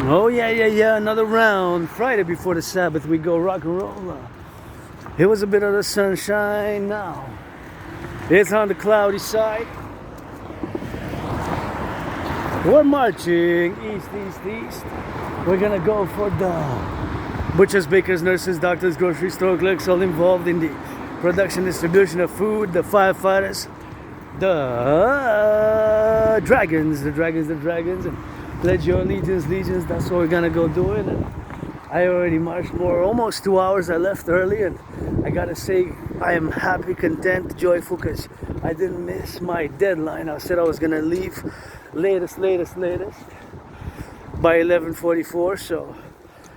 Oh yeah, another round. Friday before the Sabbath, we go rock and roll. It was a bit of the sunshine now. It's on the cloudy side. We're marching east. We're gonna go for the butchers, bakers, nurses, doctors, grocery store clerks, all involved in the production, distribution of food, the firefighters, the dragons, and pledge your legions. That's what we're gonna go doing. And I already marched for almost 2 hours. I left early, and I gotta say I am happy, content, joyful, because I didn't miss my deadline. I said I was gonna leave latest by 11:44. So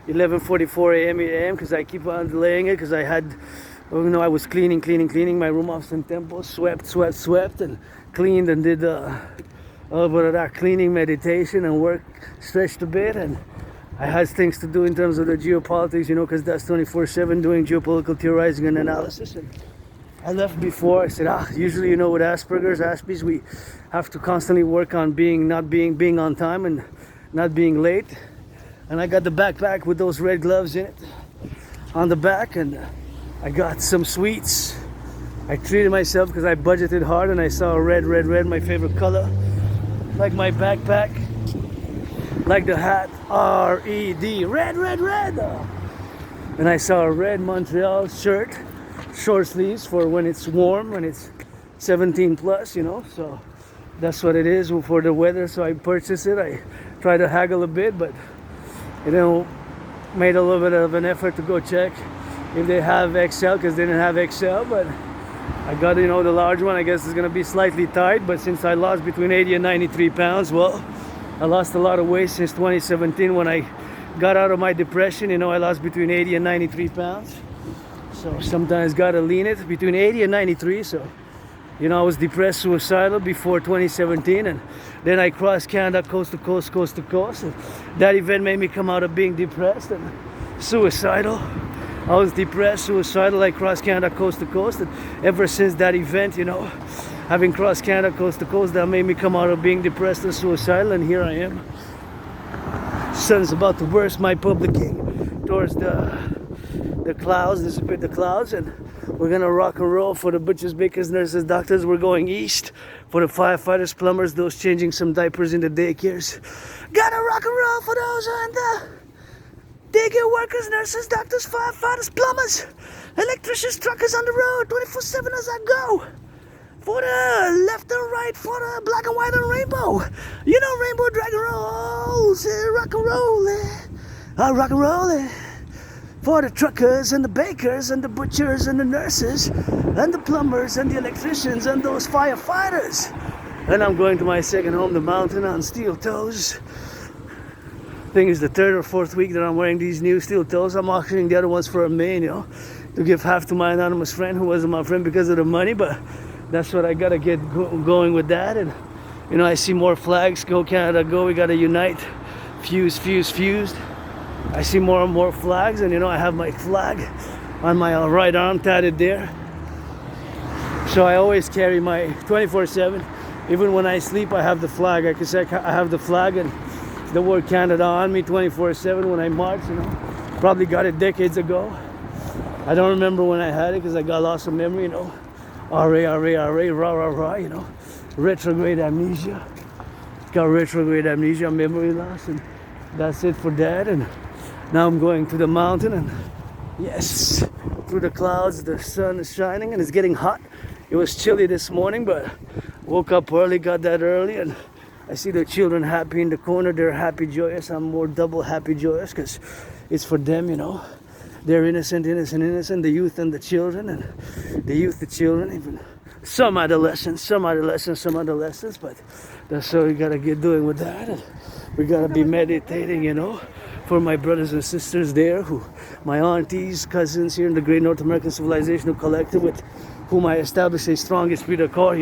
11:44 a.m. because I keep on delaying it because I had, I was cleaning my room off some tempo, swept, and cleaned and did a little bit of that cleaning meditation and work, stretched a bit, and I had things to do in terms of the geopolitics, because that's 24/7 doing geopolitical theorizing and analysis. And I left before. I said, usually, with Asperger's, Aspies, we have to constantly work on being on time and not being late. And I got the backpack with those red gloves in it on the back, and I got some sweets. I treated myself because I budgeted hard, and I saw red, my favorite color. Like my backpack, like the hat, R-E-D, red. And I saw a red Montreal shirt, short sleeves for when it's warm, when it's 17 plus, so that's what it is for the weather. So I purchased it. I tried to haggle a bit, but made a little bit of an effort to go check if they have XL, because they didn't have XL, but I got, the large one. I guess is going to be slightly tight, but since I lost between 80 and 93 pounds, well, I lost a lot of weight since 2017 when I got out of my depression. I lost between 80 and 93 pounds. So sometimes got to lean it between 80 and 93. So, I was depressed, suicidal before 2017. And then I crossed Canada coast to coast. And that event made me come out of being depressed and suicidal. I was depressed, suicidal. I crossed Canada coast to coast, and ever since that event, having crossed Canada coast to coast, that made me come out of being depressed and suicidal, and here I am. Sun's about to burst my Publik towards the clouds, dissipate the clouds, and we're gonna rock and roll for the butchers, bakers, nurses, doctors. We're going east for the firefighters, plumbers, those changing some diapers in the daycares. Gotta rock and roll for those on the daycare workers, nurses, doctors, firefighters, plumbers, electricians, truckers on the road 24/7 as I go. For the left and right, for the black and white and rainbow. Rainbow dragon rolls, rock and roll, rock and roll. For the truckers and the bakers and the butchers and the nurses and the plumbers and the electricians and those firefighters. And I'm going to my second home, the mountain, on steel toes. I think it's the third or fourth week that I'm wearing these new steel toes. I'm auctioning the other ones for a million, to give half to my anonymous friend who wasn't my friend because of the money, but that's what I gotta get going with that. And I see more flags. Go Canada, go. We gotta unite. Fused. I see more and more flags, and I have my flag on my right arm tatted there. So I always carry my 24/7. Even when I sleep, I have the flag. I have the flag and the word Canada on me 24/7 when I march. Probably got it decades ago. I don't remember when I had it because I got lost of memory. R-A, rah, retrograde amnesia. Got retrograde amnesia, memory loss, and that's it for that. And now I'm going to the mountain, and yes, through the clouds, the sun is shining, and it's getting hot. It was chilly this morning, but woke up early, got that early, and I see the children happy in the corner. They're happy, joyous. I'm more double happy, joyous, because it's for them, They're innocent. The youth and the children, and the youth, the children, even some adolescents, but that's what we gotta get doing with that. And we gotta be meditating, for my brothers and sisters there, my aunties, cousins here in the great North American Civilisation Collectif, with whom I established a strong esprit de corps,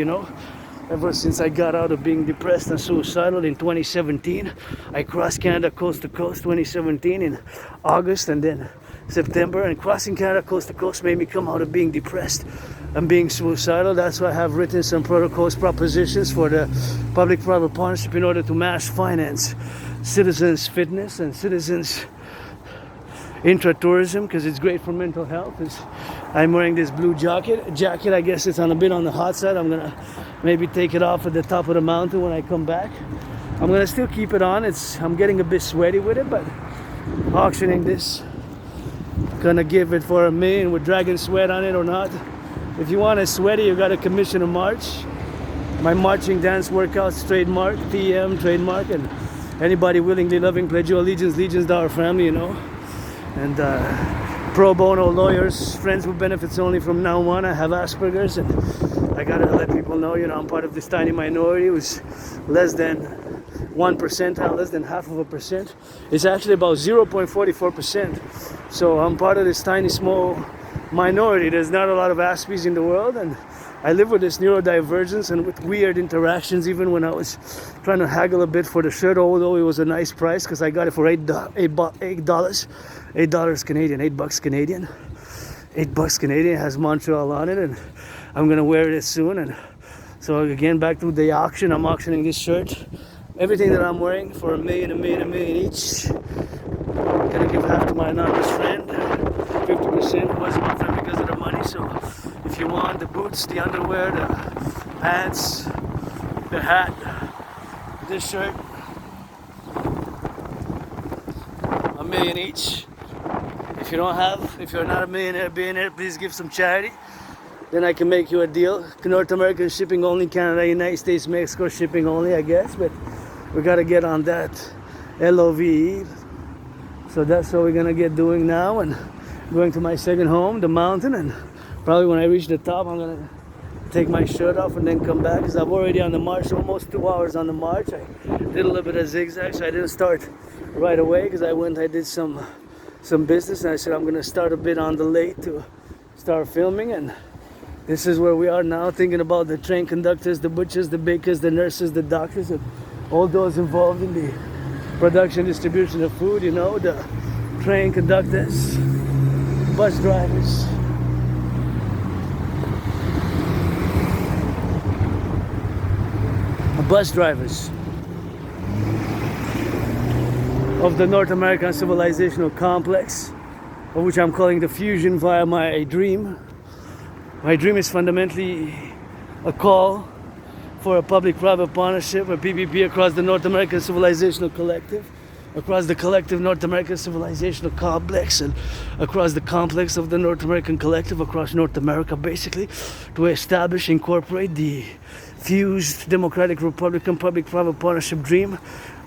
Ever since I got out of being depressed and suicidal in 2017, I crossed Canada coast to coast 2017 in August and then September, and crossing Canada coast to coast made me come out of being depressed and being suicidal. That's why I have written some protocols, propositions for the public-private partnership in order to mass finance citizens fitness and citizens intra-tourism, because it's great for mental health. I'm wearing this blue jacket. I guess it's a bit on the hot side. I'm gonna maybe take it off at the top of the mountain when I come back. I'm gonna still keep it on. I'm getting a bit sweaty with it, but auctioning this, gonna give it for $1 million with dragon sweat on it or not. If you want it sweaty, you gotta commission a march. My marching dance workouts trademark, TM trademark, and anybody willingly loving pledge your allegiance to our family, you know. And pro bono lawyers, friends with benefits only from now on. I have Asperger's, and I gotta let people know, you know, I'm part of this tiny minority who's less than 1%, less than half of a percent. It's actually about 0.44%. So I'm part of this tiny small minority. There's not a lot of Aspies in the world, and I live with this neurodivergence and with weird interactions. Even when I was trying to haggle a bit for the shirt, although it was a nice price because I got it for $8 Canadian, $8 Canadian. $8 Canadian. It has Montreal on it, and I'm gonna wear it soon. And so again, back to the auction. I'm auctioning this shirt, everything that I'm wearing, for $1 million each. I'm gonna give half to my anonymous friend. 50% was my friend because of the money. So if you want the boots, the underwear, the pants, the hat, this shirt, $1 million each. If you're not a billionaire, please give some charity. Then I can make you a deal. North American shipping only, Canada, United States, Mexico shipping only, I guess. But we gotta get on that LOVE. So that's what we're gonna get doing now, and going to my second home, the mountain. And probably when I reach the top, I'm gonna take my shirt off and then come back, because I'm already on the march, almost 2 hours on the march. I did a little bit of zigzag, so I didn't start right away, because I did some business, and I said I'm gonna start a bit on the late to start filming. And this is where we are now, thinking about the train conductors, the butchers, the bakers, the nurses, the doctors, and all those involved in the production, distribution of food, you know, the train conductors, bus drivers, of the North American civilizational complex, of which I'm calling the fusion via my dream. My dream is fundamentally a call for a public-private partnership, a PPP, across the North American Civilizational Collective, across the collective North American Civilizational Complex, and across the complex of the North American Collective, across North America, basically, to establish, incorporate the fused democratic Republican public-private partnership dream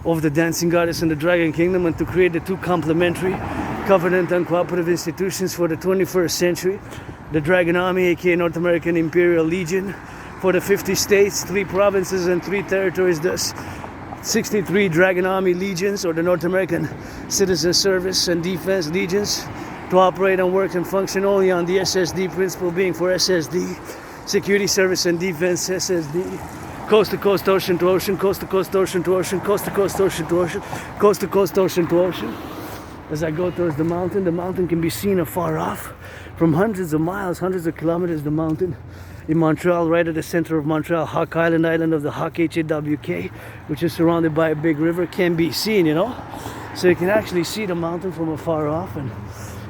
of the Dancing Goddess and the Dragon Kingdom, and to create the two complementary covenant and cooperative institutions for the 21st century. The Dragon Army, aka North American Imperial Legion, for the 50 states, 3 provinces, and 3 territories, thus 63 Dragon Army Legions, or the North American Citizen Service and Defense Legions, to operate and work and function only on the SSD principle, being for SSD, Security Service and Defense, SSD, coast to coast, ocean to ocean, coast to coast, ocean to ocean, coast to coast, ocean to ocean, coast to coast, ocean to ocean. As I go towards the mountain can be seen afar off from hundreds of miles, hundreds of kilometers. The mountain in Montreal, right at the center of Montreal, Hawk Island of the Hawk, HAWK, which is surrounded by a big river, can be seen, you know. So you can actually see the mountain from afar off, and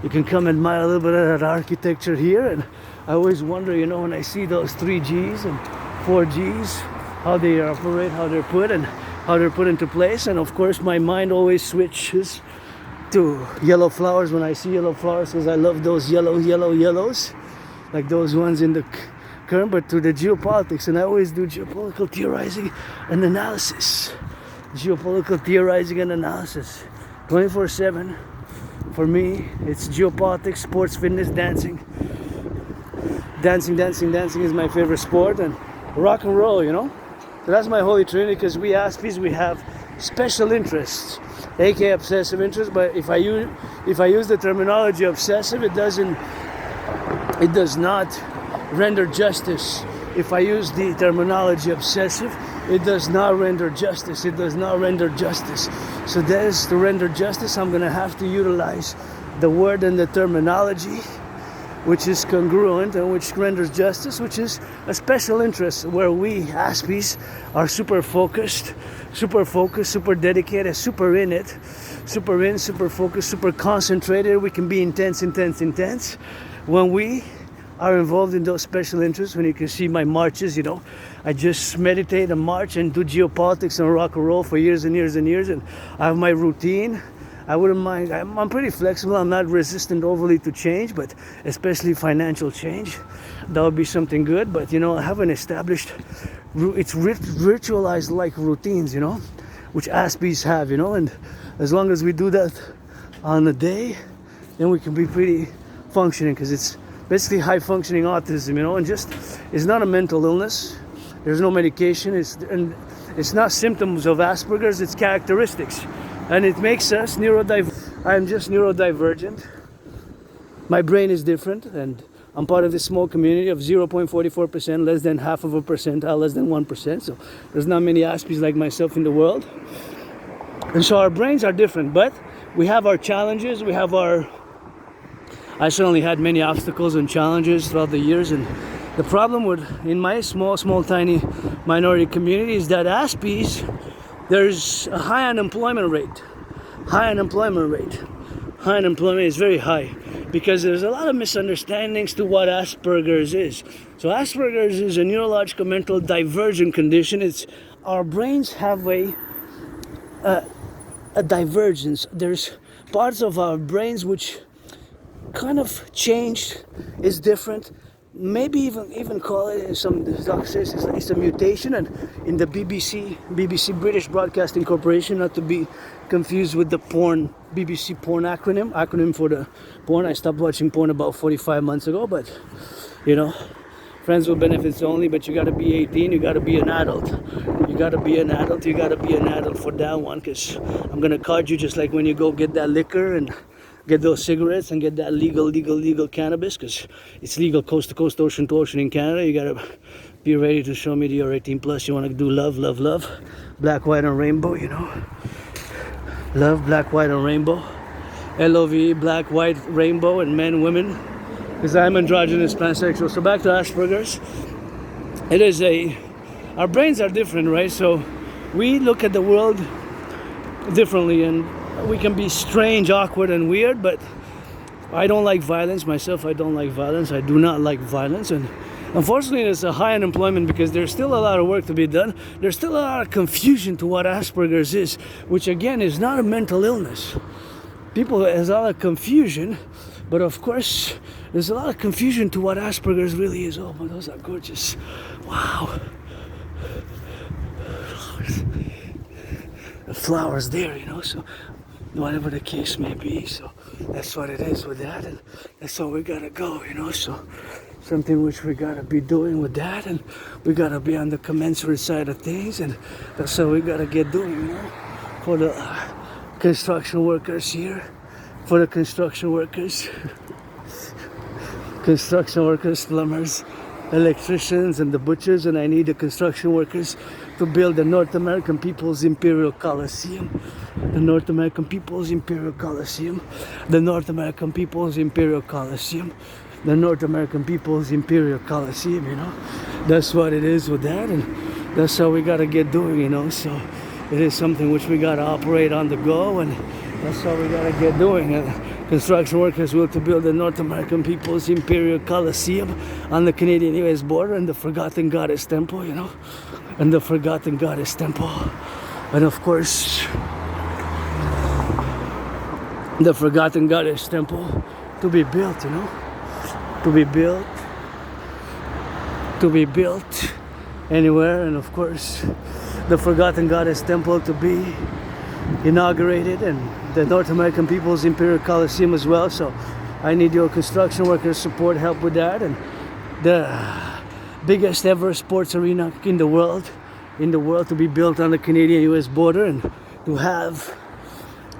you can come and admire a little bit of that architecture here. And I always wonder, you know, when I see those 3 Gs and 4 Gs, how they operate, how they're put, and how they're put into place. And of course, my mind always switches to yellow flowers when I see yellow flowers, because I love those yellows, like those ones in the current, but to the geopolitics. And I always do geopolitical theorizing and analysis. 24/7. For me, it's geopolitics, sports, fitness, dancing. Dancing is my favorite sport, and rock and roll, you know. So that's my holy trinity, because we Aspies, we have special interests, aka obsessive interests. But if I use the terminology obsessive, it does not render justice. If I use the terminology obsessive, it does not render justice. So to render justice, I'm gonna have to utilize the word and the terminology which is congruent and which renders justice, which is a special interest where we, Aspies, are super focused, super dedicated, super in it, super focused, super concentrated. We can be intense. When we are involved in those special interests, when you can see my marches, you know, I just meditate and march and do geopolitics and rock and roll for years and years, and I have my routine. I wouldn't mind. I'm pretty flexible. I'm not resistant overly to change, but especially financial change. That would be something good. But, you know, I haven't established, it's ritualized like routines, you know, which Aspies have, you know, and as long as we do that on a day, then we can be pretty functioning, because it's basically high functioning autism, you know, and just, it's not a mental illness. There's no medication. It's not symptoms of Asperger's, it's characteristics. And it makes us I'm just neurodivergent. My brain is different, and I'm part of this small community of 0.44%, less than half of a percentile, less than 1%. So there's not many Aspies like myself in the world. And so our brains are different, but we have our challenges. I certainly had many obstacles and challenges throughout the years. And the problem in my small, tiny minority community is that Aspies, there's a high unemployment rate. High unemployment is very high because there's a lot of misunderstandings to what Asperger's is. So Asperger's is a neurological mental divergent condition. It's our brains have a divergence. There's parts of our brains which kind of changed, is different. Maybe even call it, some doctors say it's a mutation. And in the BBC British Broadcasting Corporation, not to be confused with the BBC porn acronym for the porn. I stopped watching porn about 45 months ago, but you know, friends with benefits only. But you got to be 18. You got to be an adult. You got to be an adult for that one, because I'm gonna card you just like when you go get that liquor and get those cigarettes and get that legal cannabis, because it's legal coast to coast, ocean to ocean in Canada. You gotta be ready to show me that you're 18 plus. You want to do love, black, white, and rainbow, you know. Love, black, white, and rainbow. LOVE, black, white, rainbow, and men, women, because I'm androgynous, pansexual. So back to Asperger's. Our brains are different, right? So we look at the world differently, and we can be strange, awkward, and weird, but I don't like violence. Myself, I don't like violence. I do not like violence. And unfortunately, there's a high unemployment because there's still a lot of work to be done. There's still a lot of confusion to what Asperger's is, which again is not a mental illness. There's a lot of confusion, but of course, there's a lot of confusion to what Asperger's really is. Oh, but those are gorgeous. Wow. The flowers there, you know, so whatever the case may be, so that's what it is with that, and that's how we gotta go, you know. So something which we gotta be doing with that, and we gotta be on the commensurate side of things, and that's how we gotta get doing, you know, for the construction workers here, for the construction workers, plumbers, electricians, and the butchers. And I need the construction workers to build the North American People's Imperial Coliseum. The North American People's Imperial Coliseum. The North American People's Imperial Coliseum. The North American People's Imperial Coliseum, you know. That's what it is with that, and that's how we gotta get doing, you know. So it is something which we gotta operate on the go, and that's how we gotta get doing. Construction workers will to build the North American People's Imperial Coliseum on the Canadian-US border, and the Forgotten Goddess Temple, you know. And the Forgotten Goddess Temple. And of course, the Forgotten Goddess Temple to be built, you know. To be built anywhere. And of course, the Forgotten Goddess Temple to be inaugurated, and the North American People's Imperial Coliseum as well. So I need your construction workers' support, help with that. And the biggest ever sports arena in the world to be built on the Canadian-US border, and to have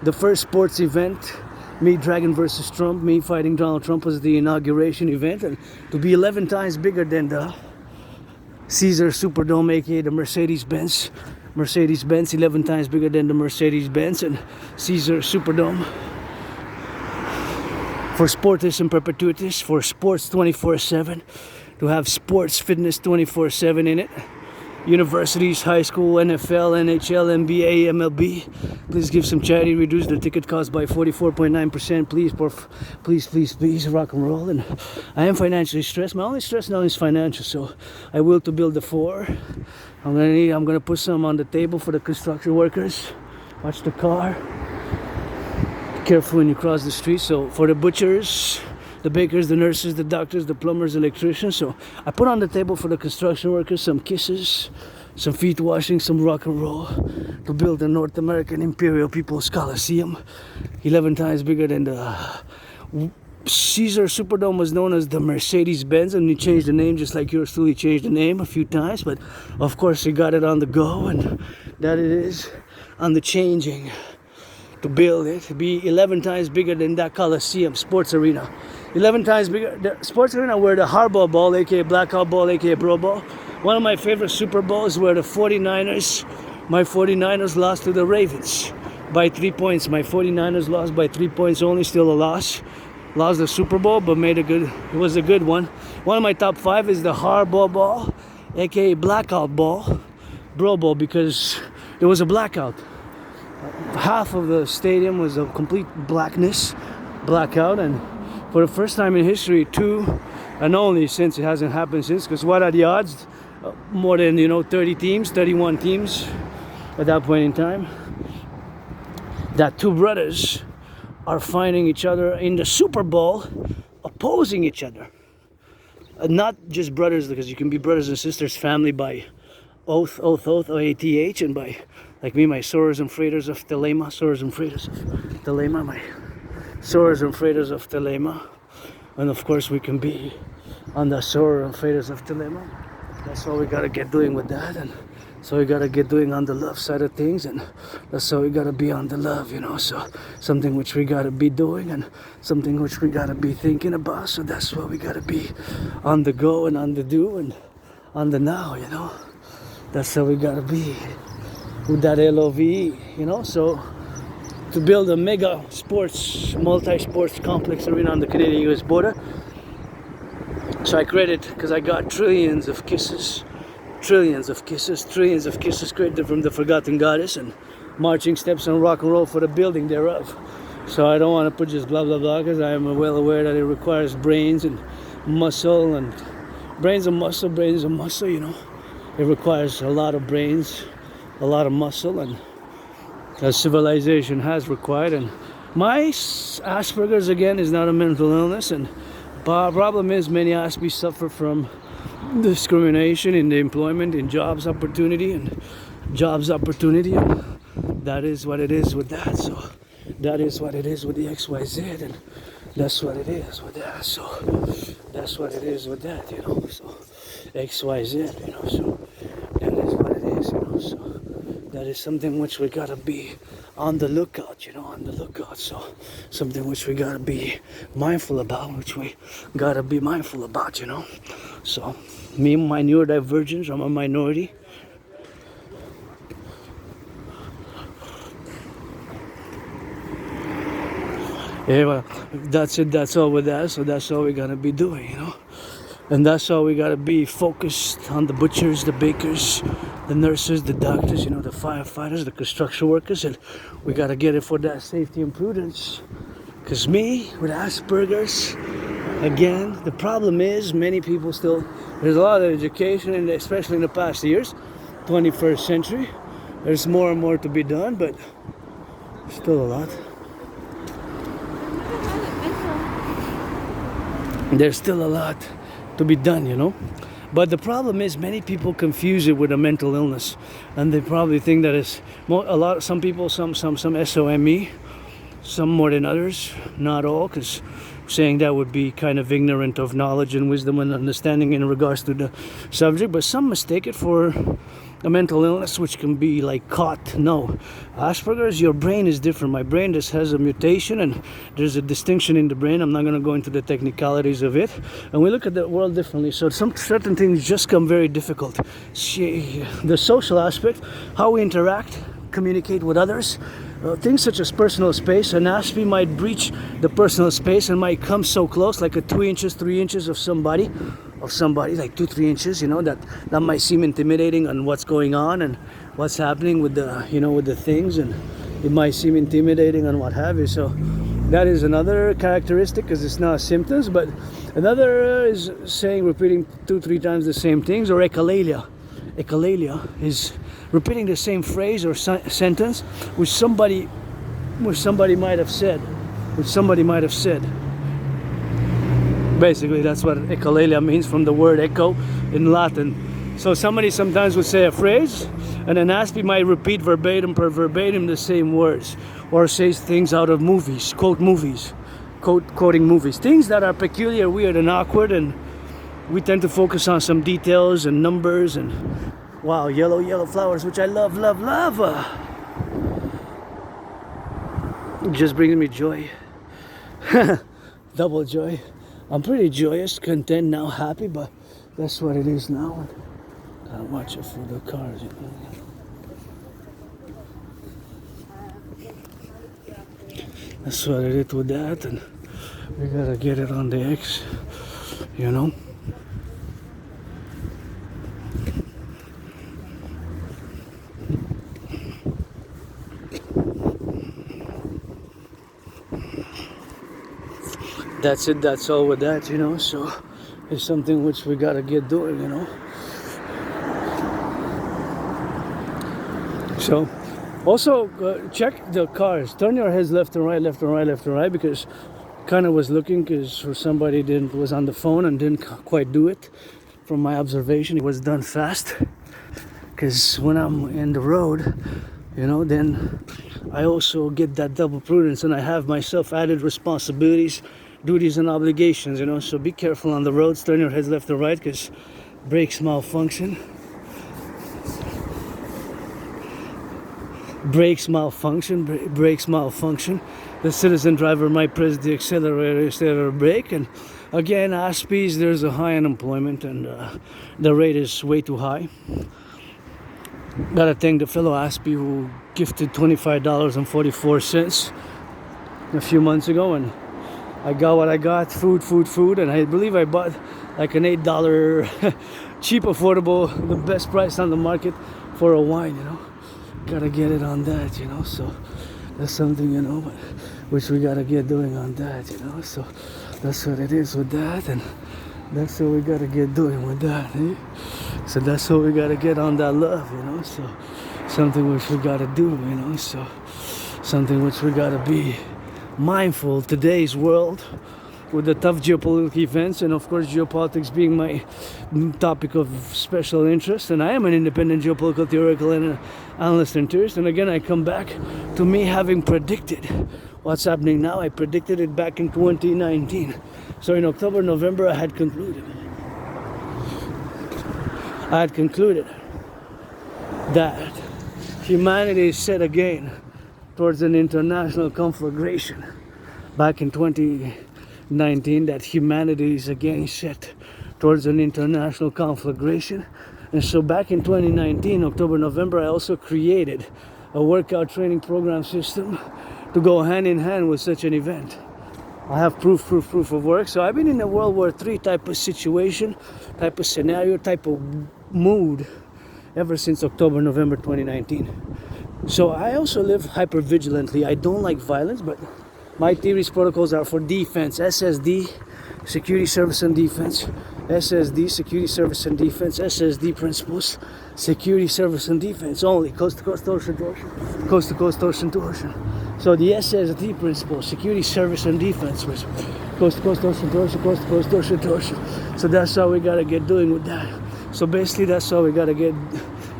the first sports event, me Dragon versus Trump, me fighting Donald Trump, was the inauguration event, and to be 11 times bigger than the Caesar Superdome, aka the Mercedes-Benz, 11 times bigger than the Mercedes-Benz and Caesar Superdome. for sportists and perpetuities, for sports 24/7, to have sports fitness 24/7 in it. Universities, high school, NFL, NHL, NBA, MLB. Please give some charity. Reduce the ticket cost by 44.9%. Please, rock and roll. And I am financially stressed. My only stress now is financial, so I will to build the 4. I'm gonna put some on the table for the construction workers. Watch the car. Be careful when you cross the street. So for the butchers, the bakers, the nurses, the doctors, the plumbers, electricians. So I put on the table for the construction workers some kisses, some feet washing, some rock and roll, to build the North American Imperial People's Coliseum, 11 times bigger than the Caesar Superdome. Was known as the Mercedes-Benz, and he changed the name just like yours truly changed the name a few times. But of course he got it on the go, and that it is on the changing to build it to be 11 times bigger than that Coliseum sports arena. 11 times bigger. The sports arena where the hardball ball, aka blackout ball, aka pro ball. One of my favorite Super Bowls where the 49ers, my 49ers lost to the Ravens by 3 points. My 49ers lost by 3 points only, still a loss. Lost the Super Bowl, but it was a good one. One of my top 5 is the hardball ball, aka blackout ball, bro ball, because there was a blackout. Half of the stadium was a complete blackout, and for the first time in history, 2, and only since it hasn't happened since, because what are the odds? More than 30 teams, 31 teams at that point in time, that 2 brothers are finding each other in the Super Bowl, opposing each other. Not just brothers, because you can be brothers and sisters, family by oath, O-A-T-H, and by, like me, my soeurs and freighters of Telema, my soeurs and freighters of Telema. And of course we can be on the soeur and freighters of Telema. That's what we gotta get doing with that, and so we gotta get doing on the love side of things, and that's how we gotta be on the love, so something which we gotta be doing, and something which we gotta be thinking about. So that's what we gotta be on the go, and on the do, and on the now, that's how we gotta be with that LOVE, so to build a mega multi-sports complex arena on the Canadian-US border. So I credit, because I got trillions of kisses created from the Forgotten Goddess, and marching steps and rock and roll for the building thereof. So I don't want to put just blah blah blah, because I am well aware that it requires brains and muscle, and brains and muscle. It requires a lot of brains, a lot of muscle, and as civilization has required. And my Asperger's, again, is not a mental illness, and the problem is many Aspies suffer from discrimination in the employment, in jobs opportunity, and that is what it is with that. So that is what it is with the XYZ, and that's what it is with that. So that's what it is with that, so XYZ, so that is what it is, so that is something which we gotta be on the lookout, so something which we gotta be mindful about, so me, my neurodivergence, I'm a minority. Yeah, well, that's it, that's all with that, so that's all we gotta be doing, and that's all we gotta be focused on: the butchers, the bakers, the nurses, the doctors, the firefighters, the construction workers, and we gotta get it for that safety and prudence. Because me, with Asperger's, again, the problem is many people still, there's a lot of education, and especially in the past years, 21st century, there's more and more to be done, but still a lot. There's still a lot to be done, But the problem is many people confuse it with a mental illness, and they probably think that it's some people, some SOME, some more than others, not all, because saying that would be kind of ignorant of knowledge and wisdom and understanding in regards to the subject. But some mistake it for a mental illness, which can be like caught. No, Asperger's, your brain is different. My brain just has a mutation, and there's a distinction in the brain. I'm not going to go into the technicalities of it, and we look at the world differently. So some certain things just come very difficult. The social aspect, how we interact, communicate with others, things such as personal space. An aspie might breach the personal space and might come so close, like a 2 inches, 3 inches of somebody, like 2-3 inches, that might seem intimidating on what's going on and what's happening with the, with the things, and it might seem intimidating on what have you. So that is another characteristic, because it's not symptoms. But another is saying, repeating 2-3 times the same things, or echolalia. Echolalia is repeating the same phrase or sentence which somebody might have said. Basically, that's what echolalia means, from the word echo in Latin. So somebody sometimes would say a phrase, and an aspie might repeat verbatim per verbatim the same words, or says things out of movies, quoting movies, things that are peculiar, weird, and awkward, and we tend to focus on some details and numbers and, wow, yellow flowers, which I love. It just brings me joy. Double joy. I'm pretty joyous, content now, happy, but that's what it is now. Gotta watch it for the cars, That's what it is with that, and we gotta get it on the X, That's it, that's all with that, so it's something which we gotta get doing, So also check the cars, turn your heads left and right, because kind of was looking, because for somebody was on the phone and didn't quite do it. From my observation, it was done fast, because when I'm in the road, then I also get that double prudence, and I have myself added responsibilities, duties, and obligations, so be careful on the roads. Turn your heads left and right, because brakes malfunction. The citizen driver might press the accelerator instead of brake, and again, aspies, there's a high unemployment, and the rate is way too high. Gotta thank the fellow aspie who gifted $25.44 a few months ago, and I got what I got, food, and I believe I bought like an $8 cheap, affordable, the best price on the market for a wine, Gotta get it on that, so that's something, which we gotta get doing on that, so that's what it is with that, and that's what we gotta get doing with that, So that's what we gotta get on that love, so something which we gotta do, so something which we gotta be mindful. Today's world, with the tough geopolitical events, and of course geopolitics being my topic of special interest, and I am an independent geopolitical theoretical and analyst and theorist, and again I come back to me having predicted what's happening now. I predicted it back in 2019. So in October, November, I had concluded that humanity is set again towards an international conflagration. Back in 2019, that humanity is again set towards an international conflagration. And so back in 2019, October, November, I also created a workout training program system to go hand in hand with such an event. I have proof of work. So I've been in a World War III type of situation, type of scenario, type of mood ever since October, November 2019. So I also live hyper-vigilantly. I don't like violence, but my theories, protocols are for defense. SSD, security, service, and defense. SSD, security, service, and defense. SSD principles, security, service, and defense only. Coast to coast, ocean to ocean. Coast to coast, ocean to ocean. So the SSD principle, security, service, and defense, was coast to coast, ocean to ocean, coast to coast, ocean to ocean. So that's how we gotta get doing with that. So basically, that's how we gotta get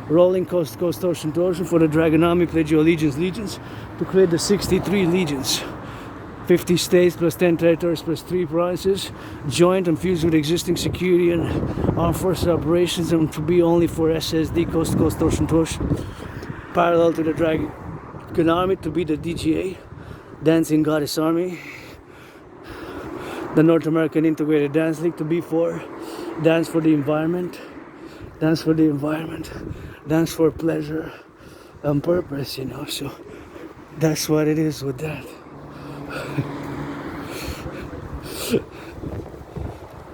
rolling, coast to coast, ocean to ocean. For the Dragon Army, pledge your legions to create the 63 legions. 50 states plus 10 territories plus 3 provinces, joint and fused with existing security and armed forces operations, and to be only for SSD, coast to coast, ocean to ocean. Parallel to the Dragon Army, to be the DGA, Dancing Goddess Army. The North American Integrated Dance League, to be for dance for the environment, dance for pleasure and purpose, So That's what it is with that.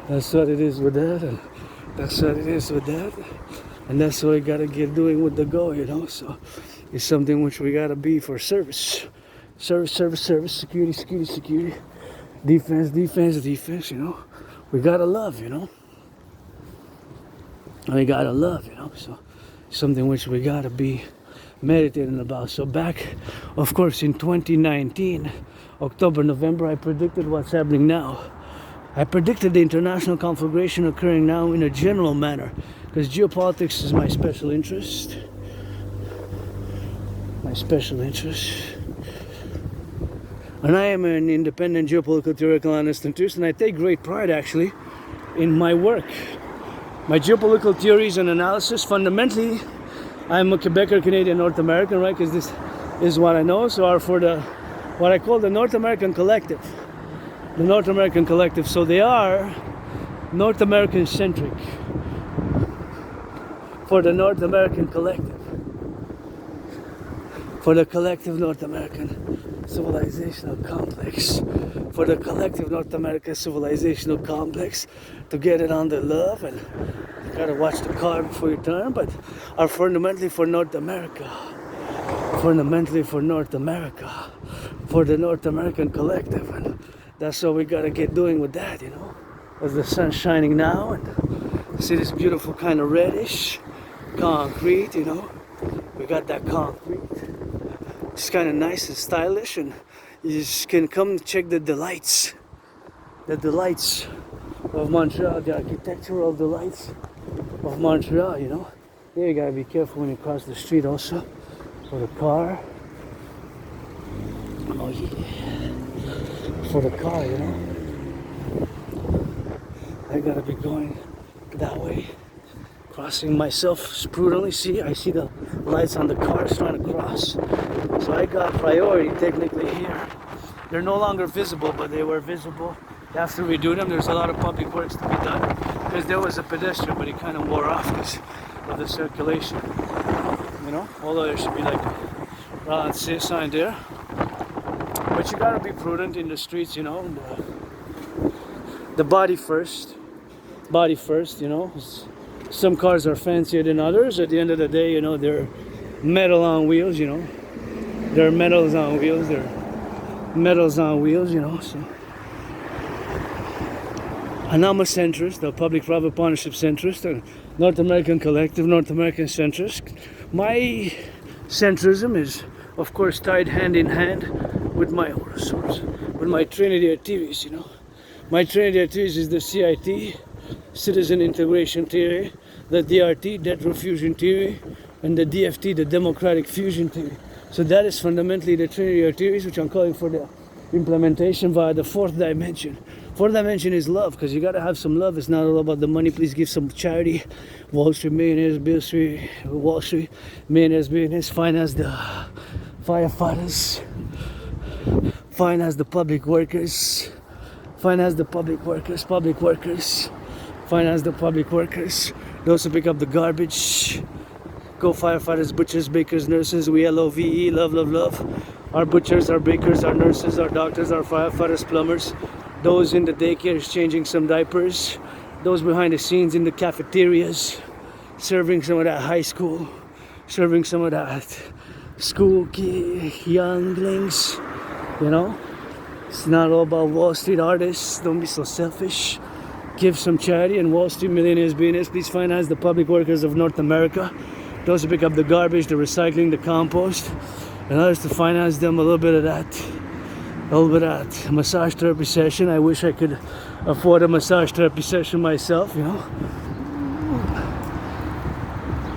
That's what it is with that, and that's what it is with that, and that's what we gotta get doing with the go, you know. So it's something which we gotta be for service, security, defense, you know. We gotta love, you know. We gotta love, you know. So something which we gotta be meditating about. So back, of course, in 2019, October, November, I predicted what's happening now. I predicted the international conflagration occurring now in a general manner, because geopolitics is my special interest. And I am an independent geopolitical theoretical analyst and theorist, and I take great pride actually in my work. My geopolitical theories and analysis, fundamentally, I'm a Quebecer, Canadian, North American, right? Because this is what I know. So are for the what I call the North American Collective. The North American Collective. So they are North American centric. For the North American Collective. For the collective North American civilizational complex. For the collective North American civilizational complex. To get it on the love, and you gotta watch the car before you turn, but are fundamentally for North America. Fundamentally for North America. For the North American Collective. And that's what we gotta get doing with that, you know. As the sun's shining now, and see this beautiful kind of reddish concrete, you know. We got that concrete. It's kind of nice and stylish, and you just can come check the delights. The delights of Montreal, the architectural delights of Montreal, you know. Yeah, you gotta be careful when you cross the street also for the car. Oh yeah. For the car, you know. I gotta be going that way. Crossing myself prudently. See, I see the lights on the cars trying to cross. So I got priority technically here. They're no longer visible, but they were visible after we do them. There's a lot of public works to be done, because there was a pedestrian, but he kind of wore off because of the circulation, you know. Although there should be like a ralenti sign there, but you gotta be prudent in the streets, you know. The body first, you know. Some cars are fancier than others. At the end of the day, you know, they're metal on wheels, you know. They're metals on wheels, you know. So. And I'm a centrist, a public-private partnership centrist, a North American Collective, North American centrist. My centrism is, of course, tied hand in hand with my source, with my trinity of theories, you know. My trinity of theories is the CIT, Citizen Integration Theory, the DRT, Debt Refusion Theory, and the DFT, the Democratic Fusion Theory. So that is fundamentally the trinity of theories, which I'm calling for the implementation via the fourth dimension. Fourth dimension is love, because you gotta have some love. It's not all about the money. Please give some charity. Wall Street millionaires, Wall Street millionaires, billionaires, finance the firefighters, finance the public workers, finance the public workers, finance the public workers, those who pick up the garbage. Go firefighters, butchers, bakers, nurses. We LOVE, love. Our butchers, our bakers, our nurses, our doctors, our firefighters, plumbers. Those in the daycares changing some diapers. Those behind the scenes in the cafeterias, serving some of that high school, serving some of that school younglings, you know. It's not all about Wall Street artists. Don't be so selfish. Give some charity, and Wall Street millionaires, billionaires, please finance the public workers of North America. Those who pick up the garbage, the recycling, the compost, and others to finance them a little bit of that massage therapy session. I wish I could afford a massage therapy session myself, you know.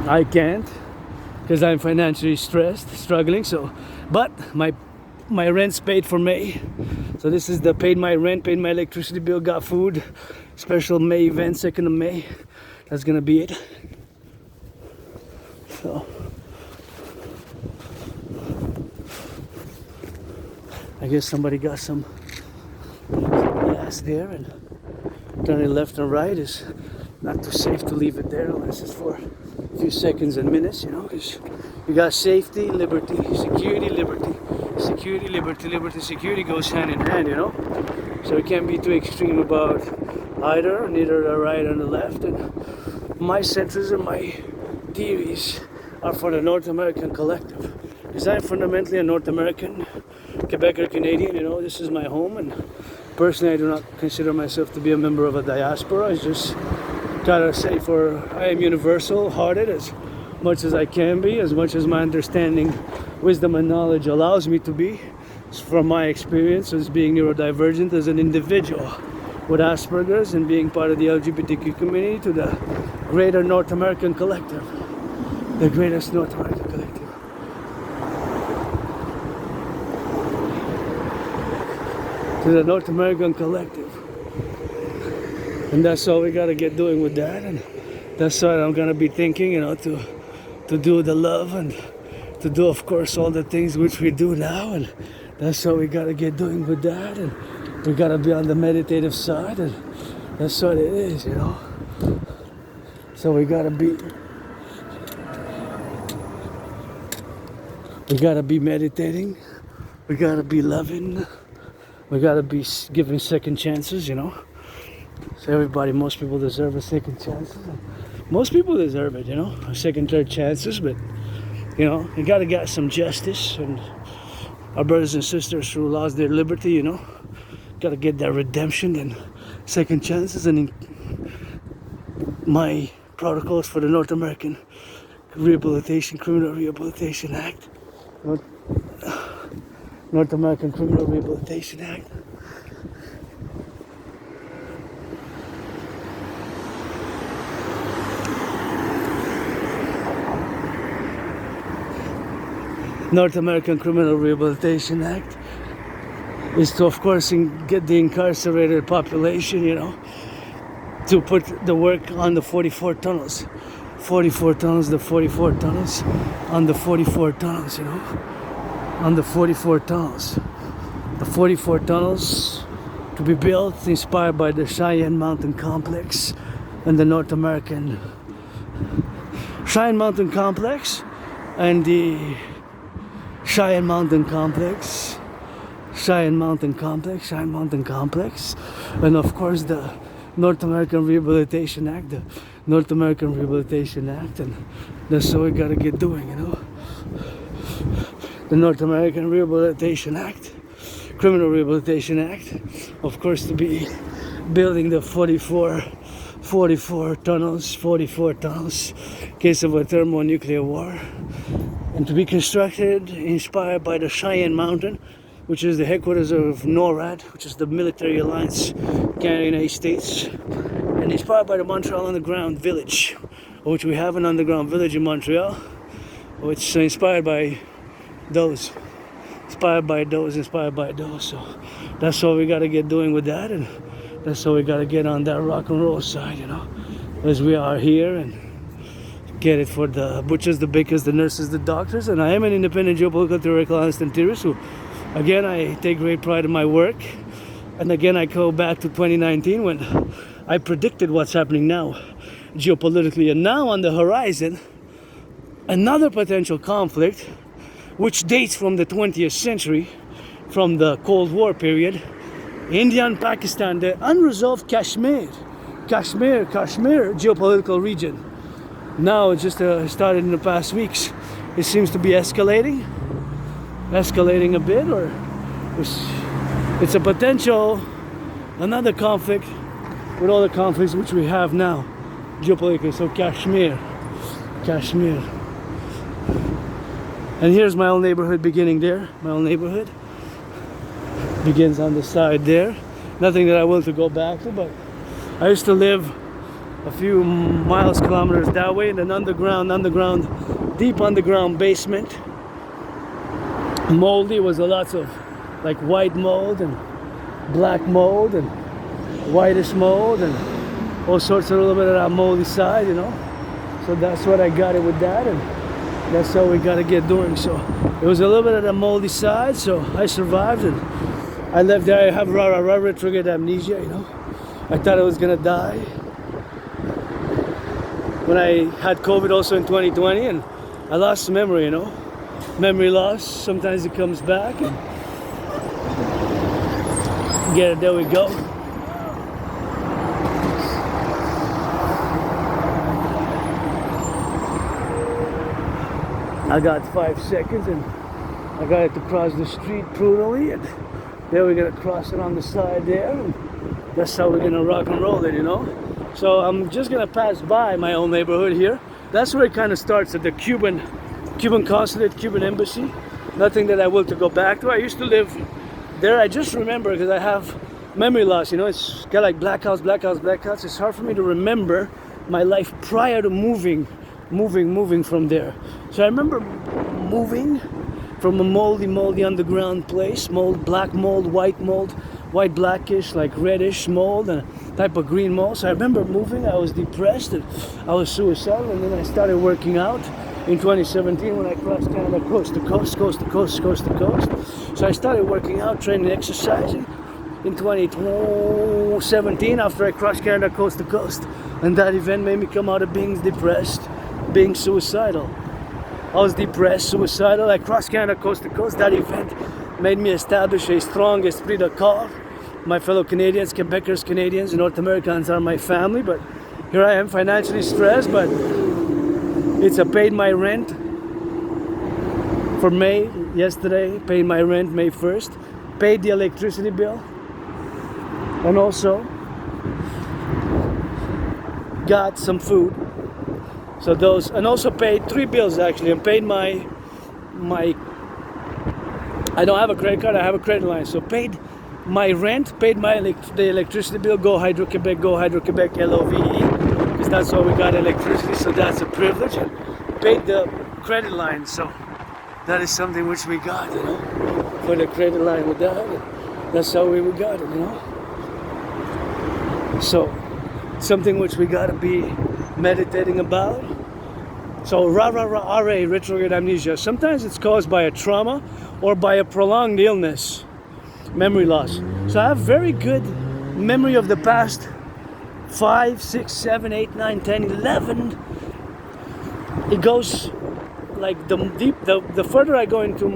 I can't, because I'm financially struggling. So, but my rent's paid for May. So this is the paid my rent, paid my electricity bill, got food. Special May event, 2nd of May. That's gonna be it. So I guess somebody got some gas there, and turning left and right is not too safe to leave it there unless it's for a few seconds and minutes, you know, because you got safety, liberty, security, liberty, security, liberty, security goes hand in hand, you know. So we can't be too extreme about either, neither the right or the left. And my senses and my theories are for the North American collective. Because I'm fundamentally a North American, Quebecer Canadian, you know, this is my home, and personally I do not consider myself to be a member of a diaspora. I just gotta say I am universal hearted as much as I can be, as much as my understanding, wisdom and knowledge allows me to be, from my experience as being neurodivergent as an individual with Asperger's and being part of the LGBTQ community to the greater North American collective, the greatest North American collective. To the North American collective. And that's all we gotta get doing with that, and that's what I'm gonna be thinking, you know, to do the love and to do, of course, all the things which we do now, and that's what we gotta get doing with that, and we gotta be on the meditative side, and that's what it is, you know. So we gotta be meditating, we gotta be loving, we gotta be giving second chances, you know. So most people deserve a second chance. Most people deserve it, you know, a second, third chances, but you know, you gotta get some justice, and our brothers and sisters who lost their liberty, you know, gotta get that redemption and second chances. And my protocols for the North American Criminal Rehabilitation Act, North American Criminal Rehabilitation Act. North American Criminal Rehabilitation Act is to, of course, get the incarcerated population, you know, to put the work on the 44 tunnels. 44 tunnels, the 44 tunnels, on the 44 tunnels, you know, on the 44 tunnels. The 44 tunnels to be built, inspired by the Cheyenne Mountain Complex and the North American Cheyenne Mountain Complex and the Cheyenne Mountain Complex, and of course the North American Rehabilitation Act, and that's what we gotta get doing, you know. The North American Rehabilitation Act, Criminal Rehabilitation Act, of course, to be building the 44 tunnels, in case of a thermonuclear war, and to be constructed, inspired by the Cheyenne Mountain, which is the headquarters of NORAD, which is the military alliance Canada, United States, and inspired by the Montreal Underground Village, which we have an underground village in Montreal, which is inspired by those. So that's what we got to get doing with that, and that's what we got to get on that rock and roll side, you know, as we are here, and get it for the butchers, the bakers, the nurses, the doctors. And I am an independent geopolitical theoretical analyst and theorist who, again, I take great pride in my work. And again, I go back to 2019 when I predicted what's happening now geopolitically. And now on the horizon, another potential conflict, which dates from the 20th century, from the Cold War period, India and Pakistan, the unresolved Kashmir geopolitical region. Now it just started in the past weeks. It seems to be escalating a bit, or it's a potential another conflict with all the conflicts which we have now geopolitically. So Kashmir. And here's my own neighborhood beginning there. My own neighborhood begins on the side there. Nothing that I want to go back to, but I used to live a few kilometers that way in an underground, deep underground basement. Moldy, was a lots of like white mold and black mold and whitish mold and all sorts of a little bit of that moldy side, you know. So that's what I got it with that, and that's how we got to get doing. So it was a little bit of the moldy side, so I survived, and I left there. I have triggered amnesia, you know. I thought I was gonna die when I had COVID also in 2020, and I lost memory, you know. memory loss. Sometimes it comes back. And get it, there we go. I got 5 seconds and I got it to cross the street prudently, and then we're gonna cross it on the side there, and that's how we're gonna rock and roll it, you know. So I'm just gonna pass by my own neighborhood here. That's where it kind of starts, at the Cuban consulate, Cuban embassy. Nothing that I will to go back to. I used to live there. I just remember because I have memory loss, you know. It's got like blackouts. It's hard for me to remember my life prior to moving from there. So I remember moving from a moldy underground place, mold, black mold, white blackish, like reddish mold, and a type of green mold. So I remember moving, I was depressed, and I was suicidal, and then I started working out in 2017 when I crossed Canada coast to coast. So I started working out, training, exercising in 2017 after I crossed Canada coast to coast. And that event made me come out of being depressed, being suicidal. I was depressed, suicidal. I crossed Canada coast to coast. That event made me establish a strong esprit de corps. My fellow Canadians, Quebecers, Canadians, North Americans are my family, but here I am financially stressed, but I paid my rent for May, yesterday, paid my rent May 1st, paid the electricity bill, and also got some food. So those, and also paid 3 bills actually, and paid my I don't have a credit card, I have a credit line. So paid my rent, paid the electricity bill, go Hydro-Quebec, LOVE, because that's all we got, electricity, so that's a privilege. And paid the credit line, so that is something which we got, you know, for the credit line with that. That's how we got it, you know. So something which we gotta be meditating about. So RA, retrograde amnesia. Sometimes it's caused by a trauma or by a prolonged illness, memory loss. So I have very good memory of the past 5, 6, 7, 8, 9, 10, 11. It goes like the further I go into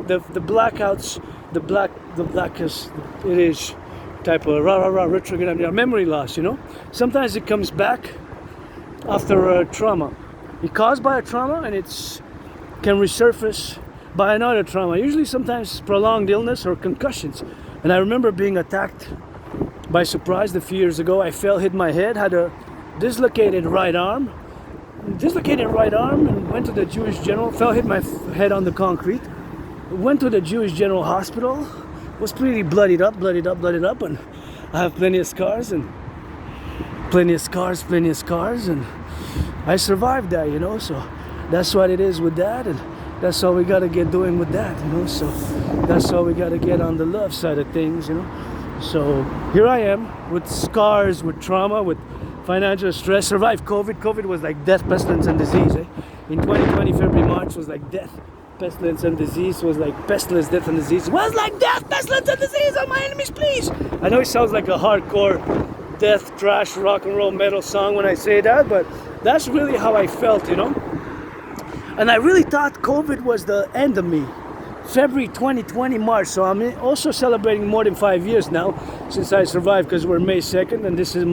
the blackouts, the blackest it is, type of retrograde amnesia, memory loss, you know. Sometimes it comes back after a trauma. It's caused by a trauma, and it can resurface by another trauma. Usually sometimes prolonged illness or concussions. And I remember being attacked by surprise a few years ago. I fell, hit my head, had a dislocated right arm, and went to the Jewish General, fell, hit my head on the concrete, went to the Jewish General Hospital, was pretty bloodied up, and I have plenty of scars, and I survived that, you know. So that's what it is with that, and that's all we gotta get doing with that, you know. So that's all we gotta get on the love side of things, you know. So here I am with scars, with trauma, with financial stress. Survived COVID. COVID was like death, pestilence, and disease. In 2020, February, March was like death, pestilence, and disease. Was like pestilence, death, and disease. Was like death, pestilence, and disease on my enemies, please. I know it sounds like a hardcore death, trash, rock and roll, metal song when I say that, but that's really how I felt, you know. And I really thought COVID was the end of me. February 2020, March. So I'm also celebrating more than 5 years now since I survived, because we're May 2nd, and this is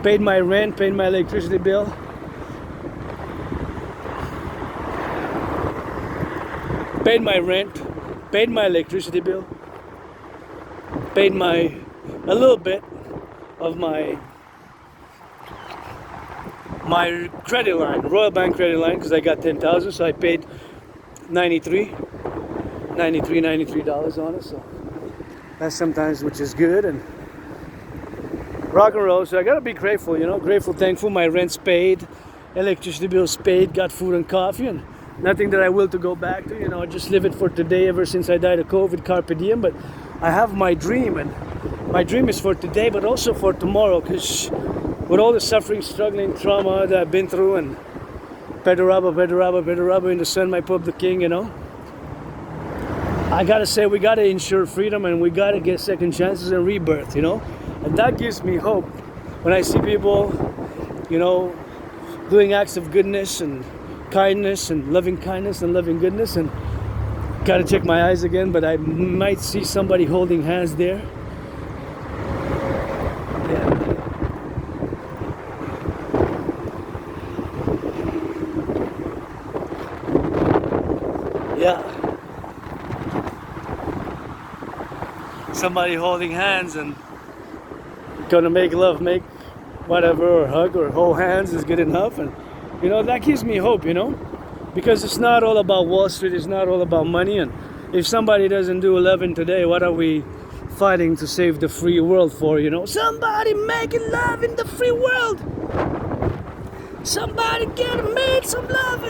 paid my rent, paid my electricity bill. Paid my rent, paid my electricity bill, paid a little bit of my credit line, Royal Bank credit line, because I got 10,000, so I paid $93 on it. So that's sometimes, which is good, and rock and roll. So I gotta be grateful, you know, thankful. My rent's paid, electricity bill's paid, got food and coffee, and nothing that I will to go back to, you know. I just live it for today. Ever since I died of COVID, carpe diem. But I have my dream, and my dream is for today, but also for tomorrow, because with all the suffering, struggling, trauma that I've been through, and Pedaraba in the sun, my Publik king, you know, I gotta say, we gotta ensure freedom, and we gotta get second chances and rebirth, you know. And that gives me hope when I see people, you know, doing acts of goodness and kindness and loving goodness, and Gotta check my eyes again, but I might see somebody holding hands there. Yeah. Somebody holding hands and gonna make love, make whatever, or hug or hold hands is good enough. And you know, that gives me hope, you know, because it's not all about Wall Street, it's not all about money. And if somebody doesn't do 11 today, what are we fighting to save the free world for, you know? Somebody making love in the free world. Somebody get made some love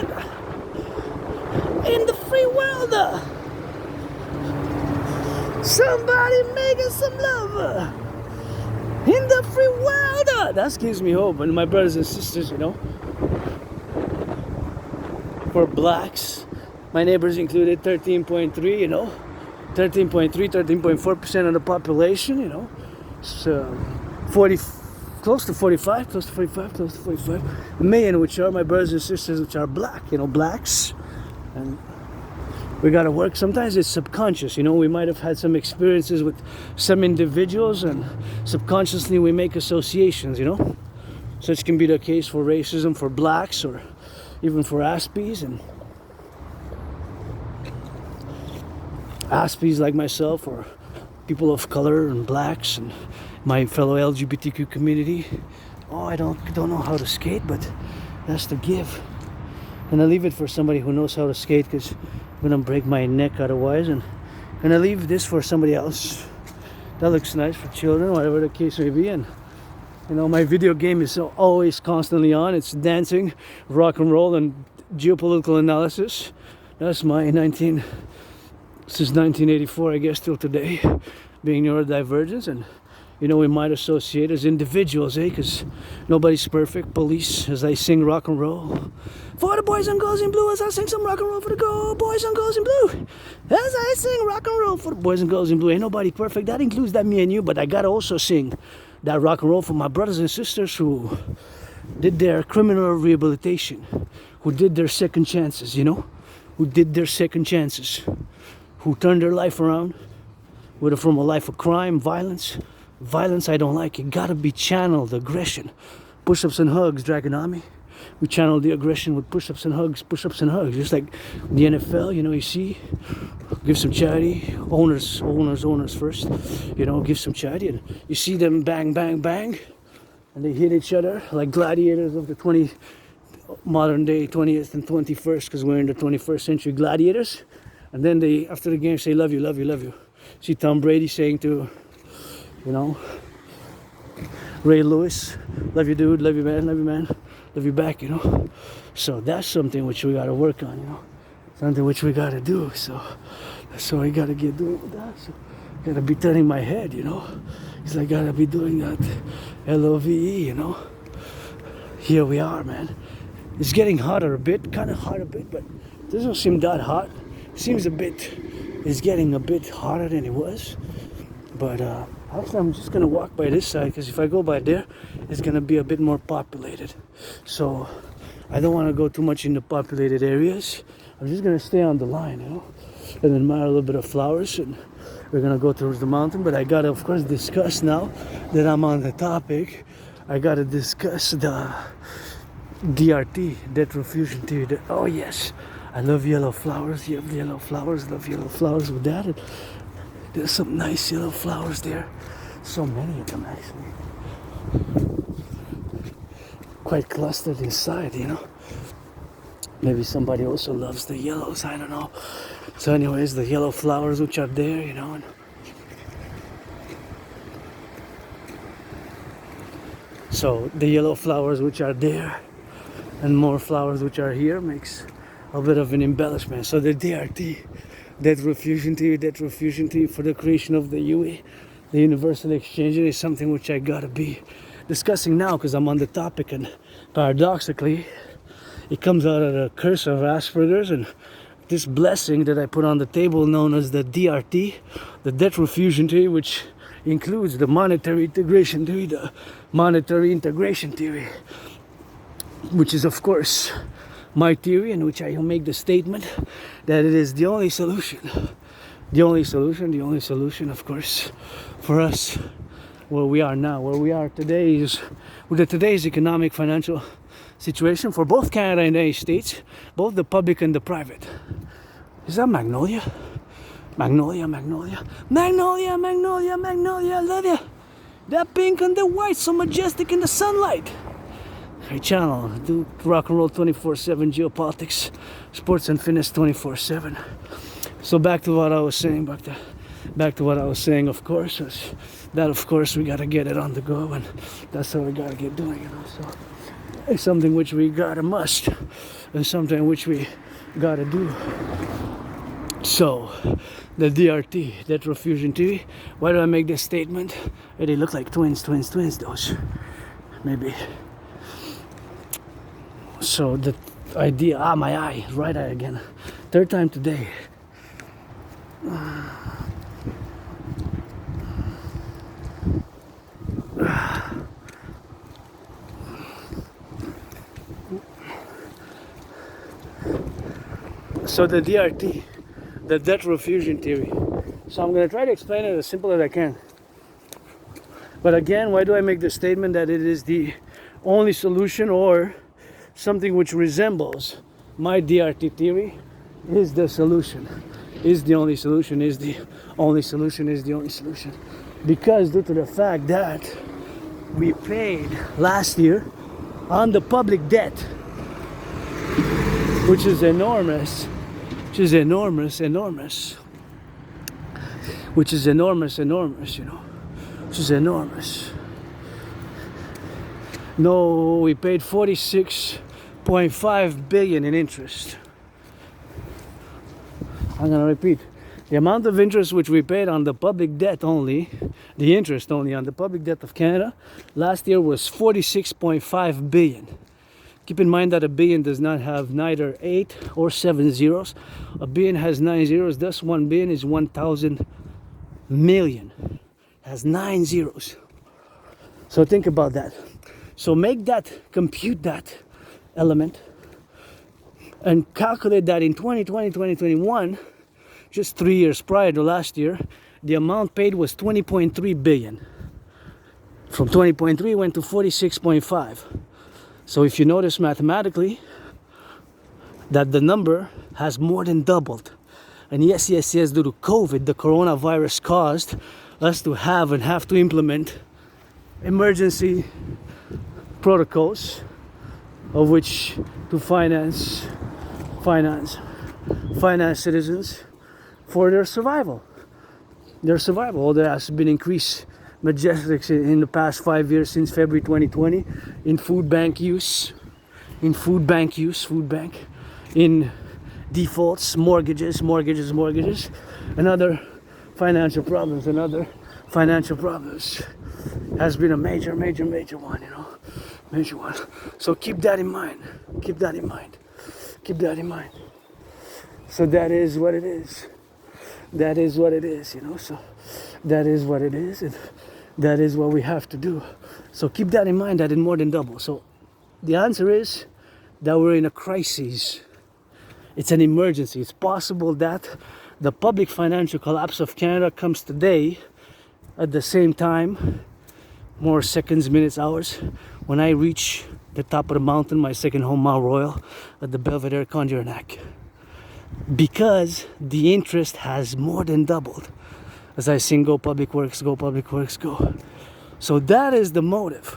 in the free world. Somebody making some love in the free world. That gives me hope. And my brothers and sisters, you know, for blacks, my neighbors included 13.3, you know, 13.3, 13.4% of the population, you know, so 40, close to 45 million, which are my brothers and sisters, which are black, you know, blacks. And we gotta work. Sometimes it's subconscious, you know, we might have had some experiences with some individuals and subconsciously we make associations, you know. Such can be the case for racism, for blacks, or even for Aspies. And Aspies like myself, or people of color and blacks and my fellow LGBTQ community. Oh, I don't know how to skate, but that's the give. And I leave it for somebody who knows how to skate, because I'm gonna break my neck otherwise. And I leave this for somebody else. That looks nice for children, whatever the case may be. And you know, my video game is always constantly on. It's dancing, rock and roll, and geopolitical analysis. That's my since 1984, I guess, till today, being neurodivergent. And you know, we might associate as individuals, because nobody's perfect. Police, as I sing rock and roll. For the boys and girls in blue, as I sing some rock and roll for the boys and girls in blue. As I sing rock and roll for the boys and girls in blue. Ain't nobody perfect. That includes that me and you, but I gotta also sing that rock and roll for my brothers and sisters who did their criminal rehabilitation, who did their second chances, you know, who did their second chances, who turned their life around, whether from a life of crime, violence I don't like. It gotta be channeled aggression. Push-ups and hugs, Dragon Army. We channel the aggression with push-ups and hugs, just like the NFL, you know. You see, give some charity, owners first, you know, give some charity, and you see them bang, bang, bang, and they hit each other like gladiators of the modern day 20th and 21st, because we're in the 21st century gladiators. And then they, after the game, say, love you, love you, love you. See Tom Brady saying to, you know, Ray Lewis, love you, dude, love you, man, love you back, you know. So that's something which we got to work on, you know, something which we got to do. So that's what I got to get doing with that. So I got to be turning my head, you know, because I got to be doing that LOVE, you know. Here we are, man. It's getting hotter a bit, kind of hot a bit, but it doesn't seem that hot. It seems it's getting a bit hotter than it was. But actually, I'm just gonna walk by this side, because if I go by there, it's gonna be a bit more populated. So I don't want to go too much in the populated areas. I'm just gonna stay on the line, you know, and admire a little bit of flowers. And we're gonna go towards the mountain. But I gotta, of course, discuss now that I'm on the topic. I gotta discuss the DRT, debt refusion theory. Oh yes, I love yellow flowers. You have yellow flowers. Love yellow flowers with that. And there's some nice yellow flowers there. So many of them, actually. Quite clustered inside, you know. Maybe somebody also loves the yellows, I don't know. So anyways, the yellow flowers which are there, you know. So the yellow flowers which are there and more flowers which are here makes a bit of an embellishment. So the DRT, debt refusion theory for the creation of the UE, the universal exchange, is something which I gotta be discussing now, because I'm on the topic. And paradoxically, it comes out of the curse of Asperger's and this blessing that I put on the table, known as the DRT, the debt refusion theory, which includes the monetary integration theory, the monetary integration theory, which is of course my theory, in which I make the statement that it is the only solution. The only solution, of course, for us where we are now, where we are today, is with today's economic financial situation for both Canada and the United States, both the public and the private. Is that magnolia? Magnolia, magnolia, magnolia, magnolia, magnolia, I love ya. That pink and the white, so majestic in the sunlight. Hey channel, do rock and roll 24/7, geopolitics, sports and fitness 24/7. So back to what I was saying, back to what I was saying, of course, is that of course we gotta get it on the go, and that's how we gotta get doing it. So it's something which we gotta must, and something which we gotta do. So the DRT, retrofusion theory. Why do I make this statement? They look like twins, those. Maybe. So the idea, my eye, right eye again. Third time today. So the DRT, the retrofusion theory. So I'm going to try to explain it as simple as I can. But again, why do I make the statement that it is the only solution, or something which resembles my DRT theory is the solution, is the only solution, is the only solution, is the only solution? Because due to the fact that we paid last year on the public debt, which is enormous, which is enormous, you know, which is enormous. No, we paid 46.5 billion in interest. I'm gonna repeat. The amount of interest which we paid on the public debt only, the interest only on the public debt of Canada, last year was 46.5 billion. Keep in mind that a billion does not have neither 8 or 7 zeros. A billion has 9 zeros, thus 1 billion is 1,000 million. Has 9 zeros. So think about that. So compute that element, and calculate that in 2020, 2021, just 3 years prior to last year, the amount paid was 20.3 billion. From 20.3 went to 46.5. So if you notice mathematically that the number has more than doubled. And yes, due to COVID, the coronavirus caused us to have to implement emergency protocols, of which to finance citizens for their survival. There has been increased majestic in the past 5 years since February 2020 in food bank, in defaults, mortgages, and other financial problems. Has been a major one, you know, major one. So keep that in mind. So that is what it is. You know. So that is what it is, and that is what we have to do. So keep that in mind, that it more than double. So the answer is that we're in a crisis. It's an emergency. It's possible that the public financial collapse of Canada comes today at the same time, more seconds, minutes, hours, when I reach the top of the mountain, my second home, Mount Royal, at the Belvedere Conjurac. Because the interest has more than doubled. As I sing, go public works, go. So that is the motive.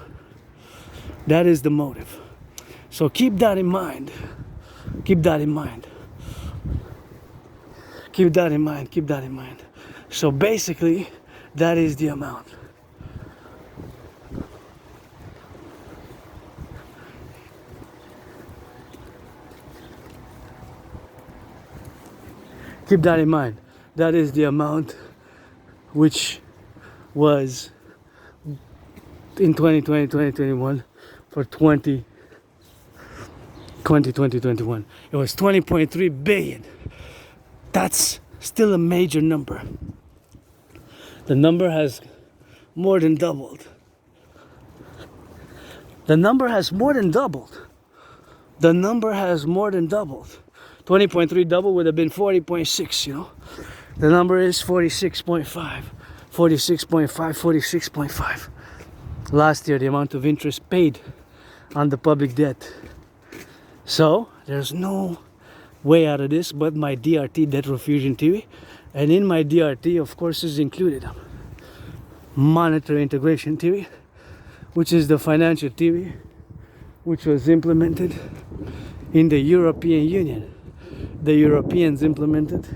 So keep that in mind. So basically, that is the amount. Keep that in mind. That is the amount which was in 2020, 2021 for 2021. It was 20.3 billion. That's still a major number. The number has more than doubled. the number has more than doubled. 20.3 double would have been 40.6, you know. The number is 46.5, 46.5, 46.5. Last year, the amount of interest paid on the public debt. So, there's no way out of this but my DRT, debt refusion theory. And in my DRT, of course, is included monetary integration theory, which is the financial theory which was implemented in the European Union. The Europeans implemented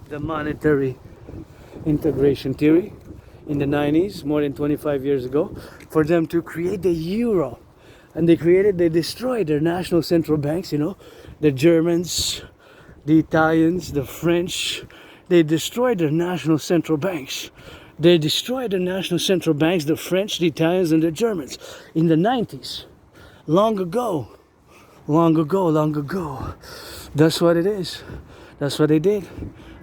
the monetary integration theory in the 90s, more than 25 years ago, for them to create the euro. And they destroyed their national central banks, you know, the Germans, the Italians, the French. They destroyed their national central banks. They destroyed the national central banks, the French, the Italians, and the Germans in the 90s. Long ago. That's what it is. That's what they did.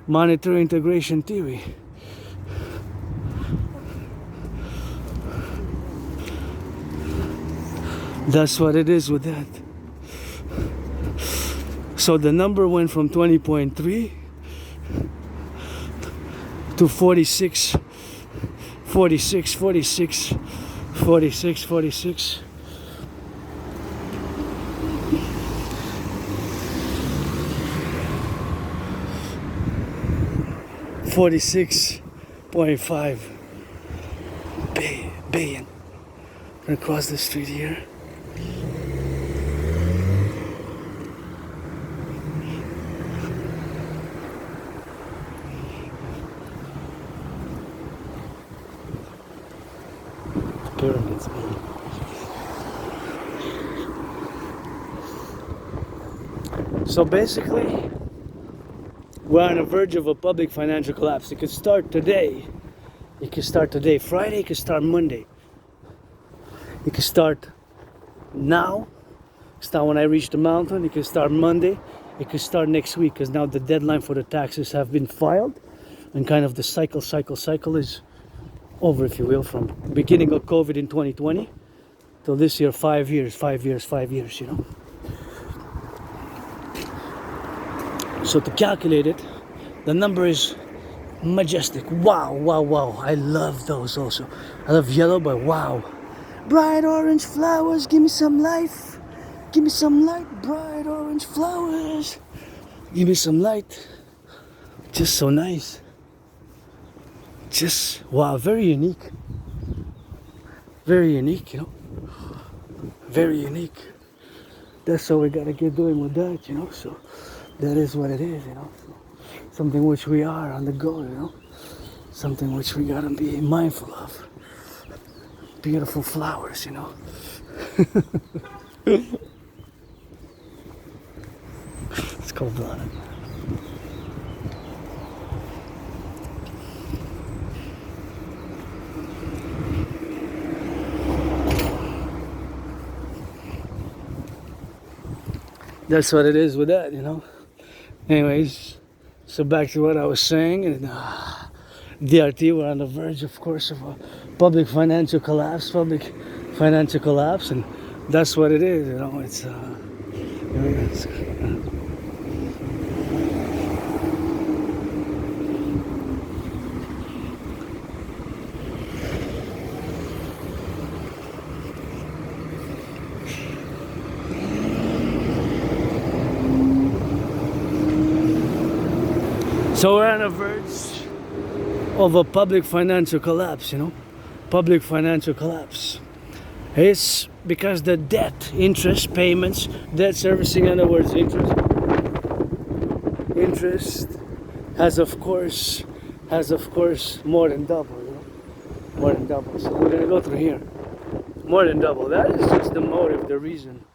Monetary integration theory. That's what it is with that. So the number went from 20.3 to 46, 46, 46, 46, 46. 46.5 billion. I'm gonna cross the street here. Pyramids, man. So basically, we're on the verge of a public financial collapse. It could start today. It could start today. Friday, it could start Monday. It could start now. It could start when I reach the mountain. It could start Monday. It could start next week, because now the deadline for the taxes have been filed. And kind of the cycle is over, if you will, from beginning of COVID in 2020 till this year, 5 years, you know. So to calculate it, the number is majestic. Wow. I love those also. I love yellow, but wow. Bright orange flowers, give me some life. Give me some light, bright orange flowers. Give me some light. Just so nice. Just, wow, very unique. Very unique, you know. Very unique. That's what we gotta get doing with that, you know. So that is what it is, you know. So, something which we are on the go, you know. Something which we gotta be mindful of. Beautiful flowers, you know. It's cold-blooded. That's what it is with that, you know. Anyways, so back to what I was saying, and DRT, we're on the verge, of course, of a public financial collapse, and that's what it is, you know. It's so we're on the verge of a public financial collapse, you know. Public financial collapse. It's because the debt, interest payments, debt servicing, in other words, interest has of course more than double, you know. More than double. So we're gonna go through here. More than double. That is just the motive, the reason.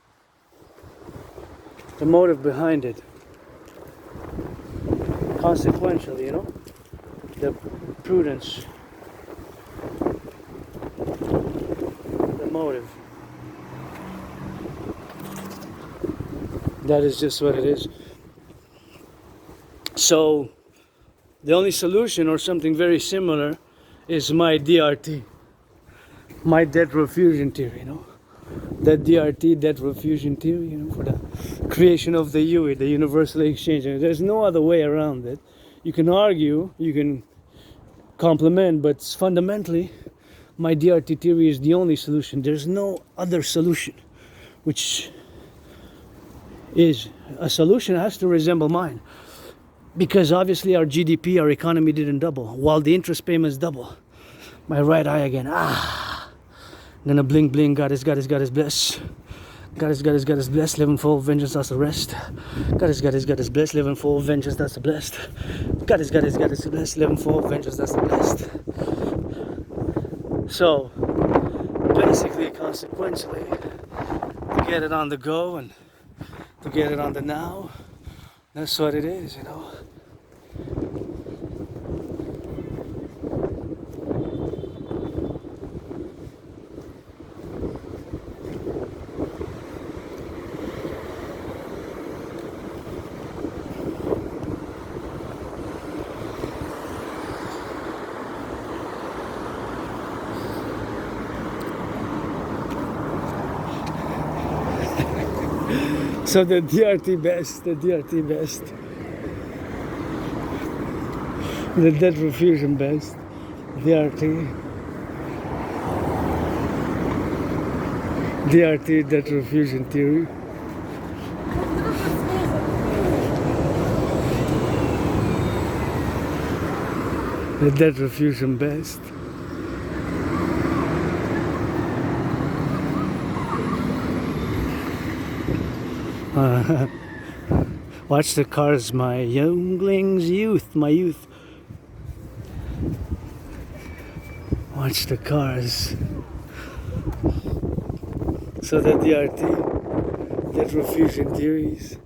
The motive behind it. Consequentially, you know, the prudence, the motive. That is just what it is. So, the only solution, or something very similar, is my DRT, my debt refusion theory, you know. that DRT, debt refusion theory, you know, for the creation of the UE, the universal exchange. And there's no other way around it. You can argue, you can compliment, but fundamentally, my DRT theory is the only solution. There's no other solution, which is a solution has to resemble mine. Because obviously our GDP, our economy didn't double, while the interest payments double. My right eye again. I'm gonna bling bling. God is blessed. God is blessed. Living full of vengeance, that's the rest. God is blessed. Living full of vengeance, that's the blessed. God is blessed. Living full of vengeance, that's the blessed. So basically, consequentially, to get it on the go and to get it on the now, that's what it is, you know. So the DRT best, the debt refusion best, DRT debt refusion theory. The debt refusion best. Watch the cars, my younglings, my youth. Watch the cars. So the DRT, debt refusion theories.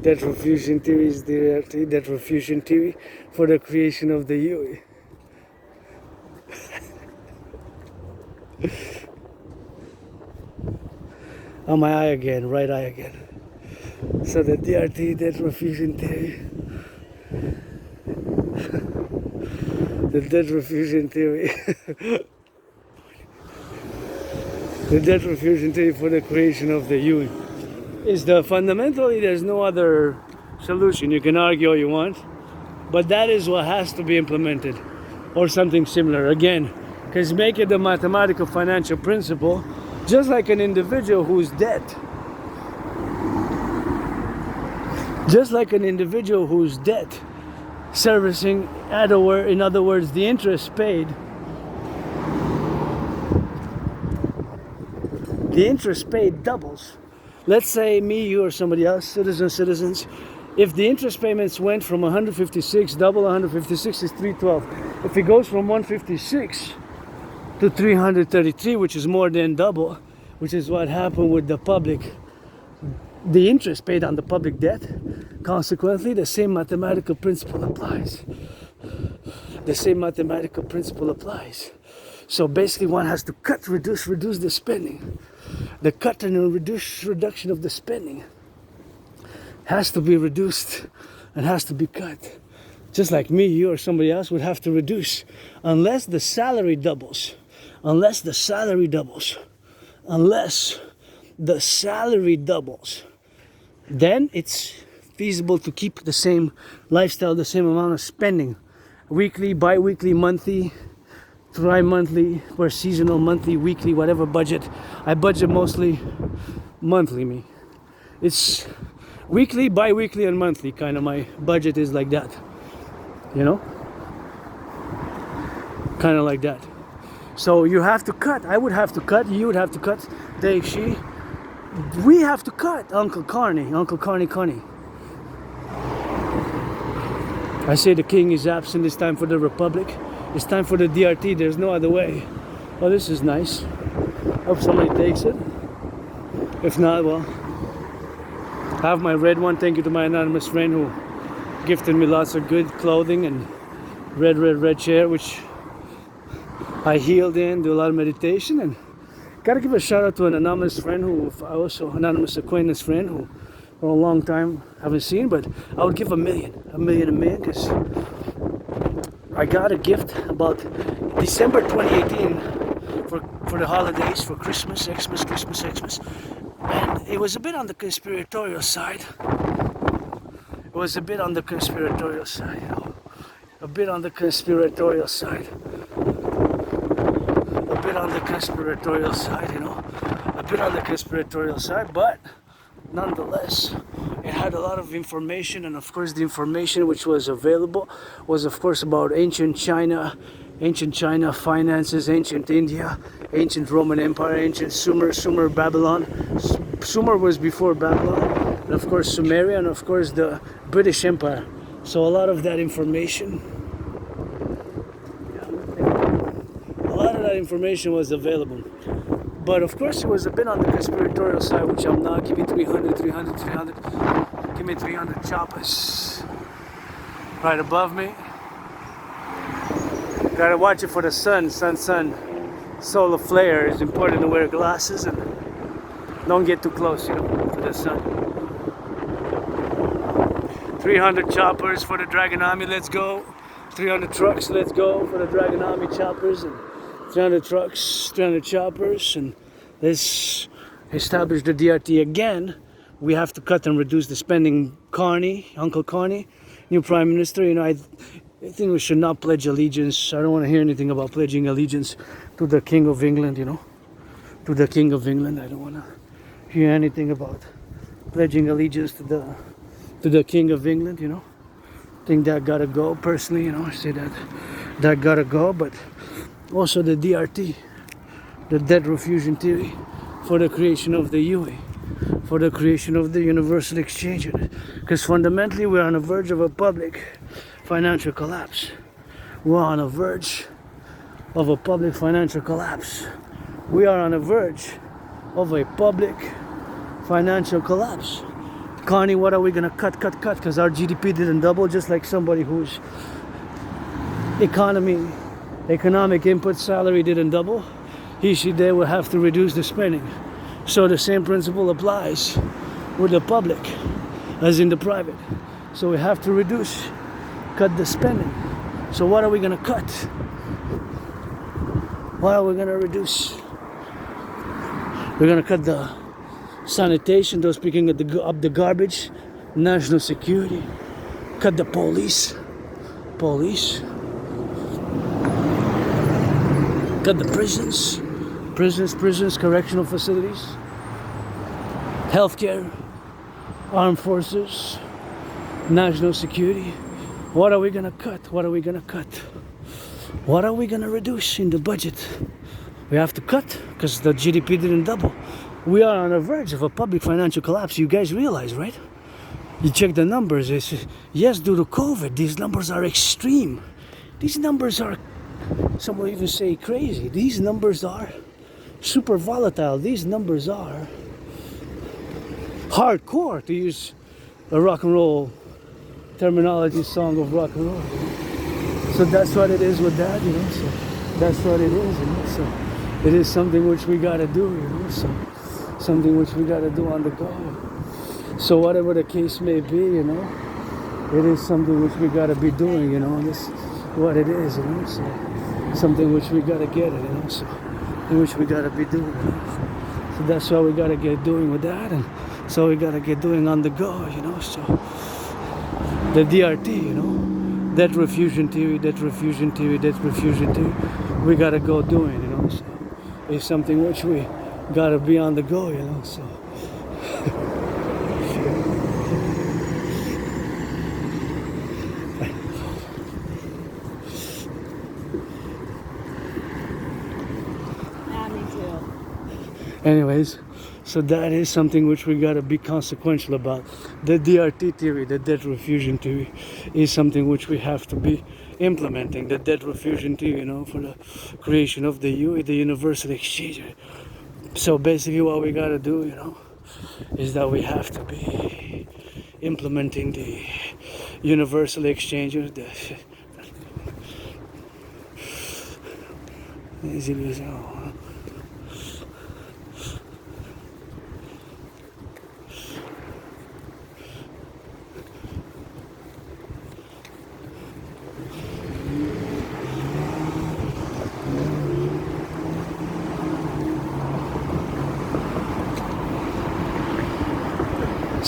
Debt refusion theories, DRT, debt refusion theory for the creation of the UE. On my eye again, right eye again. So the DRT, debt refusion theory. The debt refusion theory. The debt refusion theory for the creation of the UE is the fundamentally there's no other solution. You can argue all you want, but that is what has to be implemented, or something similar. Again, because make it the mathematical financial principle. Just like an individual who's debt, servicing, in other words, the interest paid, doubles. Let's say me, you, or somebody else, citizens, if the interest payments went from 156, double 156 is 312. If it goes from 156 to 333, which is more than double, which is what happened with the public, the interest paid on the public debt, consequently the same mathematical principle applies. So basically one has to cut, reduce the spending. The cut and reduction of the spending has to be reduced and has to be cut. Just like me, you, or somebody else would have to reduce, unless the salary doubles, then it's feasible to keep the same lifestyle, the same amount of spending, weekly, bi-weekly, monthly, tri-monthly, or seasonal, monthly, weekly, whatever budget. I budget mostly monthly, me. It's weekly, bi-weekly, and monthly, kind of my budget is like that, you know? Kind of like that. So you have to cut. I would have to cut. You would have to cut. We have to cut. Uncle Carney. I say the king is absent. It's time for the republic. It's time for the DRT. There's no other way. Oh, this is nice. Hope somebody takes it. If not, well, I have my red one. Thank you to my anonymous friend who gifted me lots of good clothing and red chair, which I healed in, do a lot of meditation, and gotta give a shout out to an anonymous friend anonymous acquaintance friend who for a long time haven't seen, but I would give a million, because I got a gift about December 2018 for for the holidays, for Christmas, Xmas. And it was a bit on the conspiratorial side. It was a bit on the conspiratorial side, you know. A bit on the conspiratorial side. A bit on the conspiratorial side, you know. A bit on the conspiratorial side, but nonetheless, it had a lot of information, and of course the information which was available was of course about ancient China, finances, ancient India, ancient Roman Empire, ancient Sumer, Babylon. Sumer was before Babylon, and of course Sumeria, and of course the British Empire. So a lot of that information, information was available. But of course it was a bit on the conspiratorial side, which I'm not. Give me 300. Give me 300 choppers. Right above me. Gotta watch it for the sun. Solar flare. It's important to wear glasses and don't get too close, you know, to the sun. 300 choppers for the Dragon Army, let's go. 300 trucks, let's go for the Dragon Army choppers. And 300 trucks, 300 choppers, and let's establish the DRT again. We have to cut and reduce the spending. Uncle Carney, new Prime Minister, you know, I think we should not pledge allegiance. I don't want to hear anything about pledging allegiance to the King of England, you know. To the King of England, I don't want to hear anything about pledging allegiance to the King of England, you know. I think that gotta go, personally, you know. I say that gotta go, but also the DRT, the debt refusion theory, for the creation of the UE, for the creation of the universal exchange. Because fundamentally we're on the verge of a public financial collapse. We're on the verge of a public financial collapse. We are on the verge of a public financial collapse. Carney, what are we gonna cut? Because our GDP didn't double, just like somebody whose economic input salary didn't double. They will have to reduce the spending. So the same principle applies with the public as in the private. So we have to cut the spending. So what are we gonna cut? What are we gonna reduce? We're gonna cut the sanitation, those picking up the garbage, national security, cut the police, cut the prisons, correctional facilities, healthcare, armed forces, national security. What are we gonna cut? What are we gonna reduce in the budget? We have to cut because the GDP didn't double. We are on the verge of a public financial collapse. You guys realize, right? You check the numbers. Yes, due to COVID, these numbers are extreme. These numbers are, some will even say, crazy. These numbers are super volatile. These numbers are hardcore, to use a rock and roll terminology, song of rock and roll. So that's what it is with that, you know. So that's what it is, you know. So it is something which we gotta do, you know. So something which we gotta do on the go. So whatever the case may be, you know, it is something which we gotta be doing, you know. And this is what it is, you know. So something which we gotta get it, you know. So which we gotta be doing, you know. So that's what we gotta get doing with that, and so we gotta get doing on the go, you know. So the DRT, you know, debt refusion theory, we gotta go doing, you know. So it's something which we gotta be on the go, you know. So anyways, so that is something which we gotta be consequential about. The DRT theory, the debt refusion theory, is something which we have to be implementing. The debt refusion theory, you know, for the creation of the UE, the universal exchange. So basically what we gotta do, you know, is that we have to be implementing the universal exchange.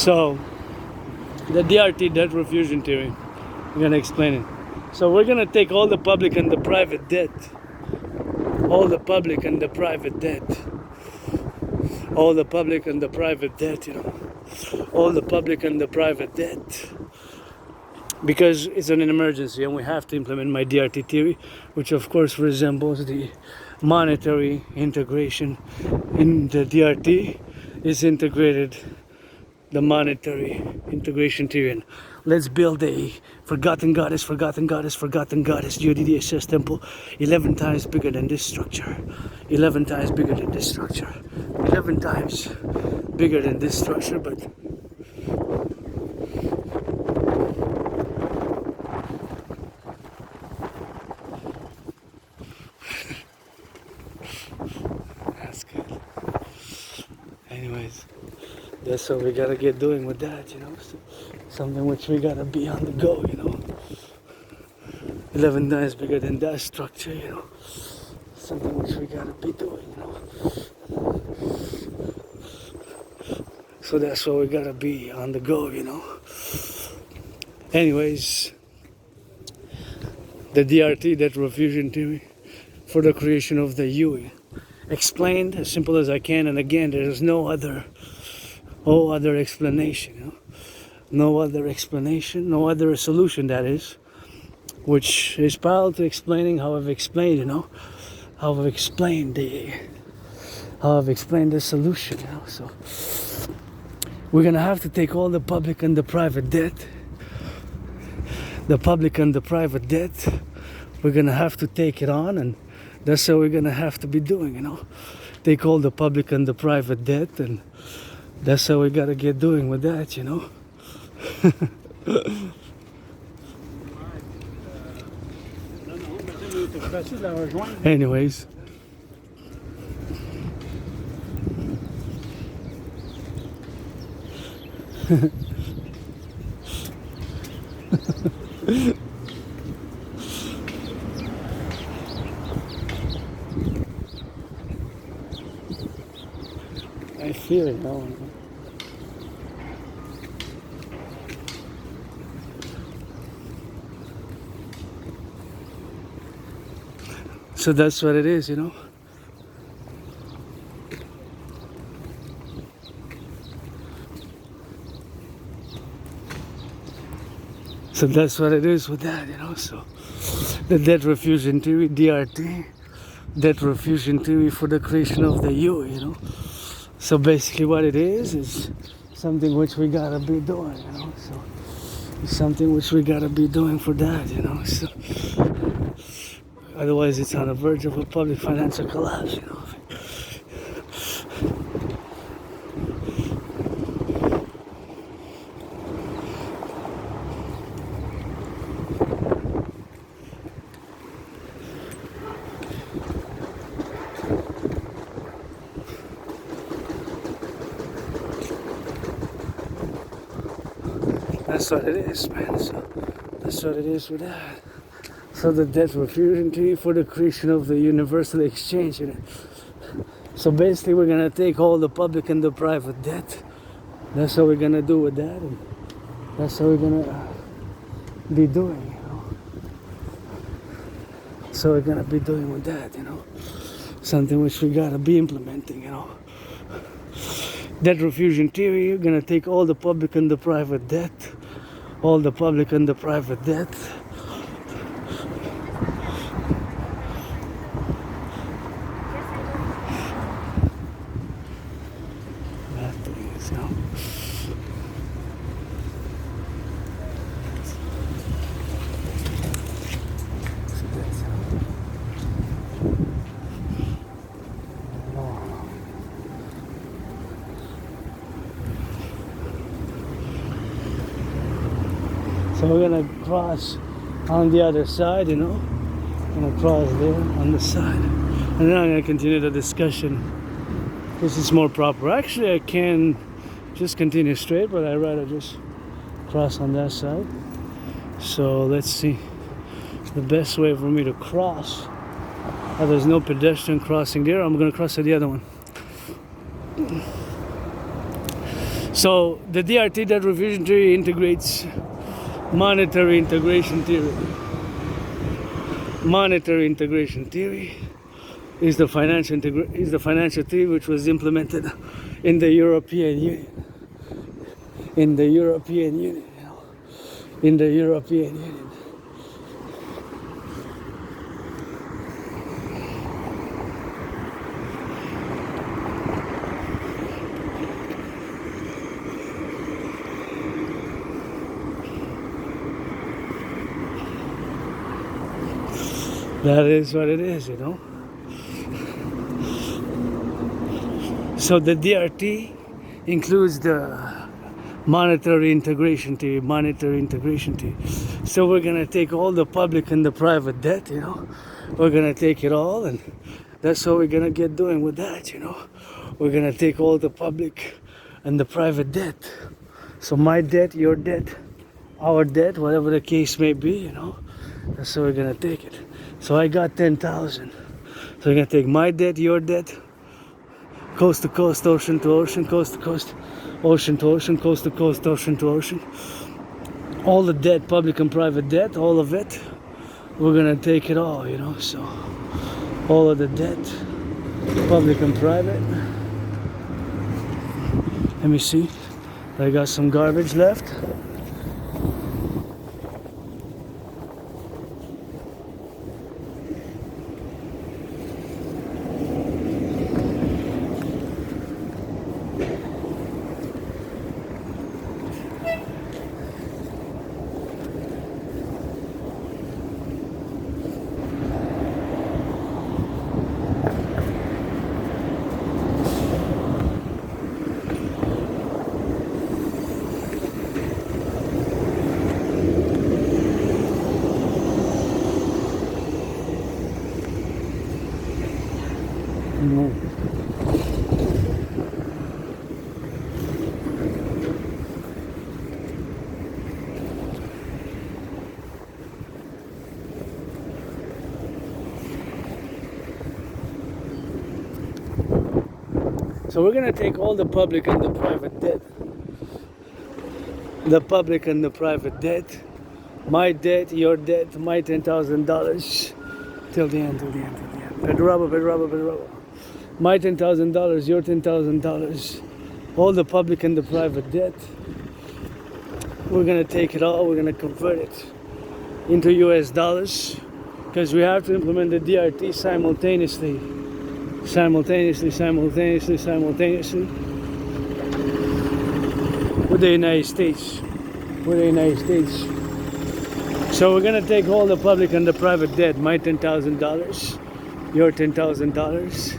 So the DRT, debt refusion theory, I'm gonna explain it. So we're gonna take all the public and the private debt, all the public and the private debt, all the public and the private debt, all the public and the private debt, because it's an emergency and we have to implement my DRT theory, which of course resembles the monetary integration. In the DRT is integrated the monetary integration theory. And let's build a forgotten goddess, UDDSS temple 11 times bigger than this structure, 11 times bigger than this structure, 11 times bigger than this structure, but that's good. Anyways, that's what we gotta get doing with that, so something which we gotta be on the go, 11 times bigger than that structure, something which we gotta be doing, So that's what we gotta be on the go, Anyways, the DRT, that refusion theory, for the creation of the U, explained as simple as I can, and again, there is no other explanation, no other explanation, no other solution, that is, which is parallel to explaining how I've explained, how I've explained the solution, So we're gonna have to take all the public and the private debt, the public and the private debt. We're gonna have to take it on, and that's what we're gonna have to be doing, Take all the public and the private debt, and that's how we gotta get doing with that, Anyways. I feel it now. So that's what it is, So that's what it is with that, So the debt refusion theory, DRT, debt refusion theory for the creation of the U, So basically what it is something which we gotta be doing, So it's something which we gotta be doing for that, So otherwise it's on the verge of a public financial collapse, That's what it is, man. So that's what it is with that. So the debt refusion theory for the creation of the universal exchange. So basically we're gonna take all the public and the private debt. That's what we're gonna do with that, and that's what we're gonna be doing, So we're gonna be doing with that, Something which we gotta be implementing, Debt refusion theory, you're gonna take all the public and the private debt, all the public and the private debt, So we're gonna cross on the other side, Gonna cross there on the side, and then I'm gonna continue the discussion. This is more proper. Actually, I can just continue straight, but I'd rather just cross on that side. So let's see the best way for me to cross. There's no pedestrian crossing there. I'm gonna cross at the other one. So the DRT debt revision theory integrates monetary integration theory. Monetary integration theory is the financial theory which was implemented in the European Union. In the European Union, you know. In the European Union. That is what it is, you know. So the DRT includes the monetary integration theory, So we're gonna take all the public and the private debt, you know. We're gonna take it all, and that's what we're gonna get doing with that, you know. We're gonna take all the public and the private debt. So my debt, your debt, our debt, whatever the case may be, you know. That's how we're gonna take it. So I got 10,000. So we're gonna take my debt, your debt, coast to coast, ocean to ocean, coast to coast, ocean to ocean, coast to coast, ocean to ocean. All the debt, public and private debt, all of it. We're gonna take it all, you know. So all of the debt, public and private. Let me see. I got some garbage left. So we're gonna take all the public and the private debt. The public and the private debt. My debt, your debt, my $10,000 till the end. Pedro. My $10,000, your $10,000. All the public and the private debt. We're gonna take it all, we're gonna convert it into US dollars because we have to implement the DRT simultaneously with the United States. So we're gonna take all the public and the private debt, my $10,000, your $10,000.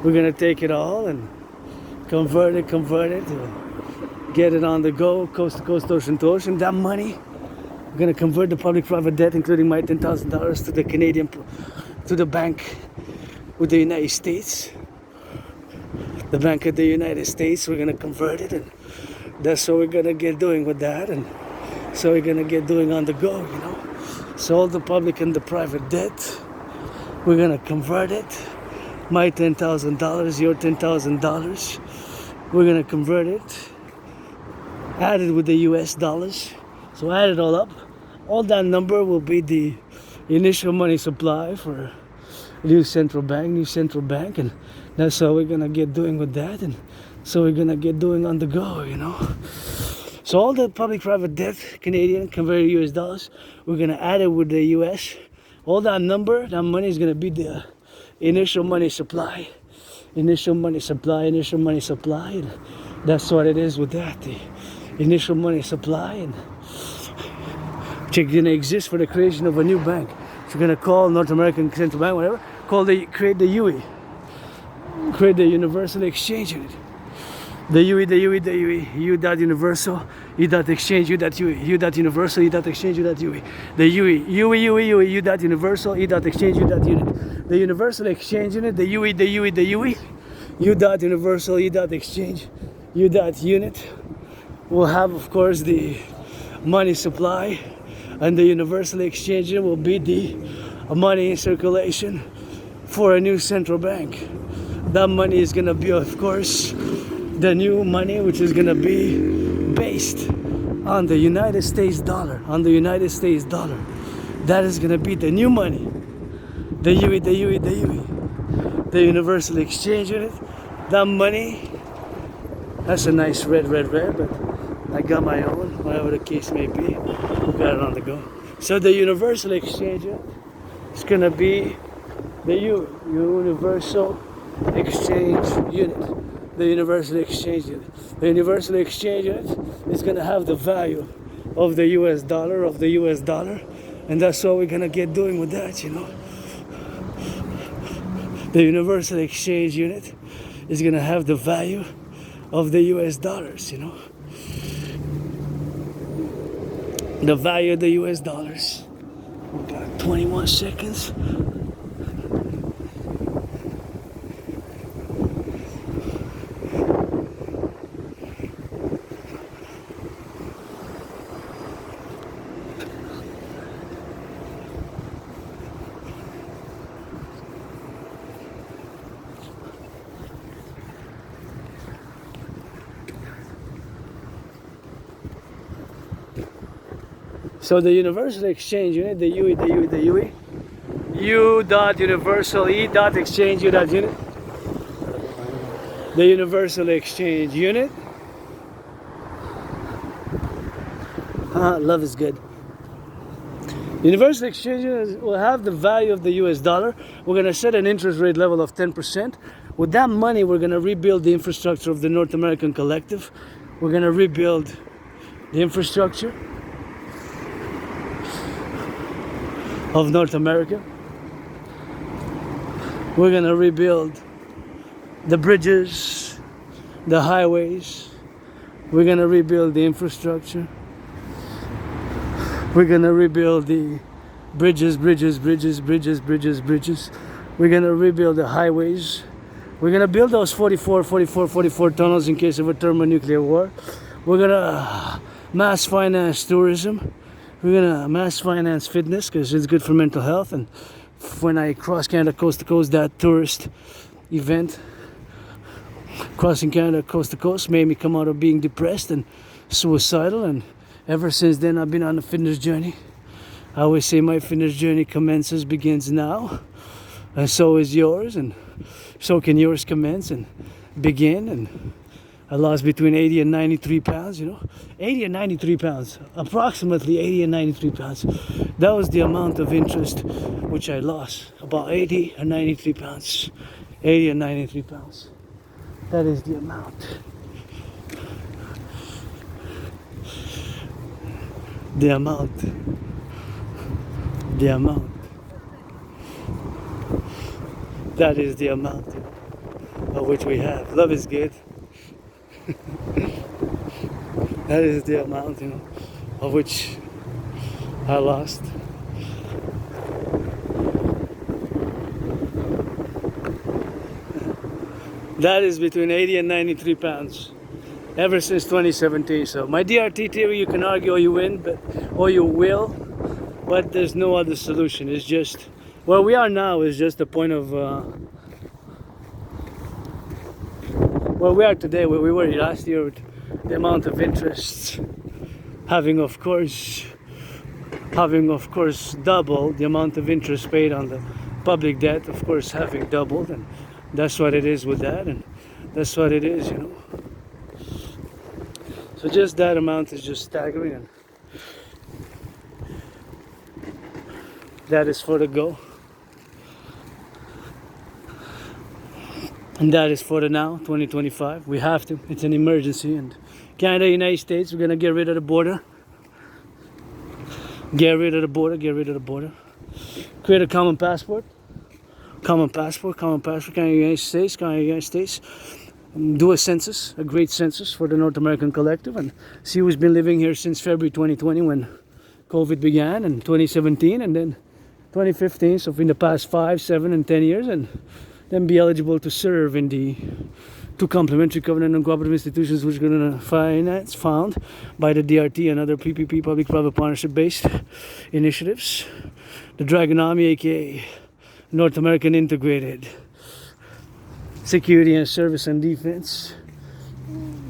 We're gonna take it all and convert it, get it on the go, coast to coast, ocean to ocean. That money, we're gonna convert the public-private debt, including my $10,000, to the to the bank with the United States. The Bank of the United States, we're gonna convert it, and that's what we're gonna get doing with that, and so we're gonna get doing on the go, you know. So all the public and the private debt, we're gonna convert it. My $10,000, your $10,000, we're gonna convert it, add it with the US dollars. So add it all up. All that number will be the initial money supply for new central bank, and that's how we're gonna get doing with that, and so we're gonna get doing on the go, you know. So all the public-private debt, Canadian, converted to US dollars, we're gonna add it with the US. All that number, that money is gonna be the initial money supply. And that's what it is with that, the initial money supply, and it's gonna exist for the creation of a new bank. If you're gonna call North American Central Bank, whatever, create the UE, create the Universal Exchange Unit. The UE, U.Universal, U.Exchange, U.Universal, U.Exchange, U.UE. The UE, U.Universal, U.Exchange, U.Unit. The Universal Exchange Unit, the UE, U.Universal, U.Exchange, U.Unit will have, of course, the money supply, and the Universal Exchange Unit will be the money in circulation for a new central bank. That money is going to be, of course, the new money, which is gonna be based on the United States dollar, That is gonna be the new money. The the universal exchange unit. That money, that's a nice red, but I got my own, whatever the case may be. Got it on the go. So the universal exchange unit is gonna be the universal exchange unit. The universal exchange unit. The universal exchange unit is gonna have the value of the US dollar, and that's what we're gonna get doing with that, you know. The universal exchange unit is gonna have the value of the US dollars, you know. The value of the US dollars. We got 21 seconds. So the universal exchange unit, the UE, U dot universal E dot exchange U dot unit. The universal exchange unit. Love is good. Universal exchange unit will have the value of the US dollar. We're gonna set an interest rate level of 10%. With that money, we're gonna rebuild the infrastructure of the North American Collective. We're gonna rebuild the infrastructure of North America. We're gonna rebuild the bridges, the highways. We're gonna rebuild the infrastructure. We're gonna rebuild the bridges. We're gonna rebuild the highways. We're gonna build those 44 tunnels in case of a thermonuclear war. We're gonna mass finance tourism. We're gonna mass finance fitness because it's good for mental health. And when I cross Canada coast to coast, that tourist event, crossing Canada coast to coast, made me come out of being depressed and suicidal. And ever since then, I've been on a fitness journey. I always say my fitness journey begins now, and so is yours, and so can yours commence and begin. And I lost between 80 and 93 pounds, you know. 80 and 93 pounds, approximately 80 and 93 pounds. That was the amount of interest which I lost, about 80 and 93 pounds. 80 and 93 pounds. That is the amount. The amount. That is the amount of which we have. Love is good. That is the amount, you know, of which I lost. That is between 80 and 93 pounds ever since 2017. So my DRT theory, you can argue or you win, or you will, but there's no other solution. It's just where we are now is just the point of where we are today, where we were last year, with the amount of interest having of course doubled, the amount of interest paid on the public debt, of course, having doubled, and that's what it is with that, and that's what it is, you know. So just that amount is just staggering, and that is for the go. And that is for the now, 2025. We have to. It's an emergency. And Canada, United States, we're going to get rid of the border. Get rid of the border. Create a common passport. Canada, United States. Do a census, a great census for the North American Collective, and see who's been living here since February 2020 when COVID began, and 2017, and then 2015. So in the past 5, 7, and 10 years, and then be eligible to serve in the two complementary covenant and cooperative institutions which are going to finance found by the DRT and other PPP, public-private partnership-based initiatives. The Dragon Army, aka North American Integrated Security and Service and Defense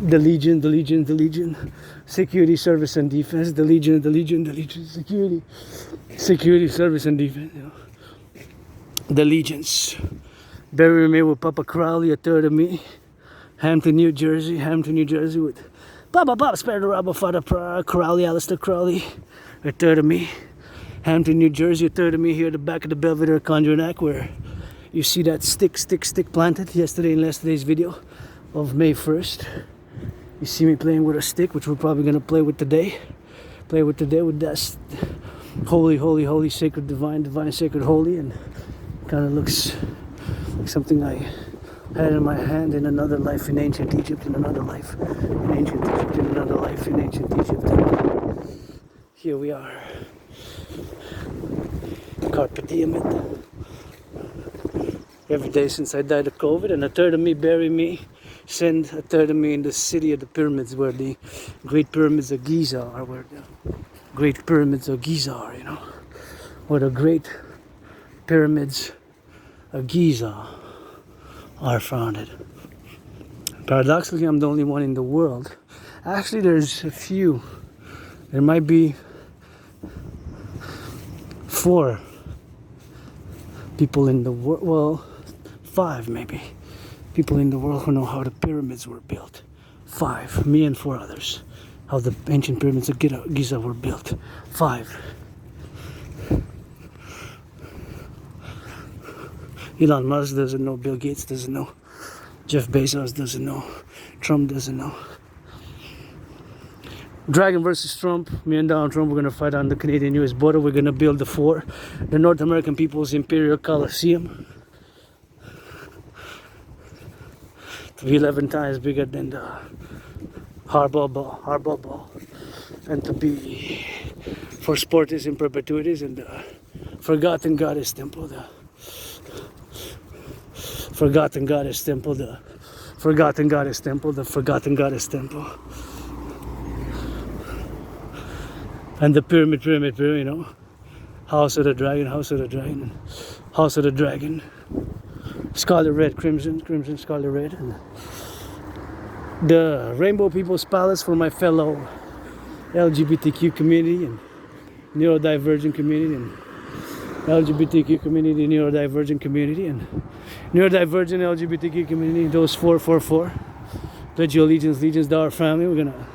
the Legion, security, service, and defense. The Legion, security, service, and defense. You know. The Legions. Bury me with Papa Crowley, a third of me. Hampton, New Jersey, with Papa Spare the Rabba, Father Crowley, Alistair Crowley, a third of me. Hampton, New Jersey, a third of me here at the back of the Belvedere Conjuring Act, where you see that stick planted yesterday in yesterday's video of May 1st. You see me playing with a stick, which we're probably going to play with today. With that holy, sacred, divine, sacred, holy, and kind of looks like something I had in my hand in another life in ancient Egypt, in another life in ancient Egypt, in another life in ancient Egypt. Here we are. Carpe diem it. Every day since I died of COVID, and a third of me bury me. Send a third of me in the city of the pyramids, where the great pyramids of Giza are, you know, where the great pyramids of Giza are founded. Paradoxically, I'm the only one in the world. Actually, there's a few. There might be 4 people in the world, well, 5 maybe, people in the world who know how the pyramids were built. 5, me and 4 others. How the ancient pyramids of Giza were built. 5. Elon Musk doesn't know, Bill Gates doesn't know, Jeff Bezos doesn't know, Trump doesn't know. Dragon versus Trump. Me and Donald Trump, we're going to fight on the Canadian-US border. We're going to build the North American People's Imperial Coliseum. To be 11 times bigger than the hardball ball. And to be for sportists in perpetuities and the Forgotten Goddess Temple. The Forgotten Goddess Temple. And the pyramid, you know. House of the Dragon. Scarlet red, crimson, scarlet red. And the Rainbow People's Palace for my fellow LGBTQ community and neurodivergent community and LGBTQ community, neurodivergent community and neurodivergent LGBTQ community, those 444. Pledge your allegiance, to our family. We're gonna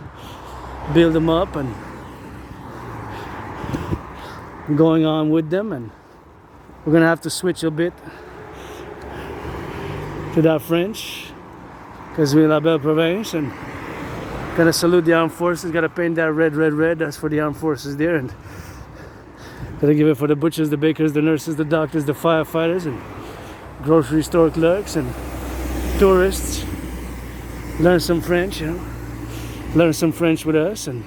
build them up and going on with them, and we're gonna have to switch a bit to that French because we're la belle province, and gonna salute the armed forces. Gotta paint that red. That's for the armed forces there, and gotta give it for the butchers, the bakers, the nurses, the doctors, the firefighters, and grocery store clerks and tourists. Learn some French, you know. Learn some French with us and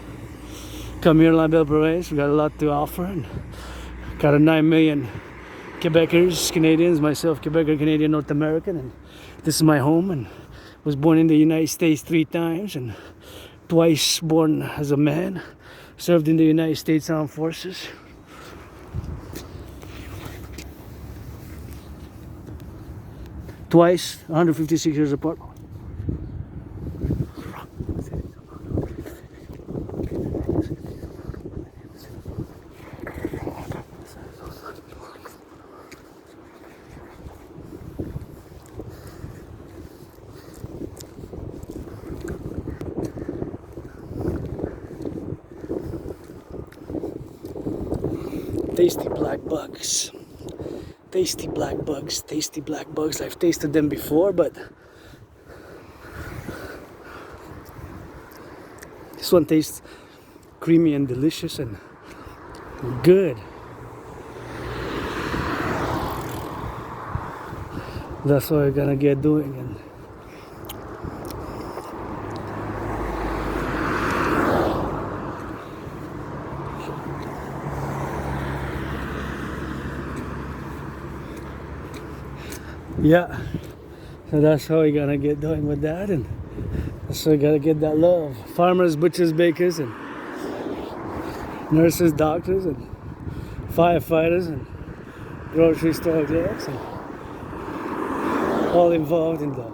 come here in La Belle Province. We got a lot to offer, and got a 9 million Quebecers, Canadians, myself, Quebecer, Canadian, North American, and this is my home, and was born in the United States 3 times, and twice born as a man, served in the United States Armed Forces. Twice, 156 years apart. Tasty black bugs. Tasty black bugs. I've tasted them before, but this one tastes creamy and delicious and good. That's what we're gonna get doing. And yeah, so that's how we're gonna get doing with that, and so we gotta get that love. Farmers, butchers, bakers, and nurses, doctors, and firefighters, and grocery store clerks, and all involved in the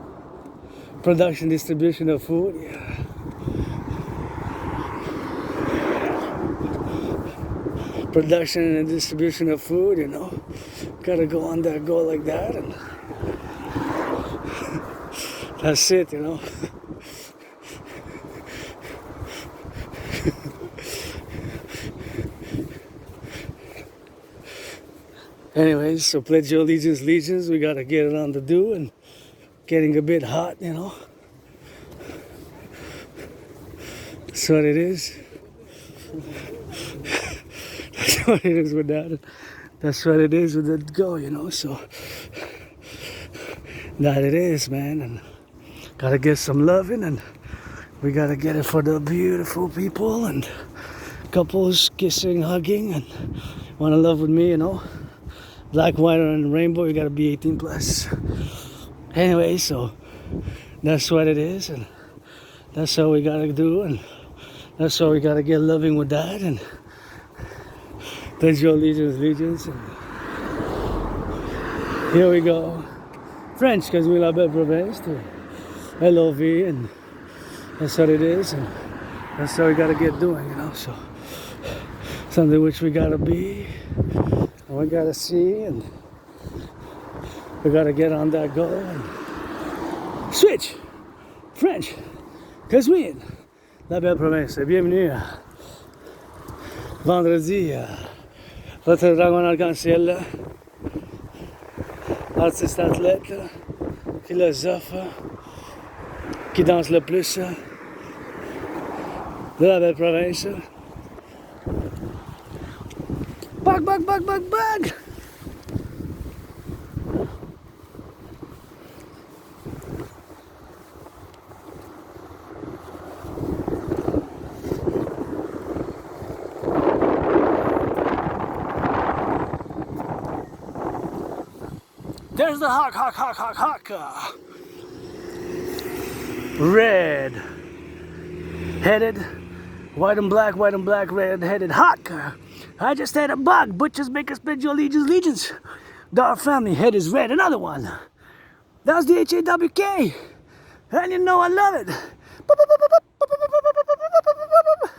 Production, distribution of food, yeah. Production and distribution of food, you know. Gotta go on that go like that, and that's it, you know. Anyways, so pledge your allegiance, legions. We gotta get it on the do, and getting a bit hot, you know. That's what it is. That's what it is with that. That's what it is with the go, you know. So that it is, man. And gotta get some loving, and we gotta get it for the beautiful people and couples kissing, hugging, and wanna love with me, you know. Black, white, and rainbow, you gotta be 18 plus. Anyway, so that's what it is, and that's how we gotta do, and that's how we gotta get loving with that, and pledge your allegiance, and here we go. French, because we love province to LOV, and that's what it is, and that's how we gotta get doing, you know. So something which we gotta be, and we gotta see, and we gotta get on that go, and switch French, because we la belle province. Bienvenue à vendredi à votre dragon arc-en-ciel, artiste athlète, philosophe, qui danse le plus de la belle province. Bug, bug, bug, bug, bug! There's the hawk. Red headed, white and black, red headed hawk. I just had a bug. Butchers, bakers, pledge your allegiance. Our family head is red. Another one. That's the HAWK. And you know I love it.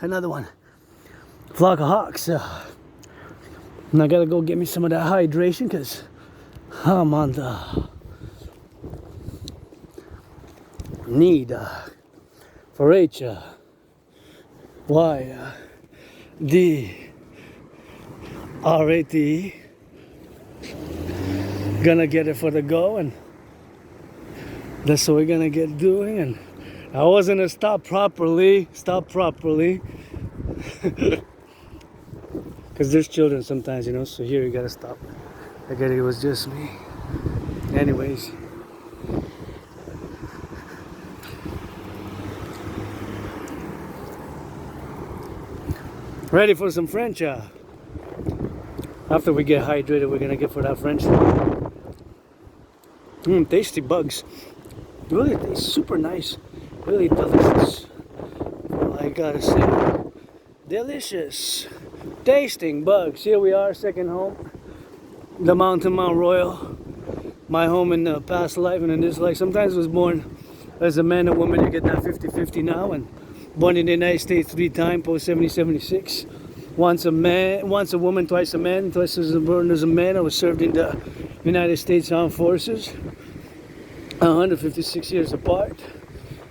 Another one. Flock of hawks. And I gotta go get me some of that hydration because I'm on the need for H Y D R-A-T-E. Gonna get it for the go, and that's what we're gonna get doing. And I wasn't gonna stop properly because there's children sometimes, you know, so here you gotta stop. I guess it was just me. Anyways, ready for some French. After we get hydrated, we're gonna get for that French. Tasty bugs. Really tastes super nice. Really delicious. Well, I gotta say, delicious. Tasting bugs. Here we are, second home. The Mount Royal. My home in the past life and in this life. Sometimes I was born as a man or woman. You get that 50-50 now. And born in the United States 3 times, post 70-76. Once a man, once a woman, twice a man, twice as born as a man. I was served in the United States Armed Forces, 156 years apart.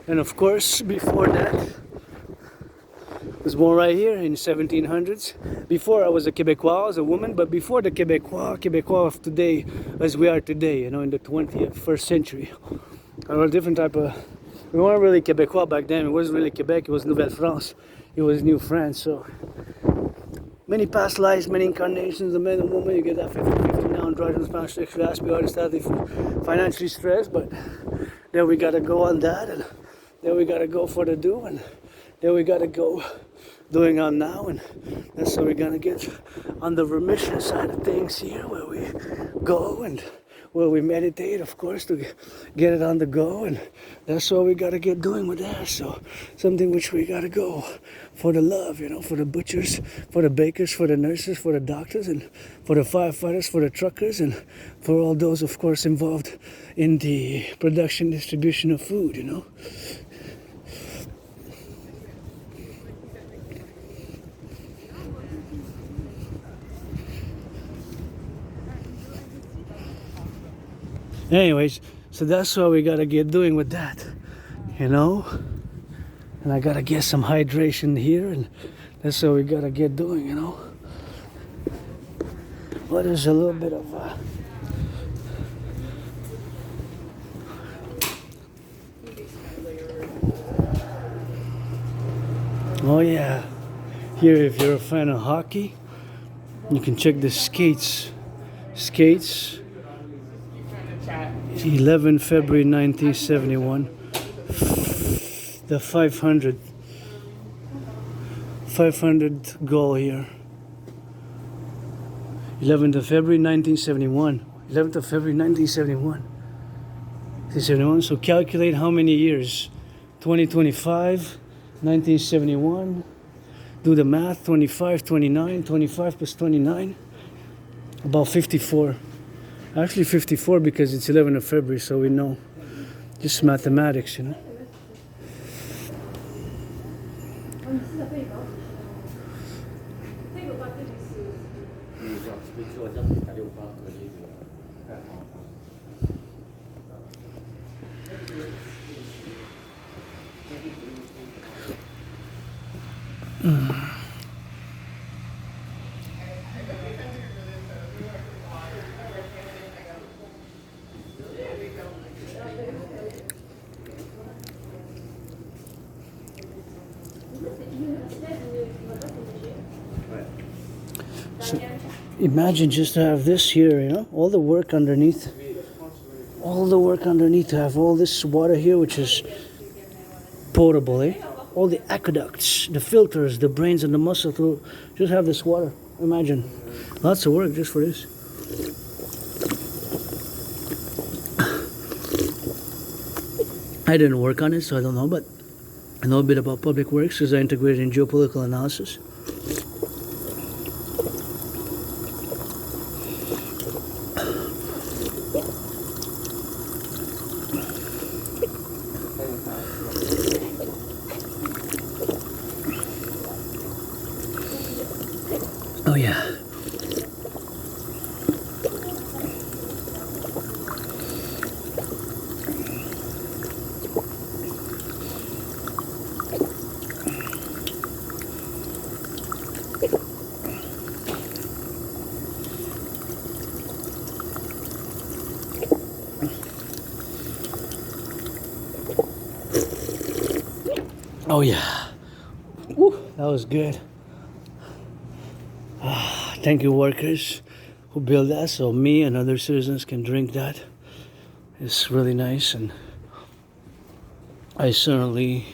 And of course, before that, I was born right here in 1700s. Before I was a Quebecois, as a woman, but before the Quebecois of today, as we are today, you know, in the 21st century. I was a different type of, we weren't really Quebecois back then. It wasn't really Quebec, it was Nouvelle France. It was New France, so many past lives, many incarnations, a man and woman. You get that 50-50 now, androgynous, Spanish, sexual aspect, artist, athlete, financially stressed, but then we gotta go on that, and then we gotta go for the do, and then we gotta go doing on now, and that's how we're gonna get on the remission side of things here, where we go and where we meditate, of course, to get it on the go, and that's what we gotta get doing with that. So something which we gotta go for the love, you know, for the butchers, for the bakers, for the nurses, for the doctors, and for the firefighters, for the truckers, and for all those, of course, involved in the production, distribution of food, you know. Anyways, so that's what we gotta get doing with that, you know. And I gotta get some hydration here, and that's what we gotta get doing, you know. What is a little bit of oh yeah, here if you're a fan of hockey, you can check the skates. 11 February 1971. The 500 goal here. 11th of February 1971. 11th of February 1971. So calculate how many years. 2025, 1971. Do the math. 25, 29. 25 plus 29. About 54. Actually 54 because it's 11th of February, so we know. Just mathematics, you know. So imagine just to have this here, you know, all the work underneath, to have all this water here, which is potable, eh? All the aqueducts, the filters, the brains and the muscle to just have this water. Imagine, lots of work just for this. I didn't work on it, so I don't know, but I know a bit about public works because I integrated in geopolitical analysis. Oh yeah. Oh yeah. Woo, that was good. Thank you, workers who build that, so me and other citizens can drink that. It's really nice, and I certainly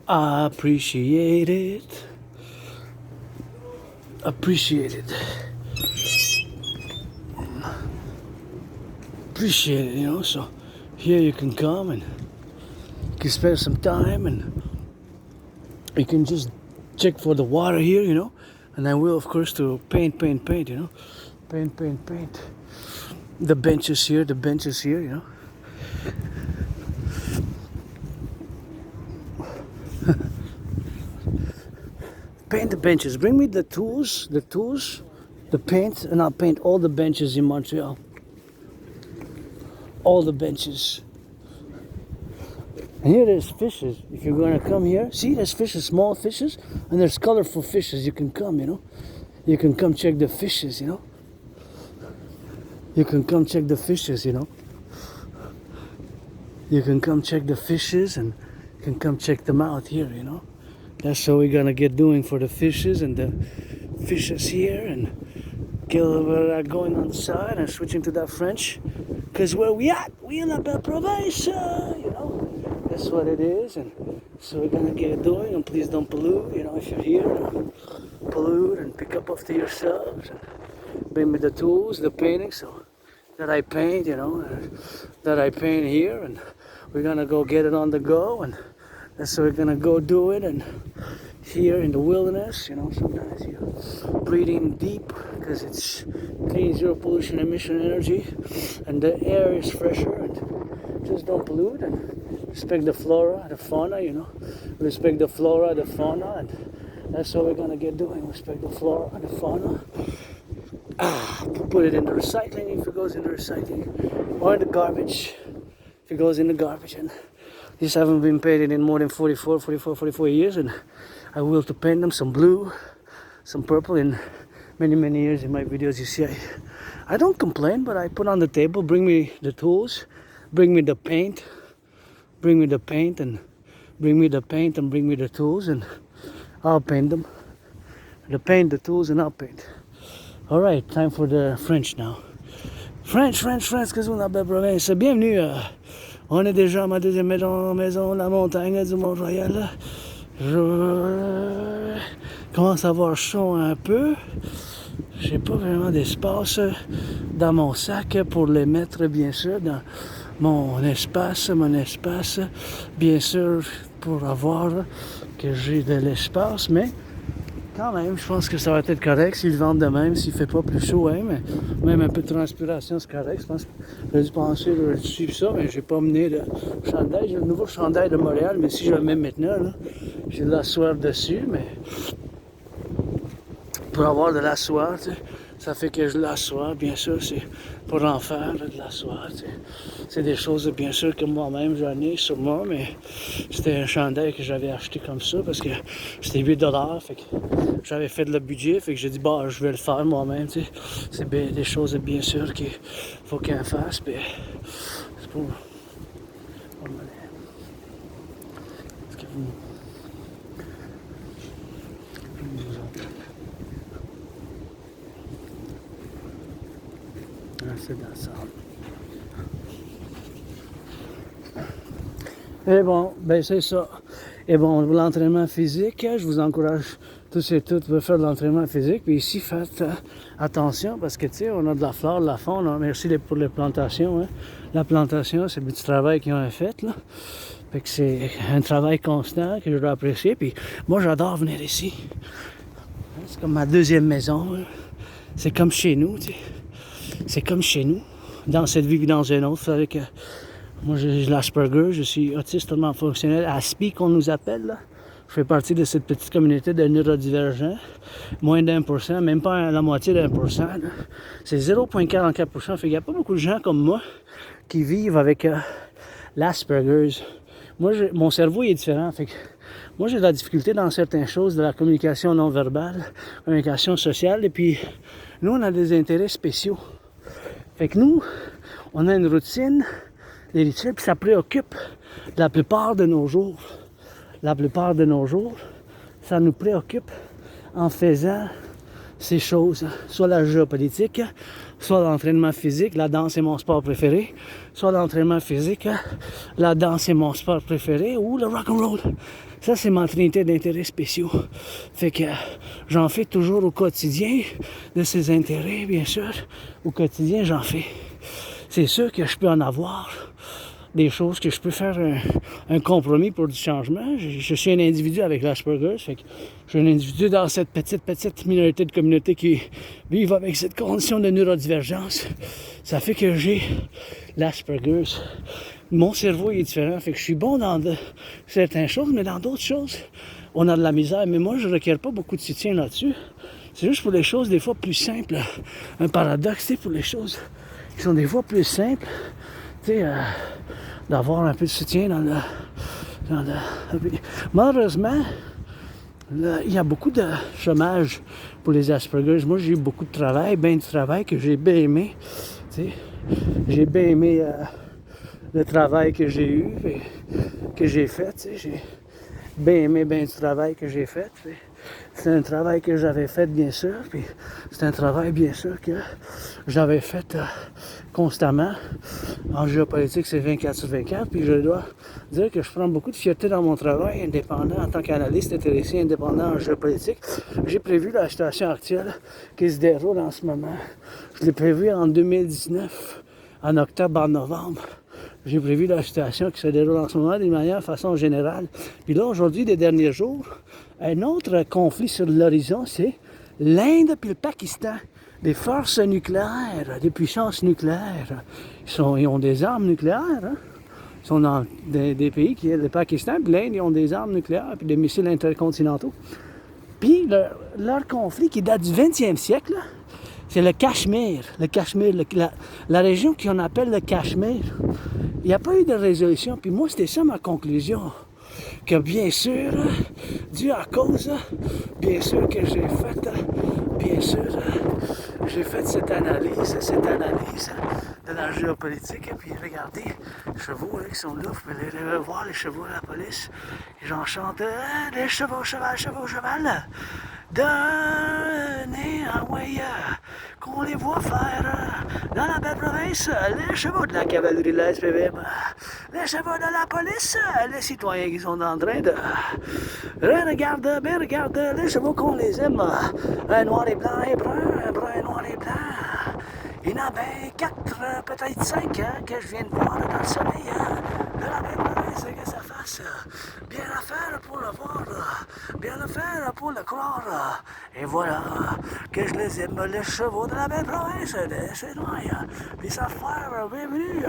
appreciate it. Appreciate it, you know. So here you can come and you can spend some time, and you can just check for the water here, you know. And I will, of course, to paint, you know. Paint. The benches here, you know. Paint the benches. Bring me the tools, the paint, and I'll paint all the benches in Montreal. All the benches. And here there's fishes. If you're going to come here, see there's fishes, small fishes, and there's colorful fishes. You can come, you know. You can come check the fishes, you know. You can come check the fishes, you know. You can come check the fishes, and you can come check them out here, you know. That's what we're going to get doing for the fishes and the fishes here, and get a little bit of that going on the side and switching to that French. Because where we at? We in la belle province, you know. That's what it is, and so we're gonna get it doing. And please don't pollute, you know, if you're here, pollute and pick up after yourselves. And bring me the tools, the painting, so that I paint, you know, that I paint here, and we're gonna go get it on the go, and so we're gonna go do it, and here in the wilderness, you know, sometimes you're breathing deep because it's clean, zero pollution, emission energy, and the air is fresher, and just don't pollute, and respect the flora, the fauna, you know, respect the flora, the fauna, and that's what we're gonna get doing, respect the flora, the fauna. Put it in the recycling if it goes in the recycling, or in the garbage if it goes in the garbage. And these haven't been painted in more than 44 years, and I will to paint them some blue, some purple in many years. In my videos you see I don't complain, but I put on the table, bring me the tools, bring me the paint, bring me the paint, and bring me the paint, and bring me the tools, and I'll paint them. The paint, the tools, and I'll paint. Alright, time for the French now. French, qu'est-ce qu'on appelle province? Bienvenue. On est déjà à ma deuxième maison, la montagne du Mont-Royal. Je commence à avoir chaud un peu. J'ai pas vraiment d'espace dans mon sac pour les mettre, bien sûr, dans mon espace, bien sûr, pour avoir que j'ai de l'espace, mais quand même, je pense que ça va être correct s'ils vendent de même, s'il fait pas plus chaud, hein, mais même un peu de transpiration, c'est correct. Je pense que j'ai dû penser de suivre ça, mais j'ai pas mené de chandail. J'ai le nouveau chandail de Montréal, mais si je le mets maintenant, là, j'ai de la soeur dessus, mais pour avoir de la soie, tu sais, ça fait que je l'assois, bien sûr, c'est pour en faire de la soie, tu sais. C'est des choses, bien sûr, que moi-même j'en ai sur moi, mais c'était un chandail que j'avais acheté comme ça parce que c'était 8$, fait que j'avais fait de le budget, fait que j'ai dit, bah, je vais le faire moi-même, tu sais. C'est des choses, bien sûr, qu'il faut qu'elle fasse, puis c'est pour... Est-ce que vous... C'est dans ça. Et bon, ben c'est ça. Et bon, l'entraînement physique, je vous encourage tous et toutes à faire de l'entraînement physique. Puis ici, faites attention parce que, tu sais, on a de la flore, de la faune. Hein. Merci pour les plantations. Hein. La plantation, c'est le petit travail qu'ils ont fait, là. Fait que c'est un travail constant que je dois apprécier. Puis moi, j'adore venir ici. C'est comme ma deuxième maison. Hein. C'est comme chez nous, tu sais. C'est comme chez nous, dans cette vie et dans une autre. Avec, moi, j'ai l'Asperger, je suis autiste totalement fonctionnel, ASPI qu'on nous appelle. Là. Je fais partie de cette petite communauté de neurodivergents, moins d'1%, même pas la moitié d'1%. C'est 0,44%. Fait qu'il n'y a pas beaucoup de gens comme moi qui vivent avec l'Asperger. Moi, mon cerveau il est différent. Fait que moi, j'ai de la difficulté dans certaines choses de la communication non verbale, communication sociale, et puis nous, on a des intérêts spéciaux. Fait que nous, on a une routine, des rituels, puis ça préoccupe la plupart de nos jours. La plupart de nos jours, ça nous préoccupe en faisant ces choses. Soit la géopolitique, soit l'entraînement physique, la danse est mon sport préféré, soit l'entraînement physique, la danse est mon sport préféré, ou le rock'n'roll. Ça, c'est ma trinité d'intérêts spéciaux. Fait que j'en fais toujours au quotidien de ces intérêts, bien sûr. Au quotidien, j'en fais. C'est sûr que je peux en avoir des choses que je peux faire un compromis pour du changement. Je suis un individu avec l'Asperger, fait que je suis un individu dans cette petite minorité de communauté qui vivent avec cette condition de neurodivergence. Ça fait que j'ai l'Asperger. Mon cerveau est différent, fait que je suis bon dans certaines choses, mais dans d'autres choses, on a de la misère. Mais moi, je ne requiers pas beaucoup de soutien là-dessus. C'est juste pour les choses des fois plus simples. Un paradoxe, c'est pour les choses qui sont des fois plus simples. Tu sais, d'avoir un peu de soutien dans le... Malheureusement, là, il y a beaucoup de chômage pour les Asperger. Moi, j'ai eu beaucoup de travail, bien du travail que j'ai bien aimé. Tu sais, j'ai bien aimé le travail que j'ai eu, et que j'ai fait. Tu sais, j'ai bien aimé bien du travail que j'ai fait. Tu sais. C'est un travail que j'avais fait, bien sûr, puis c'est un travail, bien sûr, que j'avais fait constamment. En géopolitique, c'est 24/24, puis je dois dire que je prends beaucoup de fierté dans mon travail indépendant en tant qu'analyste théoricien indépendant en géopolitique. J'ai prévu la situation actuelle qui se déroule en ce moment. Je l'ai prévu en 2019, en octobre, en novembre. J'ai prévu la situation qui se déroule en ce moment d'une manière, façon générale. Puis là, aujourd'hui, des derniers jours, un autre conflit sur l'horizon, c'est l'Inde et le Pakistan. Des forces nucléaires, des puissances nucléaires. Ils ont des armes nucléaires. Hein? Ils sont dans des pays qui, le Pakistan et l'Inde, ils ont des armes nucléaires et des missiles intercontinentaux. Puis leur conflit qui date du 20e siècle, c'est le Cachemire. Le Cachemire, la région qu'on appelle le Cachemire. Il n'y a pas eu de résolution. Puis moi, c'était ça ma conclusion. Que bien sûr, dû à cause, bien sûr que j'ai fait, bien sûr, j'ai fait cette analyse de la géopolitique. Et puis regardez, les chevaux là, qui sont là, vous pouvez aller voir les chevaux de la police. Ils en chantent les chevaux, cheval, donnez un way, qu'on les voit faire dans la belle province, les chevaux de la cavalerie de la SPVM, les chevaux de la police, les citoyens qui sont en train de regarde, les chevaux qu'on les aime, un noir et blanc et brun, un brun, noir et blanc. Il y en a bien 4, peut-être 5 que je viens de voir dans le soleil de la belle province, que ça fasse bien à faire pour le voir, bien à faire pour le croire. Et voilà, que je les aime, les chevaux de la belle province, des citoyens. Puis ça faire bienvenue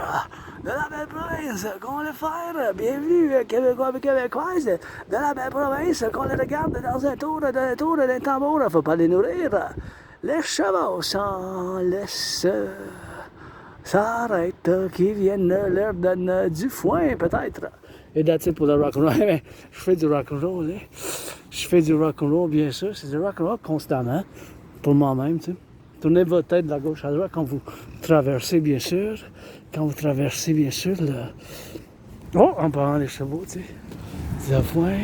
de la belle province, qu'on les faire bienvenue, Québécois et Québécoises, de la belle province, qu'on les regarde dans un tour d'un tambour, faut pas les nourrir. Les chevaux s'en laissent, s'arrêtent, qui viennent leur donner du foin peut-être. Et that's it pour le rock'n'roll. Je fais du rock'n'roll, hein. Je fais du rock'n'roll, bien sûr. C'est du rock'n'roll constamment, pour moi-même, tu sais. Tournez votre tête de la gauche à droite quand vous traversez, bien sûr. Quand vous traversez, bien sûr, le... Oh, en parlant des chevaux, tu sais. Du foin.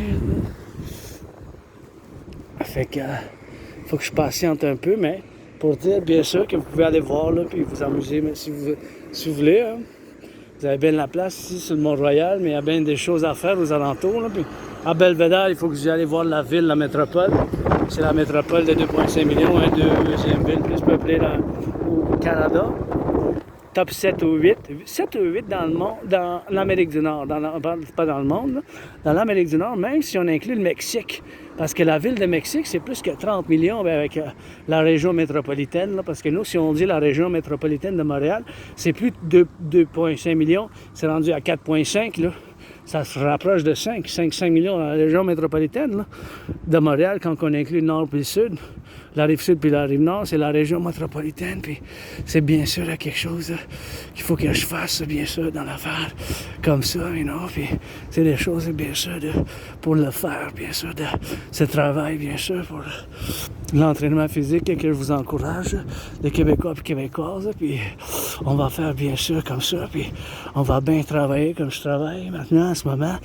Fait que... faut que je patiente un peu, mais pour dire, bien sûr, que vous pouvez aller voir, là, puis vous amuser, mais si vous voulez, hein. Vous avez bien la place ici sur le Mont-Royal, mais il y a bien des choses à faire aux alentours, là. Puis à Belvédère, il faut que vous alliez voir la ville, la métropole. C'est la métropole de 2,5 millions, hein, deuxième ville plus peuplée au Canada. Top 7 ou 8. 7 ou 8 dans le monde, dans l'Amérique du Nord. Pas dans le monde, là. Dans l'Amérique du Nord, même si on inclut le Mexique. Parce que la ville de Mexique, c'est plus que 30 millions avec la région métropolitaine. Là, parce que nous, si on dit la région métropolitaine de Montréal, c'est plus de 2,5 millions. C'est rendu à 4,5. Là. Ça se rapproche de 5 millions dans la région métropolitaine là, de Montréal, quand on inclut le nord puis le sud. La rive sud puis la rive nord, c'est la région métropolitaine. Puis c'est bien sûr quelque chose qu'il faut que je fasse, bien sûr, dans l'affaire comme ça, you know. Puis c'est des choses, bien sûr, pour le faire, bien sûr, de ce travail, bien sûr, pour l'entraînement physique que je vous encourage, les Québécois et Québécoises. Puis on va faire, bien sûr, comme ça. Puis on va bien travailler comme je travaille maintenant, en ce moment,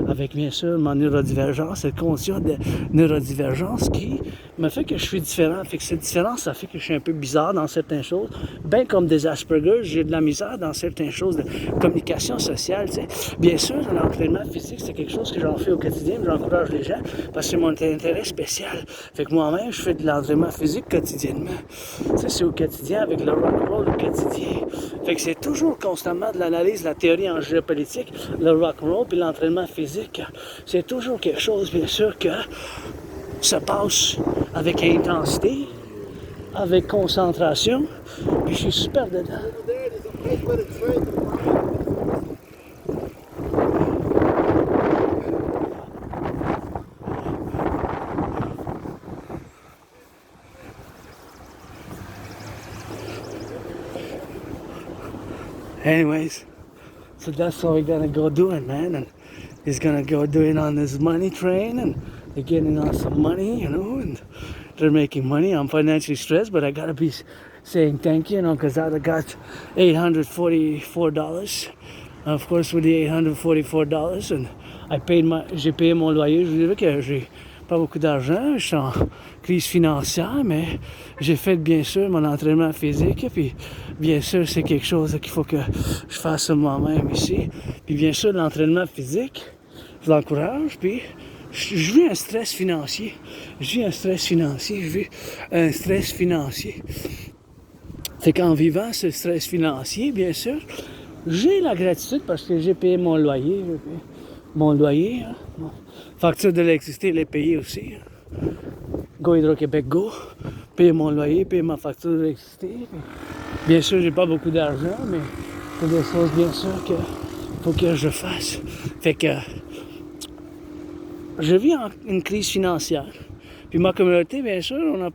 avec, bien sûr, mon neurodivergence, cette condition de neurodivergence qui me fait que je suis différent. Fait que cette différence, ça fait que je suis un peu bizarre dans certaines choses. Bien comme des Asperger, j'ai de la misère dans certaines choses de communication sociale, tu sais. Bien sûr, l'entraînement physique, c'est quelque chose que j'en fais au quotidien, j'encourage les gens, parce que c'est mon intérêt spécial. Fait que moi-même, je fais de l'entraînement physique quotidiennement. Tu sais, c'est au quotidien, avec le rock'n'roll au quotidien. Fait que c'est toujours constamment de l'analyse, la théorie en géopolitique, le rock'n'roll puis l'entraînement physique. C'est toujours quelque chose, bien sûr, que se passe avec intensité, avec concentration, puis je suis super dedans. Anyways, so that's what we're gonna go doing, man, and he's gonna go doing on this money train, and they're getting on some money, you know, and they're making money. I'm financially stressed, but I gotta be saying thank you, you know, because I got $844. Of course, with the $844, and j'ai payé mon loyer. Je vous dirais que j'ai pas beaucoup d'argent, je suis en crise financière, mais j'ai fait bien sûr mon entraînement physique, puis bien sûr c'est quelque chose qu'il faut que je fasse moi-même ici. Puis bien sûr l'entraînement physique, je l'encourage, puis je vis un stress financier. Fait Fait qu'en vivant ce stress financier, bien sûr, j'ai la gratitude parce que j'ai payé mon loyer. Hein. Bon. Facture d'électricité, elle est payée aussi. Hein. Go Hydro-Québec, go. Payer mon loyer, payer ma facture d'électricité. Bien sûr, j'ai pas beaucoup d'argent, mais c'est des choses, bien sûr, qu'il faut que je fasse. Fait que je vis une crise financière. Puis ma communauté, bien sûr, on a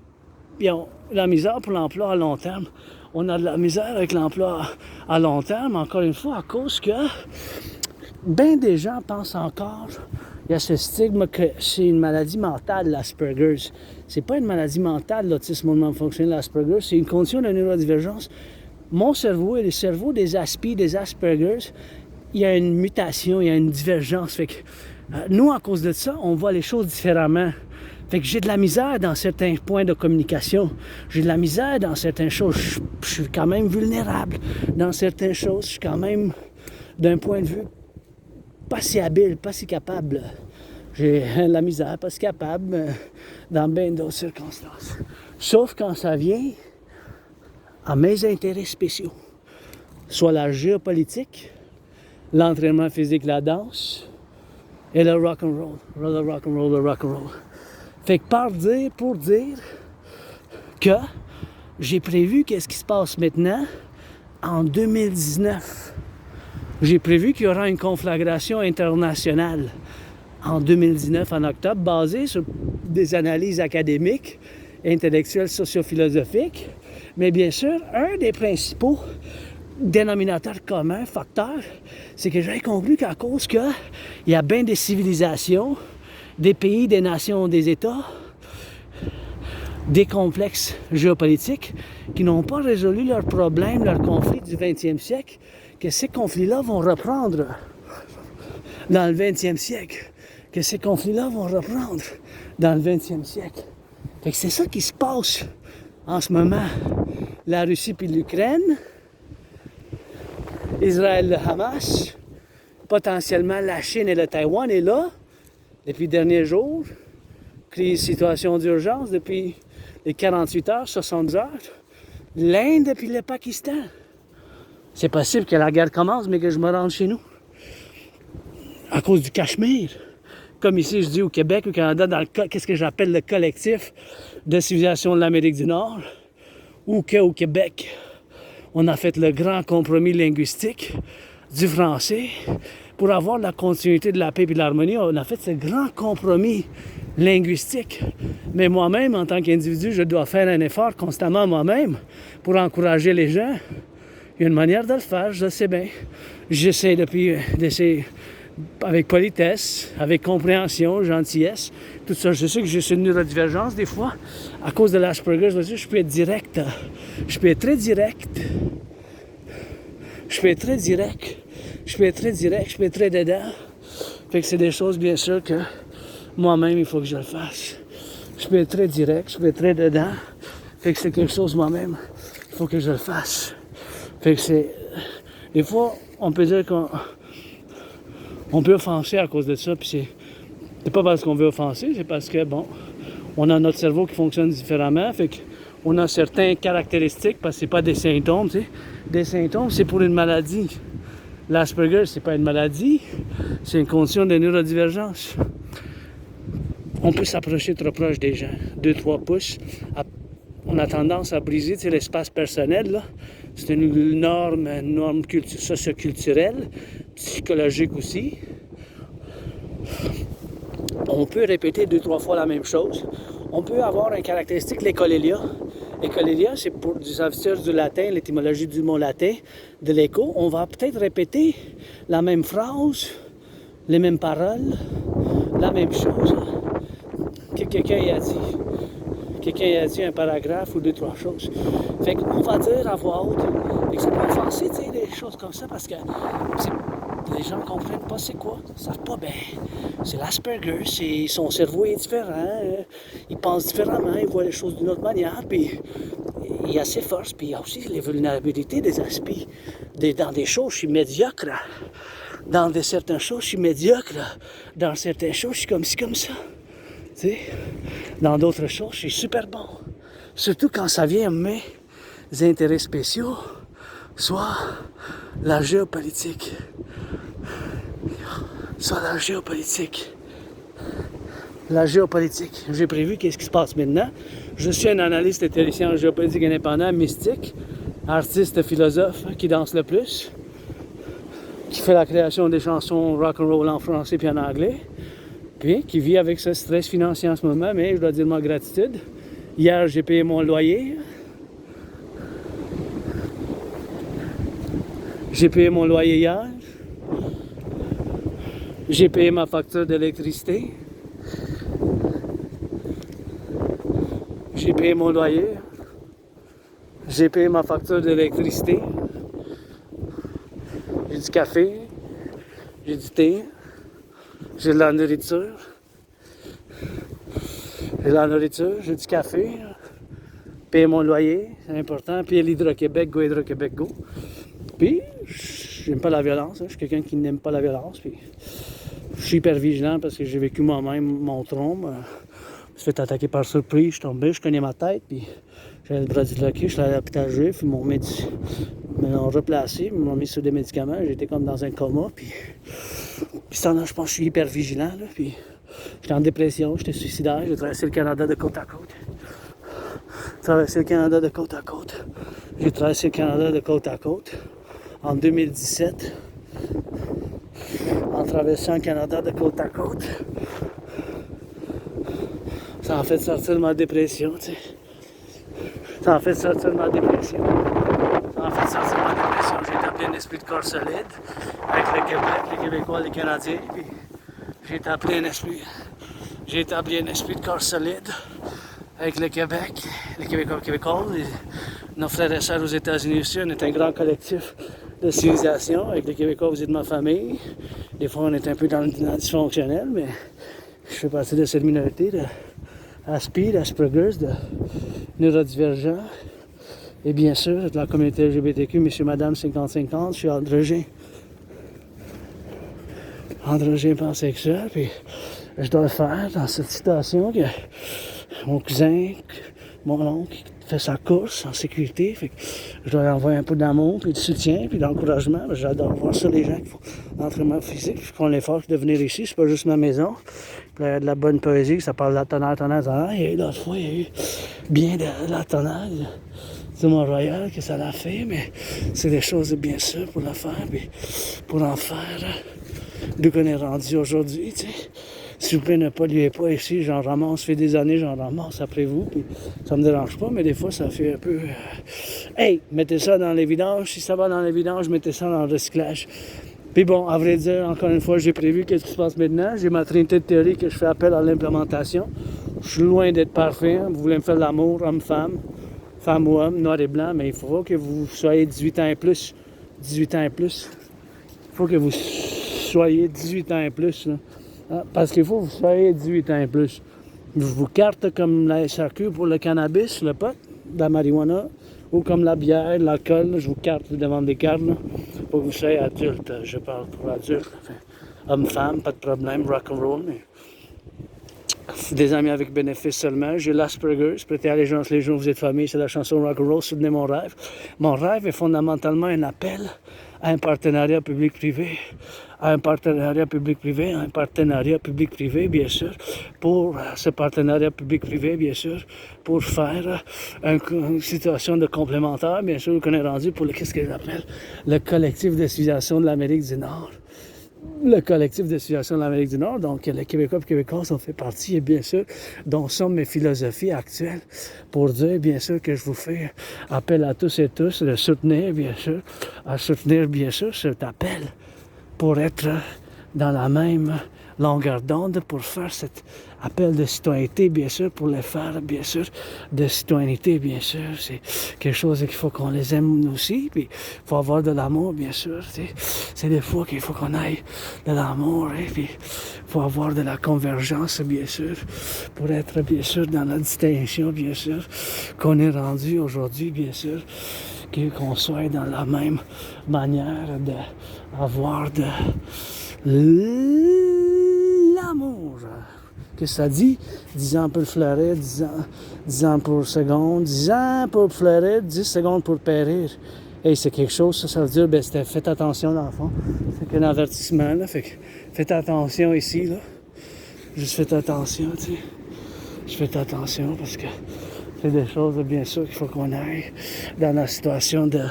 la misère pour l'emploi à long terme. On a de la misère avec l'emploi à long terme, encore une fois, à cause que bien des gens pensent encore, il y a ce stigme que c'est une maladie mentale, l'Asperger's. C'est pas une maladie mentale, l'autisme mouvement fonctionnel, l'Asperger's, c'est une condition de neurodivergence. Mon cerveau et le cerveau des Asperger's, il y a une mutation, il y a une divergence. Fait que nous, à cause de ça, on voit les choses différemment. Fait que j'ai de la misère dans certains points de communication. J'ai de la misère dans certaines choses. Je suis quand même vulnérable dans certaines choses. Je suis quand même, d'un point de vue, pas si habile, pas si capable. J'ai de la misère, pas si capable dans bien d'autres circonstances. Sauf quand ça vient à mes intérêts spéciaux. Soit la géopolitique, l'entraînement physique, la danse et le rock'n'roll. Le rock'n'roll. Fait que pour dire que j'ai prévu qu'est-ce qui se passe maintenant en 2019. J'ai prévu qu'il y aura une conflagration internationale en 2019, en octobre, basée sur des analyses académiques, intellectuelles, socio-philosophiques. Mais bien sûr, un des principaux dénominateurs communs, facteurs, c'est que j'ai conclu qu'à cause qu'il y a bien des civilisations, des pays, des nations, des États, des complexes géopolitiques qui n'ont pas résolu leurs problèmes, leurs conflits du 20e siècle, que ces conflits-là vont reprendre dans le 20e siècle. Que ces conflits-là vont reprendre dans le 20e siècle. Fait que c'est ça qui se passe en ce moment. La Russie puis l'Ukraine, Israël, le Hamas, potentiellement la Chine et le Taïwan est là. Depuis les derniers jours, situation d'urgence depuis les 48 heures, 70 heures. L'Inde et puis le Pakistan. C'est possible que la guerre commence, mais que je me rende chez nous. À cause du Cachemire. Comme ici, je dis au Québec, au Canada, dans qu'est-ce que j'appelle le collectif de civilisation de l'Amérique du Nord, ou qu'au Québec, on a fait le grand compromis linguistique du français. Pour avoir la continuité de la paix et de l'harmonie, on a fait ce grand compromis linguistique. Mais moi-même, en tant qu'individu, je dois faire un effort constamment moi-même pour encourager les gens. Il y a une manière de le faire, je le sais bien. J'essaie d'essayer avec politesse, avec compréhension, gentillesse, tout ça. Je sais que j'ai une neurodivergence des fois. À cause de l'Asperger, je peux être direct. Je peux être très direct. Je peux être très dedans. Fait que c'est des choses, bien sûr, que moi-même, il faut que je le fasse. Je peux être très direct, je peux être très dedans. Fait que c'est quelque chose, moi-même, il faut que je le fasse. Fait que c'est... Des fois, on peut dire qu'on peut offenser à cause de ça, puis c'est pas parce qu'on veut offenser, c'est parce que, bon, on a notre cerveau qui fonctionne différemment, fait qu'on a certaines caractéristiques, parce que c'est pas des symptômes, tu sais. Des symptômes, c'est pour une maladie. L'Asperger, c'est pas une maladie, c'est une condition de neurodivergence. On peut s'approcher trop proche des gens, 2-3 pouces. On a tendance à briser l'espace personnel, là. C'est une norme socioculturelle, psychologique aussi. On peut répéter 2-3 fois la même chose. On peut avoir une caractéristique, l'écolélia. L'écolélia, c'est pour du savoir du latin, l'étymologie du mot latin, de l'écho. On va peut-être répéter la même phrase, les mêmes paroles, la même chose que quelqu'un a dit un paragraphe ou 2-3 choses. Fait qu'on va dire à voix haute. Fait que ça peut offenser, tu sais, des choses comme ça, parce que les gens ne comprennent pas c'est quoi. Ils ne savent pas, ben, c'est l'Asperger, son cerveau est différent, il pense différemment, il voit les choses d'une autre manière, puis il y a ses forces, puis il y a aussi les vulnérabilités des aspects. Dans des choses, je suis médiocre. Dans certaines choses, je suis médiocre. Dans certaines choses, je suis comme ci, comme ça. Tu sais, dans d'autres choses, je suis super bon. Surtout quand ça vient intérêts spéciaux, soit la géopolitique. La géopolitique. J'ai prévu qu'est-ce qui se passe maintenant. Je suis un analyste et théoricien en géopolitique indépendant, mystique, artiste, philosophe qui danse le plus, qui fait la création des chansons rock'n'roll en français puis en anglais, puis qui vit avec ce stress financier en ce moment, mais je dois dire ma gratitude. Hier, j'ai payé mon loyer. J'ai payé mon loyer hier. J'ai payé ma facture d'électricité. J'ai payé mon loyer. J'ai payé ma facture d'électricité. J'ai du café. J'ai du thé. J'ai de la nourriture. J'ai du café. Payer mon loyer, c'est important. Payer l'Hydro-Québec, go Hydro-Québec, go. Puis, j'aime pas la violence. Je suis quelqu'un qui n'aime pas la violence. Puis, je suis hyper vigilant parce que j'ai vécu moi-même mon trompe. Je me suis fait attaquer par surprise, je suis tombé, je cognais ma tête, puis j'avais le bras disloqué, je suis allé à l'hôpital juif, ils m'ont replacé, ils m'ont mis sur des médicaments, j'étais comme dans un coma, puis ça, je pense que je suis hyper vigilant, là, puis j'étais en dépression, j'étais suicidaire, j'ai traversé le Canada de côte à côte. J'ai traversé le Canada de côte à côte en 2017, en traversant le Canada de côte à côte. Ça m'a fait sortir de ma dépression, tu sais. Ça m'a fait sortir de ma dépression. J'ai établi un esprit de corps solide avec le Québec, les Québécois, les Canadiens. Puis j'ai établi un esprit de corps solide avec le Québec, les Québécois, les Québécois, nos frères et sœurs aux États-Unis aussi. On est un grand collectif de civilisation. Avec les Québécois, vous êtes ma famille. Des fois, on est un peu dans le dysfonctionnel, mais je fais partie de cette minorité de Asperger's, de neurodivergents, et bien sûr de la communauté LGBTQ, monsieur, madame, 50-50, je suis androgyne pansexuel, puis je dois le faire dans cette situation que mon cousin, mon oncle fait sa course en sécurité, fait que je dois lui envoyer un peu d'amour, puis de soutien, puis d'encouragement. J'adore voir ça, les gens qui font l'entraînement physique, qui font l'effort de venir ici, c'est pas juste ma maison. Puis il y a de la bonne poésie, ça parle de la tonnerre. Il y a eu l'autre fois, il y a eu bien de la tonnerre du Mont-Royal que ça l'a fait, mais c'est des choses bien sûr pour la faire, puis pour en faire d'où qu'on est rendu aujourd'hui, tu sais. S'il vous plaît, ne polluez pas ici, j'en ramasse, ça fait des années, j'en ramasse après vous, puis ça me dérange pas, mais des fois, ça fait un peu... Hey, mettez ça dans les vidanges, si ça va dans les vidanges, mettez ça dans le recyclage. Puis bon, à vrai dire, encore une fois, j'ai prévu qu'est-ce qui se passe maintenant. J'ai ma trinité de théorie que je fais appel à l'implémentation. Je suis loin d'être parfait. Vous voulez me faire de l'amour, homme-femme, femme ou homme, noir et blanc, mais il faut que vous soyez 18 ans et plus. 18 ans et plus. Il faut que vous soyez 18 ans et plus, là. Parce qu'il faut que vous soyez 18 ans et plus. Je vous carte comme la SAQ pour le cannabis, le pot, la marijuana, ou comme la bière, l'alcool. Je vous carte, je vous demande des cartes. Là, pour que vous soyez adulte. Je parle pour adulte. Enfin, homme-femme, pas de problème, rock'n'roll. Mais... des amis avec bénéfice seulement. J'ai l'Asperger's, prêtez allégeance les jours où vous êtes famille, c'est la chanson rock'n'roll, soutenez mon rêve. Mon rêve est fondamentalement un appel à un partenariat public-privé, bien sûr, pour ce partenariat public-privé, bien sûr, pour faire une situation de complémentaire, bien sûr, qu'on est rendu pour qu'est-ce que j'appelle le collectif de civilisation de l'Amérique du Nord. Le collectif de civilisation de l'Amérique du Nord, donc les Québécois et Québécoises ont fait partie, et bien sûr, dont sont mes philosophies actuelles, pour dire, bien sûr, que je vous fais appel à tous et tous de soutenir, bien sûr, cet appel pour être dans la même longueur d'onde, pour faire cet appel de citoyenneté, bien sûr, pour les faire, bien sûr, de citoyenneté, bien sûr. C'est quelque chose qu'il faut qu'on les aime aussi, puis il faut avoir de l'amour, bien sûr. C'est des fois qu'il faut qu'on aille de l'amour, et puis il faut avoir de la convergence, bien sûr, pour être, bien sûr, dans la distinction, bien sûr, qu'on est rendu aujourd'hui, bien sûr, qu'on soit dans la même manière d'avoir de l'amour. Qu'est-ce que ça dit? 10 ans pour fleurir, 10 ans pour seconde, 10 ans pour fleurir, 10 secondes pour périr. Hey, c'est quelque chose, ça veut dire, ben, faites attention dans le fond. C'est qu'un avertissement, là. Fait que faites attention ici, là. Juste faites attention, tu sais. Juste faites attention parce que c'est des choses, bien sûr, qu'il faut qu'on aille dans la situation de...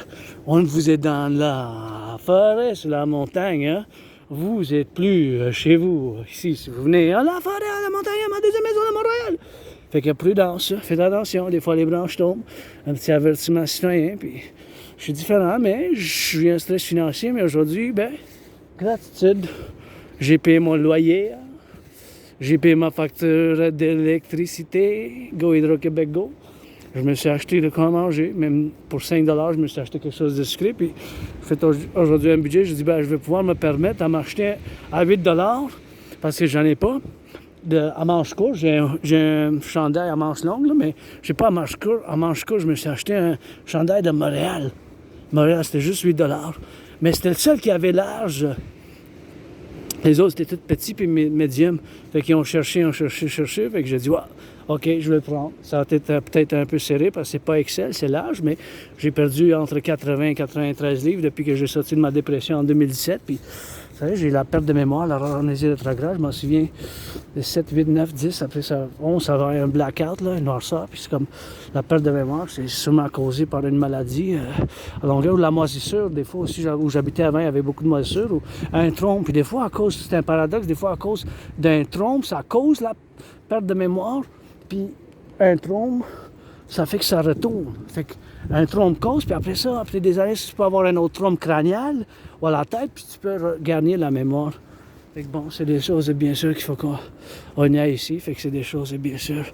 vous êtes dans la forêt, sur la montagne, hein. Vous êtes plus chez vous. Ici, si vous venez à la forêt, à la montagne, à ma deuxième maison de Montréal. Fait que prudence, faites attention. Des fois, les branches tombent. Un petit avertissement citoyen, puis... Je suis différent, mais j'ai un stress financier, mais aujourd'hui, ben, gratitude. J'ai payé mon loyer, j'ai payé ma facture d'électricité, Go Hydro-Québec Go. Je me suis acheté de quoi manger, même pour 5 $, je me suis acheté quelque chose de discret, puis je fais aujourd'hui un budget, je dis, ben, je vais pouvoir me permettre à m'acheter à 8 $, parce que j'en ai pas. À manche courte, j'ai un chandail à manche longue, là, mais j'ai pas à manche courte. À manche courte, je me suis acheté un chandail de Montréal. Montréal, c'était juste 8 $. Mais c'était le seul qui avait large. Les autres, c'était tout petits puis médium. Fait qu'ils ont cherché. Fait que j'ai dit, ouais, OK, je vais le prendre. Ça va être peut-être un peu serré parce que c'est pas Excel, c'est large, mais j'ai perdu entre 80 et 93 livres depuis que j'ai sorti de ma dépression en 2017. Puis, vous savez, j'ai la perte de mémoire, la amnésie rétrograde. Je m'en souviens de 7, 8, 9, 10. Après ça, 11, ça va avoir un blackout, là, une noirceur. Puis c'est comme la perte de mémoire. C'est sûrement causé par une maladie à longueur. Ou la moisissure, des fois aussi, où j'habitais avant, il y avait beaucoup de moisissure. Ou un trompe. Puis des fois, à cause, c'est un paradoxe, des fois, à cause d'un trompe, ça cause la perte de mémoire. Puis un trompe, ça fait que ça retourne. Fait qu'un trompe cause, puis après ça, après des années, tu peux avoir un autre trompe crânial ou à la tête, puis tu peux gagner la mémoire. Fait que bon, c'est des choses, bien sûr, qu'il faut qu'on y aille ici. Fait que c'est des choses, bien sûr,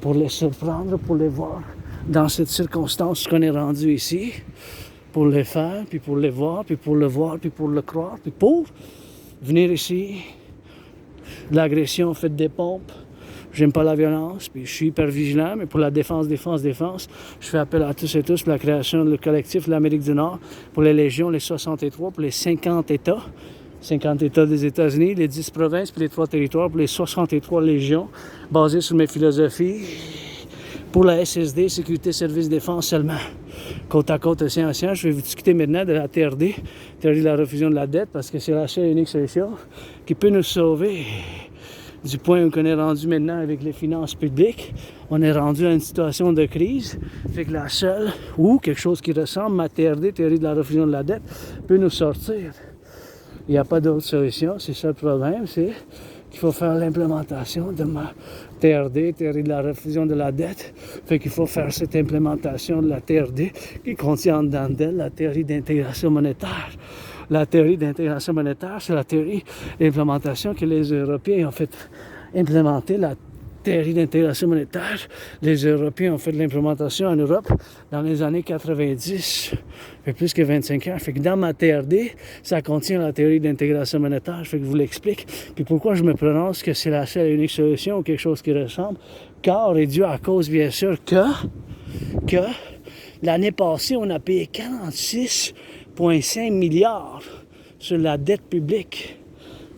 pour les surprendre, pour les voir dans cette circonstance qu'on est rendu ici, pour les faire, puis pour les voir, puis pour le voir, puis pour le croire, puis pour venir ici. L'agression, faites des pompes. J'aime pas la violence, puis je suis hyper vigilant, mais pour la défense, je fais appel à tous et tous pour la création du collectif de l'Amérique du Nord, pour les légions, les 63, pour les 50 États des États-Unis, les 10 provinces, puis les 3 territoires, pour les 63 légions, basées sur mes philosophies, pour la SSD, Sécurité, Service, Défense seulement. Côte à côte, océan, océan, je vais vous discuter maintenant de la TRD, théorie de la refusion de la dette, parce que c'est la seule et unique solution qui peut nous sauver. Du point où on est rendu maintenant avec les finances publiques, on est rendu à une situation de crise. Fait que la seule, ou quelque chose qui ressemble à TRD, théorie de la refusion de la dette, peut nous sortir. Il n'y a pas d'autre solution, c'est ça le problème, c'est qu'il faut faire l'implémentation de ma TRD, théorie de la refusion de la dette. Fait qu'il faut faire cette implémentation de la TRD qui contient en dedans d'elle la théorie d'intégration monétaire. La théorie d'intégration monétaire, c'est la théorie d'implémentation que les Européens ont fait implémenter. La théorie d'intégration monétaire, les Européens ont fait de l'implémentation en Europe dans les années 90, fait plus que 25 ans. Fait que dans ma TRD, ça contient la théorie d'intégration monétaire. Fait que je vous l'explique. Puis pourquoi je me prononce que c'est la seule et unique solution ou quelque chose qui ressemble, car et dû à cause, bien sûr, que l'année passée, on a payé 46,5 milliards sur la dette publique.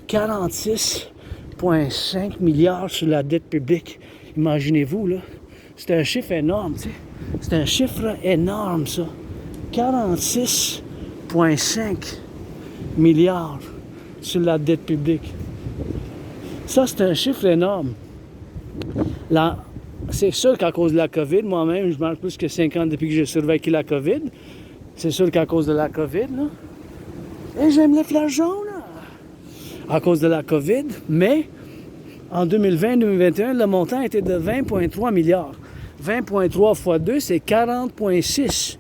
46,5 milliards sur la dette publique. Imaginez-vous, là. C'est un chiffre énorme, tu sais. C'est un chiffre énorme, ça. 46,5 milliards sur la dette publique. Ça, c'est un chiffre énorme. Là, c'est sûr qu'à cause de la COVID, moi-même, je mange plus que 5 ans depuis que j'ai survécu la COVID. C'est sûr qu'à cause de la COVID, là. Et j'aime les fleurs jaunes, là. À cause de la COVID, mais en 2020-2021, le montant était de 20,3 milliards. 20,3 fois 2, c'est 40,6.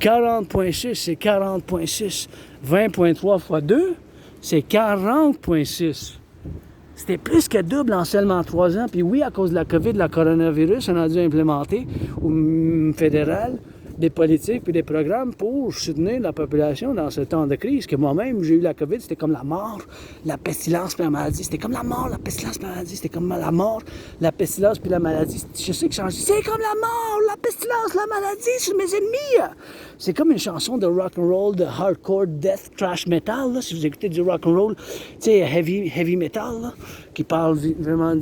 40,6, c'est 40,6. 20,3 fois 2, c'est 40,6. C'était plus que double en seulement 3 ans. Puis oui, à cause de la COVID, la coronavirus, on a dû implémenter au fédéral des politiques et des programmes pour soutenir la population dans ce temps de crise. Que moi-même, j'ai eu la COVID, c'était comme la mort, la pestilence puis la maladie. C'était comme la mort, la pestilence puis la maladie. C'était comme la mort, la pestilence puis la maladie. Je sais que c'est comme la mort, la pestilence, la maladie, c'est mes ennemis. C'est comme une chanson de rock and roll, de hardcore, death, thrash metal. Là, si vous écoutez du rock and roll, tu sais, heavy metal, là, qui parle vraiment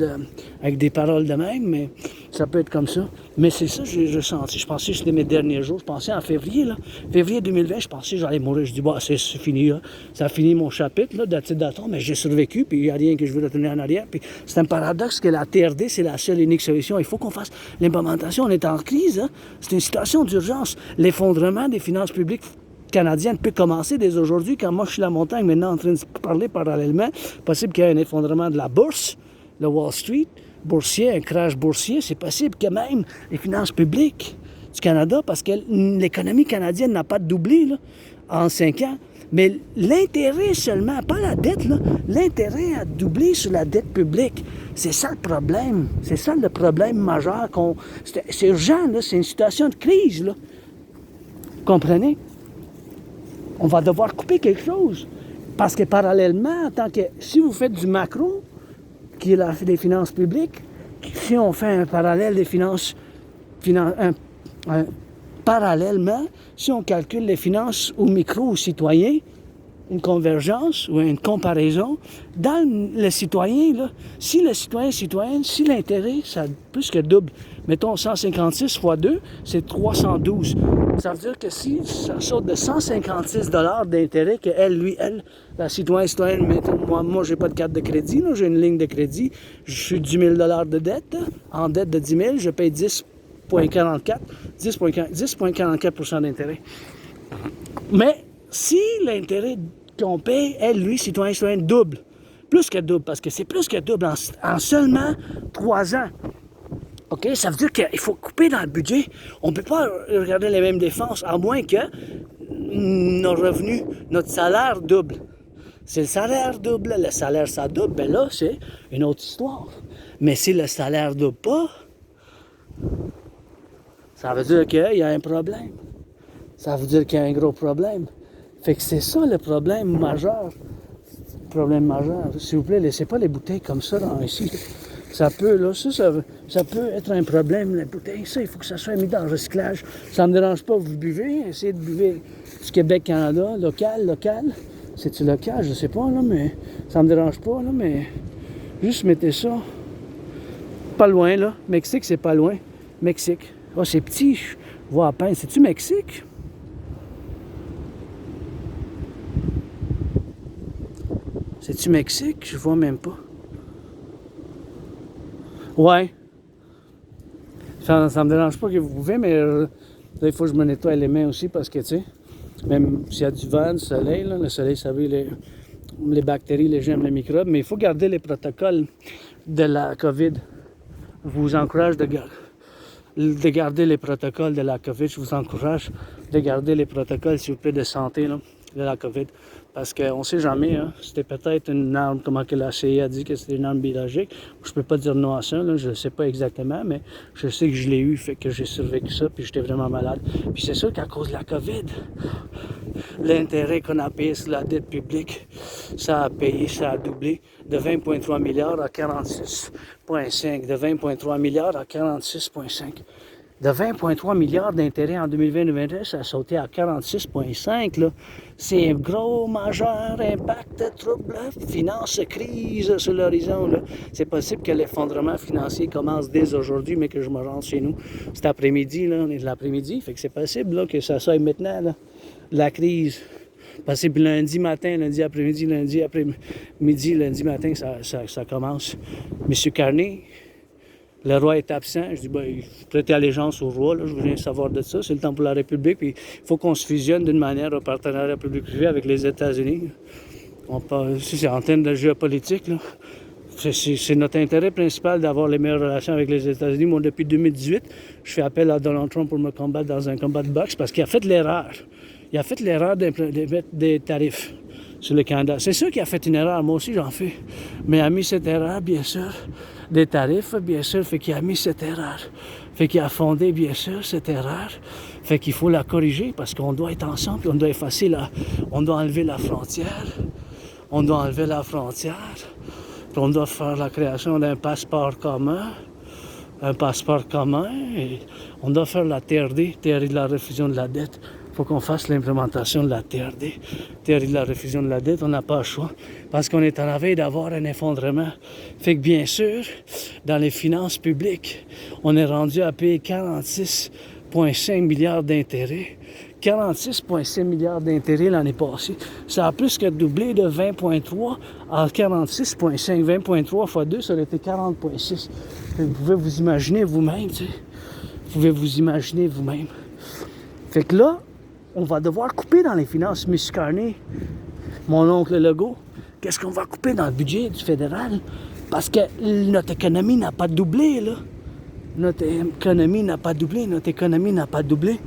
avec des paroles de même, mais ça peut être comme ça. Mais c'est ça que j'ai ressenti. Je pensais que c'était mes derniers jours. Je pensais en février, là. Février 2020, je pensais que j'allais mourir. Je dis, bah, c'est fini, là. Ça a fini mon chapitre, là, d'attente, mais j'ai survécu, puis il n'y a rien que je veux retourner en arrière. Puis c'est un paradoxe que la TRD, c'est la seule et unique solution. Il faut qu'on fasse l'implémentation. On est en crise, hein. C'est une situation d'urgence. L'effondrement des finances publiques canadienne peut commencer dès aujourd'hui, quand moi je suis la montagne maintenant en train de parler parallèlement. Possible qu'il y ait un effondrement de la bourse, le Wall Street, boursier, un crash boursier. C'est possible que même les finances publiques du Canada, parce que l'économie canadienne n'a pas doublé là, en 5 ans. Mais l'intérêt seulement, pas la dette, là, l'intérêt a doublé sur la dette publique. C'est ça le problème. C'est ça le problème majeur. C'est urgent, là, c'est une situation de crise. Là. Vous comprenez? On va devoir couper quelque chose. Parce que parallèlement, en tant que si vous faites du macro, qui est des finances publiques, si on fait un parallèle des parallèlement, si on calcule les finances au micro ou citoyen, une convergence ou une comparaison, dans le citoyen, là, si le citoyenne, si l'intérêt, ça plus que double, mettons 156 fois 2, c'est 312. Ça veut dire que si ça saute de 156 $ d'intérêt que elle, la citoyenne, mettons, moi j'ai pas de carte de crédit, là, j'ai une ligne de crédit, je suis 10 000 $ de dette, en dette de 10 000, je paye 10,44% d'intérêt. Mais si l'intérêt qu'on paye, citoyenne, double, plus que double, parce que c'est plus que double en seulement 3 ans. OK? Ça veut dire qu'il faut couper dans le budget. On ne peut pas regarder les mêmes dépenses, à moins que nos revenus, notre salaire double. Si le salaire double, le salaire ça double, bien là, c'est une autre histoire. Mais si le salaire double pas, ça veut dire qu'il y a un problème. Ça veut dire qu'il y a un gros problème. Fait que c'est ça le problème majeur. Problème majeur. S'il vous plaît, laissez pas les bouteilles comme ça dans ici. Ça peut, là, ça peut être un problème, les bouteilles. Ça, il faut que ça soit mis dans le recyclage. Ça ne me dérange pas, vous buvez. Essayez de buvez du Québec-Canada, local. C'est-tu local? Je sais pas, là, mais ça me dérange pas, là, mais juste mettez ça. Pas loin, là. Mexique, c'est pas loin. Mexique. Oh, c'est petit. Je vois à peine. C'est-tu Mexique? C'est-tu Mexique? Je vois même pas. Ouais. Ça me dérange pas que vous pouvez, mais là, il faut que je me nettoie les mains aussi parce que, tu sais, même s'il y a du vent, du soleil, là, le soleil, ça veut les bactéries, les germes, les microbes, mais il faut garder les protocoles de la COVID. Je vous encourage de garder les protocoles de la COVID. Je vous encourage de garder les protocoles, s'il vous plaît, de santé là, de la COVID. Parce qu'on ne sait jamais, hein, c'était peut-être une arme, comment que la CIA a dit que c'était une arme biologique. Je ne peux pas dire non à ça, là, je ne sais pas exactement, mais je sais que je l'ai eu, fait que j'ai survécu ça, puis j'étais vraiment malade. Puis c'est sûr qu'à cause de la COVID, l'intérêt qu'on a payé sur la dette publique, ça a doublé de 20,3 milliards à 46,5, de 20,3 milliards à 46,5. De 20,3 milliards d'intérêts en 2020-2021, ça a sauté à 46,5. Là. C'est un gros, majeur impact, trouble, finance, crise sur l'horizon. Là. C'est possible que l'effondrement financier commence dès aujourd'hui, mais que je me rende chez nous cet après-midi. Là, on est de l'après-midi, fait que c'est possible là, que ça soit maintenant, là, la crise. Possible lundi matin, lundi après-midi, lundi après-midi, lundi matin, ça commence. Monsieur Carney, le roi est absent. Je dis, ben, il faut prêter allégeance au roi. Là. Je veux rien savoir de ça. C'est le temps pour la République. Puis il faut qu'on se fusionne d'une manière au partenariat public-privé avec les États-Unis. C'est en termes de géopolitique. Là. C'est notre intérêt principal d'avoir les meilleures relations avec les États-Unis. Moi, depuis 2018, je fais appel à Donald Trump pour me combattre dans un combat de boxe parce qu'il a fait l'erreur. Il a fait l'erreur de mettre des tarifs sur le Canada. C'est sûr qu'il a fait une erreur. Moi aussi, j'en fais. Mais il a mis cette erreur, bien sûr, des tarifs, bien sûr, fait qu'il a mis cette erreur. Fait qu'il a fondé, bien sûr, cette erreur. Fait qu'il faut la corriger parce qu'on doit être ensemble, puis on doit effacer on doit enlever la frontière. On doit enlever la frontière. Puis on doit faire la création d'un passeport commun. Un passeport commun. Et on doit faire la TRD, théorie de la réfusion de la dette. Il faut qu'on fasse l'implémentation de la TRD, théorie de la réfusion de la dette. On n'a pas le choix parce qu'on est en la veille d'avoir un effondrement. Fait que bien sûr, dans les finances publiques, on est rendu à payer 46,5 milliards d'intérêts. 46,5 milliards d'intérêts l'année passée. Ça a plus que doublé de 20,3 à 46,5. 20,3 fois 2, ça aurait été 40,6. Vous pouvez vous imaginer vous-même, tu sais. Vous pouvez vous imaginer vous-même. Fait que là, on va devoir couper dans les finances. Monsieur Carney, mon oncle Legault, qu'est-ce qu'on va couper dans le budget du fédéral? Parce que notre économie n'a pas doublé, là. Notre économie n'a pas doublé. Notre économie n'a pas doublé.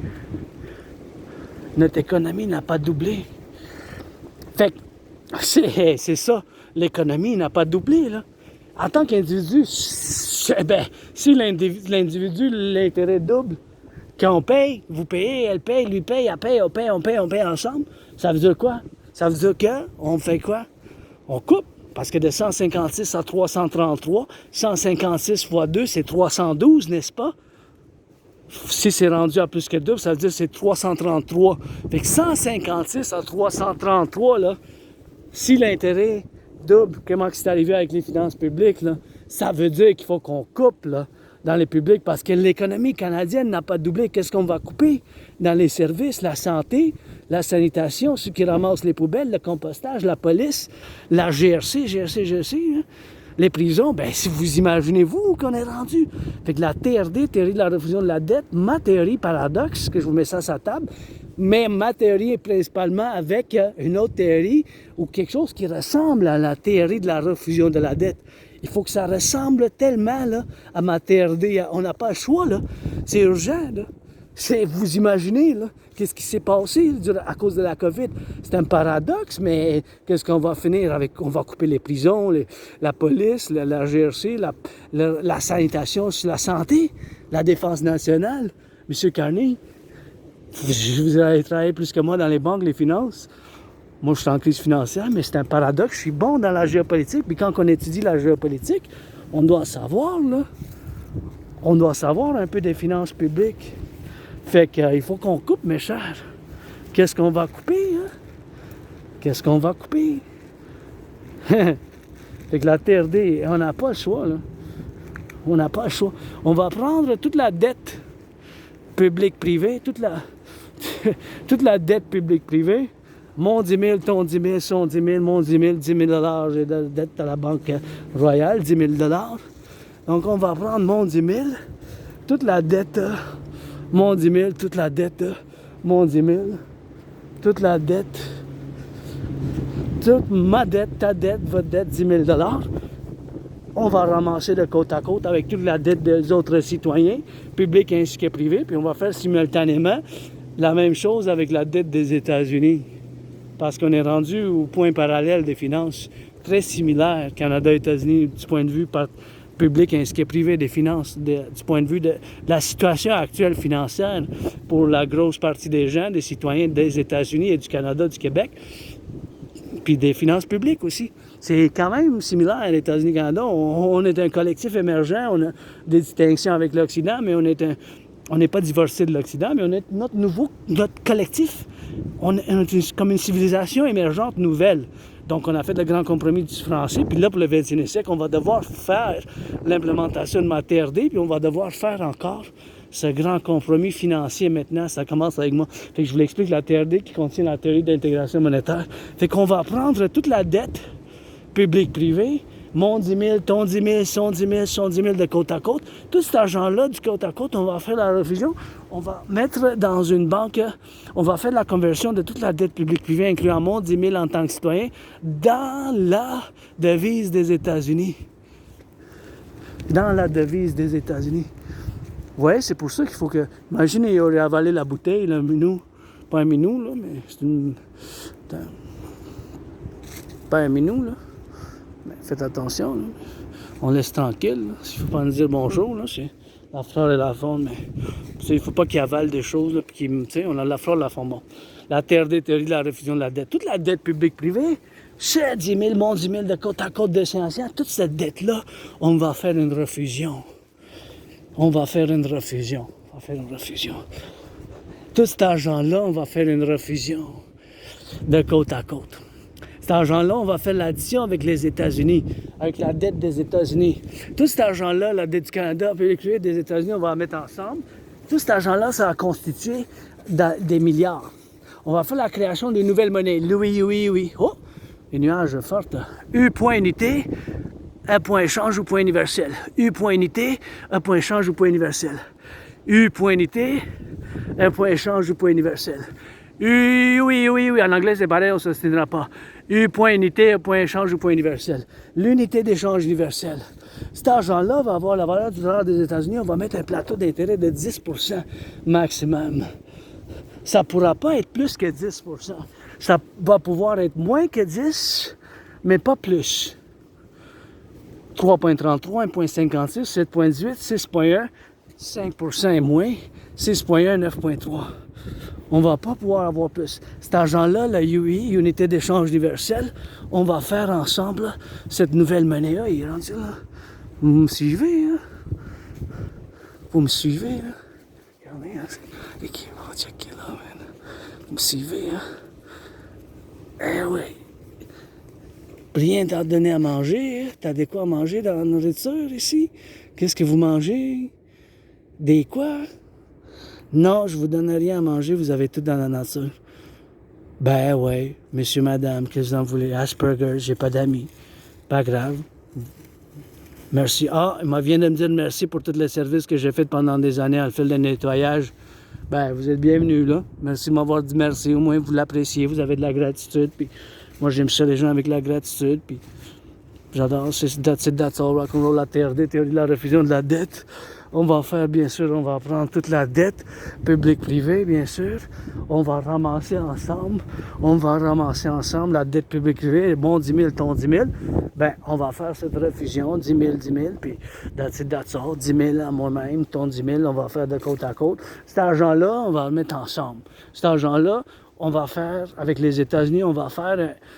Notre économie n'a pas doublé. Fait que c'est ça. L'économie n'a pas doublé, là. En tant qu'individu, si l'individu, l'intérêt double, quand on paye, vous payez, elle paye, lui paye, elle paye, on paye ensemble, ça veut dire quoi? Ça veut dire qu'on fait quoi? On coupe. Parce que de 156 à 333, 156 fois 2, c'est 312, n'est-ce pas? Si c'est rendu à plus que double, ça veut dire que c'est 333. Fait que 156 à 333, là, si l'intérêt double, comment c'est arrivé avec les finances publiques, là, ça veut dire qu'il faut qu'on coupe là, dans les publics parce que l'économie canadienne n'a pas doublé. Qu'est-ce qu'on va couper? Dans les services, la santé, la sanitation, ceux qui ramassent les poubelles, le compostage, la police, la GRC, hein? Les prisons, ben si vous imaginez-vous qu'on est rendu. Fait que la TRD, théorie de la réfusion de la dette, ma théorie paradoxe, que je vous mets ça sur la table, mais ma théorie est principalement avec une autre théorie ou quelque chose qui ressemble à la théorie de la réfusion de la dette. Il faut que ça ressemble tellement là, à ma TRD. On n'a pas le choix, là. C'est urgent, là. Vous imaginez, là, qu'est-ce qui s'est passé à cause de la COVID? C'est un paradoxe, mais qu'est-ce qu'on va finir avec? On va couper les prisons, la police, la GRC, la sanitation, la santé, la défense nationale. Monsieur Carney, vous avez travaillé plus que moi dans les banques, les finances. Moi, je suis en crise financière, mais c'est un paradoxe. Je suis bon dans la géopolitique. Puis quand on étudie la géopolitique, on doit savoir, là. On doit savoir un peu des finances publiques. Fait qu'il faut qu'on coupe, mes chers. Qu'est-ce qu'on va couper, hein? Qu'est-ce qu'on va couper? Fait que la TRD, on n'a pas le choix, là. On n'a pas le choix. On va prendre toute la dette publique-privée, toute la dette publique-privée. Mon 10 000, ton 10 000, son 10 000, mon 10 000, 10 000 $, j'ai de dette à la Banque Royale, 10 000 $. Donc, on va prendre mon 10 000, toute la dette, mon 10 000, toute la dette, mon 10 000, toute la dette, toute ma dette, ta dette, votre dette, 10 000 $. On va ramasser de côte à côte avec toute la dette des autres citoyens, publics ainsi que privés, puis on va faire simultanément la même chose avec la dette des États-Unis. Parce qu'on est rendu au point parallèle des finances, très similaire, Canada et États-Unis, du point de vue public ainsi que privé des finances, du point de vue de la situation actuelle financière pour la grosse partie des gens, des citoyens des États-Unis et du Canada, du Québec, puis des finances publiques aussi. C'est quand même similaire, les États-Unis et le Canada. On est un collectif émergent, on a des distinctions avec l'Occident, mais on n'est pas divorcé de l'Occident, mais on est notre collectif. On est comme une civilisation émergente nouvelle. Donc, on a fait le grand compromis du français. Puis là, pour le 21e siècle, on va devoir faire l'implémentation de ma TRD, puis on va devoir faire encore ce grand compromis financier maintenant. Ça commence avec moi. Fait que je vous l'explique, la TRD qui contient la théorie d'intégration monétaire. Fait qu'on va prendre toute la dette publique-privée, mon 10 000, ton 10 000, son 10 000, son 10 000 de côte à côte. Tout cet argent-là, du côte à côte, on va faire la réfusion. On va mettre dans une banque, on va faire la conversion de toute la dette publique-privée, incluant mon 10 000 en tant que citoyen, dans la devise des États-Unis. Dans la devise des États-Unis. Ouais, c'est pour ça qu'il faut que... Imaginez, il aurait avalé la bouteille, le minou. Pas un minou, là, mais c'est une... Pas un minou, là. Mais faites attention, là. On laisse tranquille, là. S'il ne faut pas nous dire bonjour, là, c'est La flore et la faune, mais il ne faut pas qu'ils avalent des choses, là, puis on a la flore et la faune. Bon. La TRD, théorie de la réfusion de la dette. Toute la dette publique-privée, c'est 10 000, mon 10 000 de côte à côte de Citoyen. Toute cette dette-là, on va faire une refusion. On va faire une refusion. On va faire une refusion. Tout cet argent-là, on va faire une refusion de côte à côte. Cet argent-là, on va faire l'addition avec les États-Unis, avec la dette des États-Unis. Tout cet argent-là, la dette du Canada, puis les des États-Unis, on va la mettre ensemble. Tout cet argent-là, ça va constituer des milliards. On va faire la création de nouvelles monnaies. Oui. Oh, les nuages fortes. U point unité, un point échange ou point universel. U point unité, un point échange ou point universel. U point unité, un point échange ou point universel. Oui. En anglais, c'est pareil, on ne s'obstinera pas. U point unité, un point échange ou point universel. L'unité d'échange universel. Cet argent-là va avoir la valeur du dollar des États-Unis. On va mettre un plateau d'intérêt de 10% maximum. Ça ne pourra pas être plus que 10%. Ça va pouvoir être moins que 10%, mais pas plus. 3,33, 1,56, 7,18, 6,1, 5% et moins, 6,1, 9,3. On ne va pas pouvoir avoir plus. Cet argent-là, la UI, Unité d'échange universelle, on va faire ensemble cette nouvelle monnaie-là. Il est rendu là. Vous me suivez, hein? Vous me suivez, hein? Regardez, hein? On va checker là, man. Vous me suivez, hein? Eh oui. Rien t'a donné à manger, hein? T'as de quoi à manger dans la nourriture ici? Qu'est-ce que vous mangez? Des quoi? Non, je vous donne rien à manger, vous avez tout dans la nature. Ben ouais, monsieur, madame, qu'est-ce que vous en voulez? Asperger, j'ai pas d'amis. Pas grave. Merci. Ah, il vient de me dire merci pour tous les services que j'ai fait pendant des années en fil de nettoyage. Ben, vous êtes bienvenus, là. Merci de m'avoir dit merci. Au moins, vous l'appréciez, vous avez de la gratitude. Puis moi, j'aime ça, les gens avec la gratitude. Puis j'adore, c'est that's all, rock'n'roll, la TRD, théorie de la refusion de la dette. On va faire, bien sûr, on va prendre toute la dette publique-privée, bien sûr. On va ramasser ensemble la dette publique-privée, bon 10 000, ton 10 000. Ben, on va faire cette refusion, 10 000, puis that's all, 10 000 à moi-même, ton 10 000, on va faire de côte à côte. Cet argent-là, on va le mettre ensemble. Cet argent-là, on va faire, avec les États-Unis, on va faire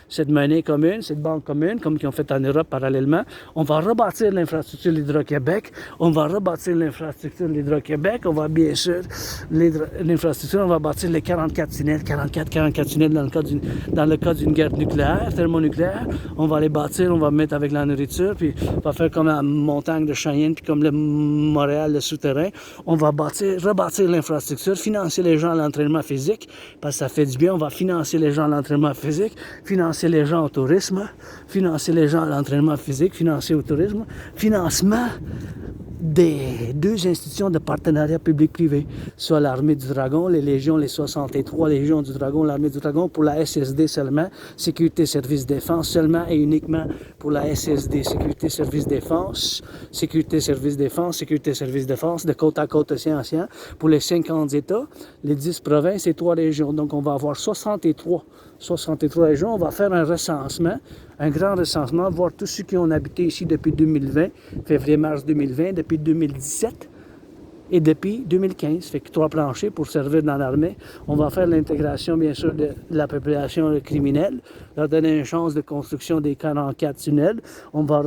cette monnaie commune, cette banque commune, comme ils ont fait en Europe parallèlement. On va rebâtir l'infrastructure de l'Hydro-Québec. On va bien sûr, l'infrastructure, on va bâtir les 44 tunnels dans le cas d'une guerre nucléaire, thermonucléaire. On va les bâtir, on va mettre avec la nourriture, puis on va faire comme la montagne de Cheyenne, puis comme le Montréal, le souterrain. On va rebâtir l'infrastructure, financer les gens à l'entraînement physique, parce que ça fait du bien, on va financer les gens à l'entraînement physique, financer les gens au tourisme, financer les gens à l'entraînement physique, financer au tourisme, financement des deux institutions de partenariat public-privé, soit l'Armée du Dragon, les Légions, les 63 Légions du Dragon, l'Armée du Dragon pour la SSD seulement, Sécurité, Service, Défense seulement et uniquement pour la SSD, Sécurité, Service, Défense, Sécurité, Service, Défense, Sécurité, Service, Défense, de côte à côte océan pour les 50 États, les 10 provinces et 3 régions. Donc on va avoir 63 régions. On va faire un recensement, un grand recensement, voir tous ceux qui ont habité ici depuis 2020, février-mars 2020, depuis 2017 et depuis 2015. Fait que 3 planchers pour servir dans l'armée. On va faire l'intégration, bien sûr, de la population criminelle, leur donner une chance de construction des 44 tunnels. On va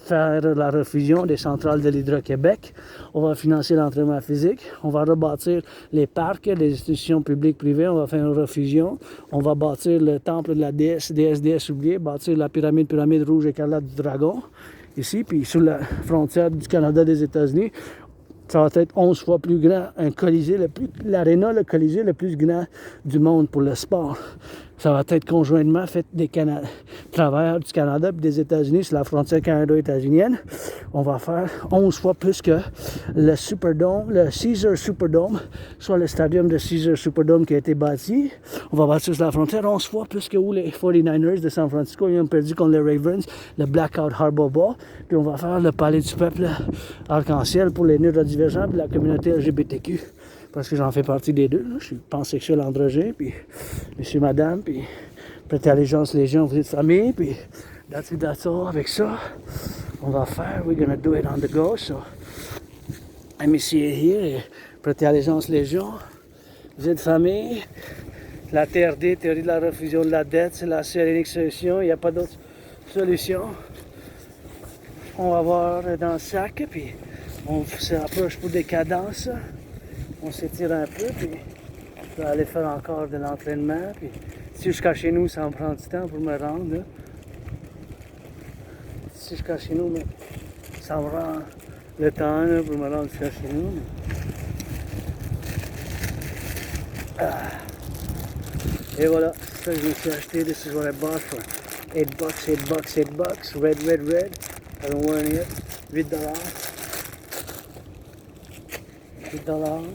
faire la refusion des centrales de l'Hydro-Québec. On va financer l'entraînement physique. On va rebâtir les parcs, les institutions publiques privées. On va faire une refusion. On va bâtir le temple de la déesse oubliée, bâtir la pyramide rouge écarlate du dragon, ici, puis sur la frontière du Canada des États-Unis. Ça va être 11 fois plus grand, un colisée, l'aréna, le colisée le plus grand du monde pour le sport. Ça va être conjointement fait des travailleurs du Canada et des États-Unis sur la frontière canado-états-unienne. On va faire 11 fois plus que le Superdome, le Caesar Superdome, soit le stadium de Caesar Superdome qui a été bâti. On va bâtir sur la frontière 11 fois plus que où les 49ers de San Francisco, ils ont perdu contre les Ravens, le Blackout Harbor Ball. Puis on va faire le Palais du Peuple arc-en-ciel pour les neurodivergents et la communauté LGBTQ. Parce que j'en fais partie des deux. Là. Je suis pansexuel androgyne, puis monsieur, madame, puis prêter allégeance légion, vous êtes famille, puis that's all. Avec ça, on va faire, we're gonna do it on the go, so Amitié here, prêter allégeance légion. Vous êtes famille. La TRD, théorie de la refusion de la dette, c'est la seule et unique solution. Il n'y a pas d'autre solution. On va voir dans le sac, puis on s'approche pour des cadences. On s'étire un peu, puis je vais aller faire encore de l'entraînement. Puis si jusqu'à chez nous, ça me prend du temps pour me rendre. Là. Si jusqu'à chez nous, mais ça me rend le temps là, pour me rendre jusqu'à chez nous. Et voilà, c'est ça que je me suis acheté. This is what I bought for $8, $8. Red. I haven't worn it yet. $8. $8.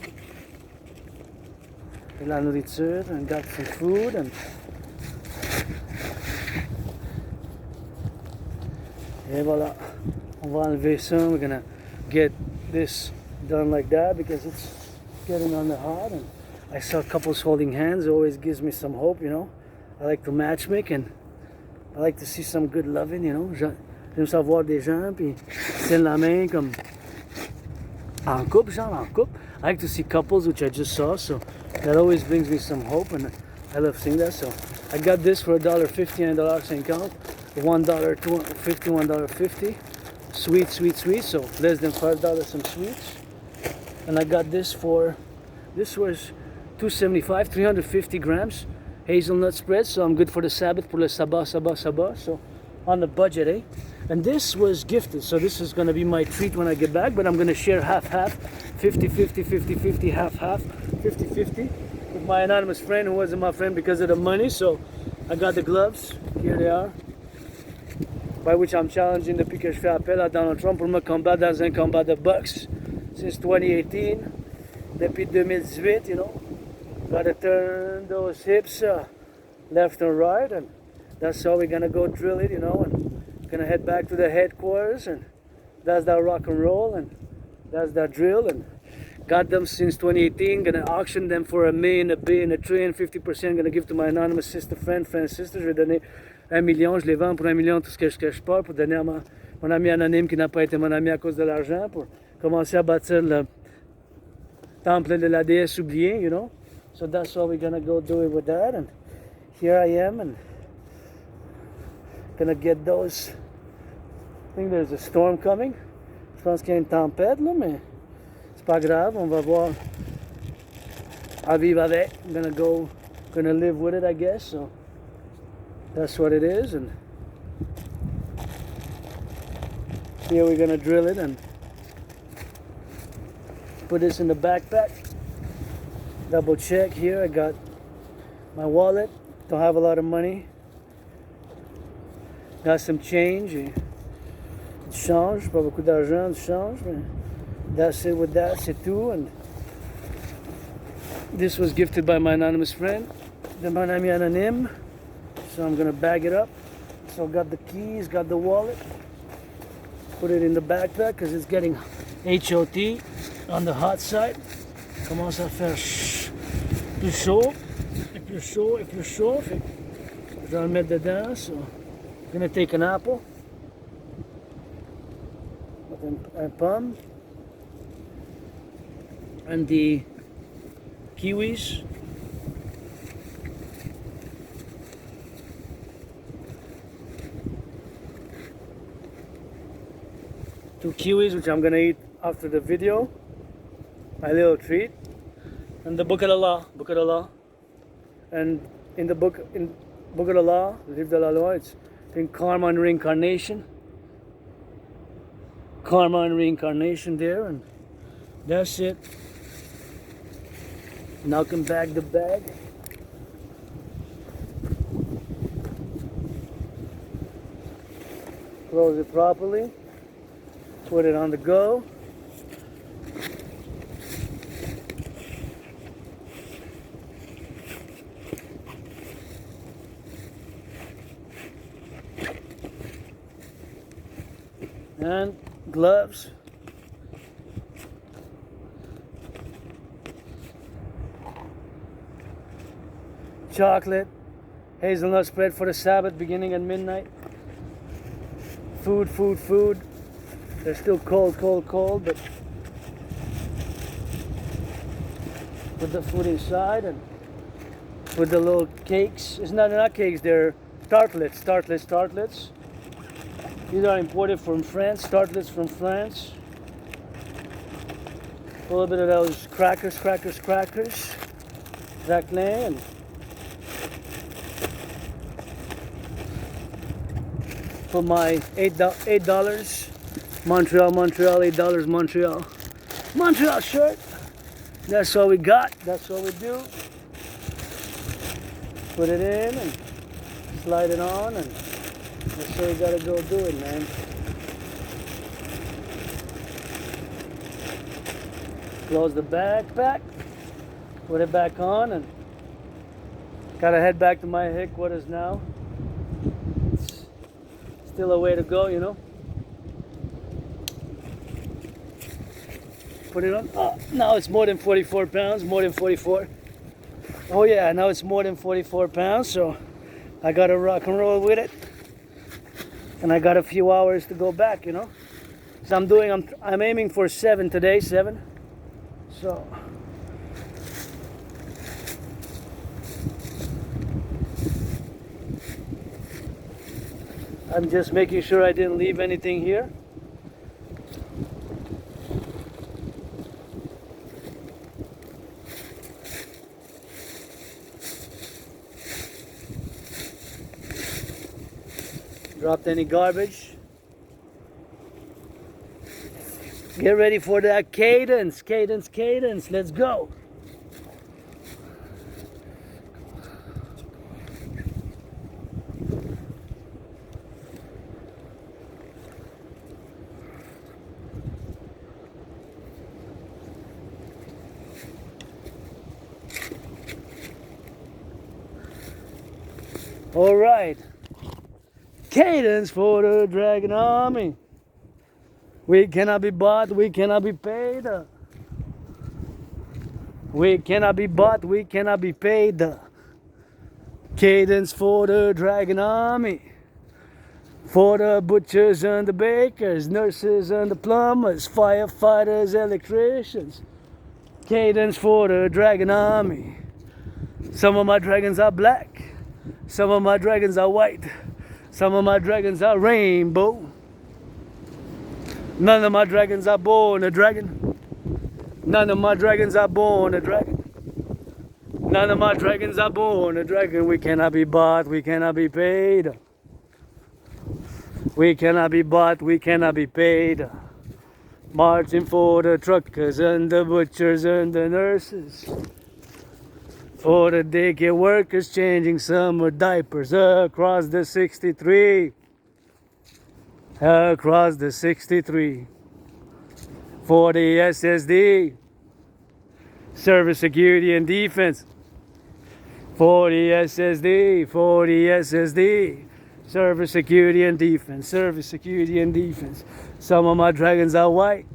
De la nourriture, and got some food. And et voilà, on va enlever ça. We're gonna get this done like that because it's getting on the hot. And I saw couples holding hands. It always gives me some hope, you know. I like to matchmake and I like to see some good loving, you know. J'aime savoir des gens puis tiennent la main comme en couple, genre en couple. I like to see couples, which I just saw, so that always brings me some hope, and I love seeing that. So I got this for $1.50 and $1.50. $1, $2.50, $1.50. Sweet. So less than $5 some sweets. And I got this was $2.75, 350 grams hazelnut spread. So I'm good for the Sabbath, pour le sabbat. So on the budget, eh? And this was gifted, so this is gonna be my treat when I get back, but I'm gonna share half, 50-50, half, 50-50 with my anonymous friend who wasn't my friend because of the money. So I got the gloves, here they are, by which I'm challenging depuis que je fais appel à Donald Trump pour me combattre dans un combat de boxe since 2018, depuis 2018, you know. Gotta turn those hips left and right, and that's how we're gonna go drill it, you know, and gonna head back to the headquarters, and that's that rock and roll, and that's that drill, and got them since 2018, gonna auction them for $1 million, $1 billion, $1 trillion, 50% gonna give to my anonymous sister, friend, sister, je vais donner $1 million, je les vends pour $1 million, tout ce que je peux, pour donner à mon ami anonyme qui n'a pas été mon ami à cause de l'argent, pour commencer à bâtir le temple de la déesse oubliée, you know, so that's what we're gonna go do it with that, and here I am, and gonna get those. I think there's a storm coming. Je pense qu'il y a une tempête là, mais c'est pas grave. On va voir. À vivre avec. I'm gonna live with it, I guess. So that's what it is. And here we're gonna drill it and put this in the backpack. Double check here. I got my wallet. Don't have a lot of money. Got some change, du change, pas beaucoup d'argent, du change, mais that's it with that, c'est tout. And this was gifted by my anonymous friend, de mon ami anonyme, so I'm gonna bag it up. So got the keys, got the wallet, put it in the backpack because it's getting HOT on the hot side. Commence à faire plus chaud, et plus chaud, fait que je vais le mettre dedans, so. Gonna take an apple, a plum, and the kiwis. Two kiwis, which I'm gonna eat after the video. My little treat. And the book of the law. And in the book of the law, the livre de la loi, it's in karma and reincarnation there, and that's it. Now I can bag the bag. Close it properly. Put it on the go. And gloves. Chocolate. Hazelnut spread for the Sabbath beginning at midnight. Food. They're still cold, but Put the food inside and put the little cakes. It's not cakes, they're tartlets. These are imported from France, tartlets from France. A little bit of those crackers. Exactly. And for my $8 Montreal, $8 Montreal shirt. That's what we got. That's what we do. Put it in and slide it on, and that's what you gotta go do it, man. Close the backpack. Put it back on, and gotta head back to my headquarters now. It's still a way to go, you know. Put it on. Oh, now it's more than 44 pounds, more than 44. Oh yeah, now it's more than 44 pounds, so I gotta rock and roll with it. And I got a few hours to go back, you know. So I'm aiming for 7 today, 7. So I'm just making sure I didn't leave anything here. Dropped any garbage. Get ready for that cadence. Let's go. All right. Cadence for the Dragon Army. We cannot be bought, we cannot be paid. We cannot be bought, we cannot be paid. Cadence for the Dragon Army. For the butchers and the bakers, nurses and the plumbers, firefighters, electricians. Cadence for the Dragon Army. Some of my dragons are black. Some of my dragons are white. Some of my dragons are rainbow. None of my dragons are born a dragon. None of my dragons are born a dragon. None of my dragons are born a dragon. We cannot be bought, we cannot be paid. We cannot be bought, we cannot be paid. Marching for the truckers and the butchers and the nurses. For the daycare workers changing summer diapers across the 63. Across the 63. For the SSD. Service, security, and defense. For the SSD. For the SSD. Service, security, and defense. Service, security, and defense. Some of my dragons are white.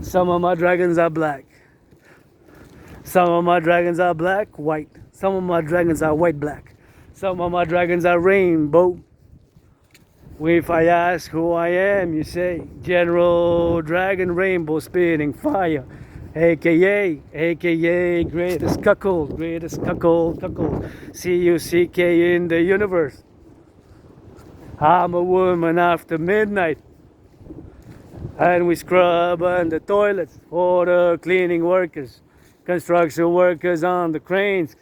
Some of my dragons are black. Some of my dragons are black, white. Some of my dragons are white, black. Some of my dragons are rainbow. If I ask who I am, you say, General Dragon Rainbow Spitting Fire. AKA greatest cuckold. C-U-C-K in the universe. I'm a woman after midnight. And we scrub on the toilets for the cleaning workers. Construction workers on the cranes.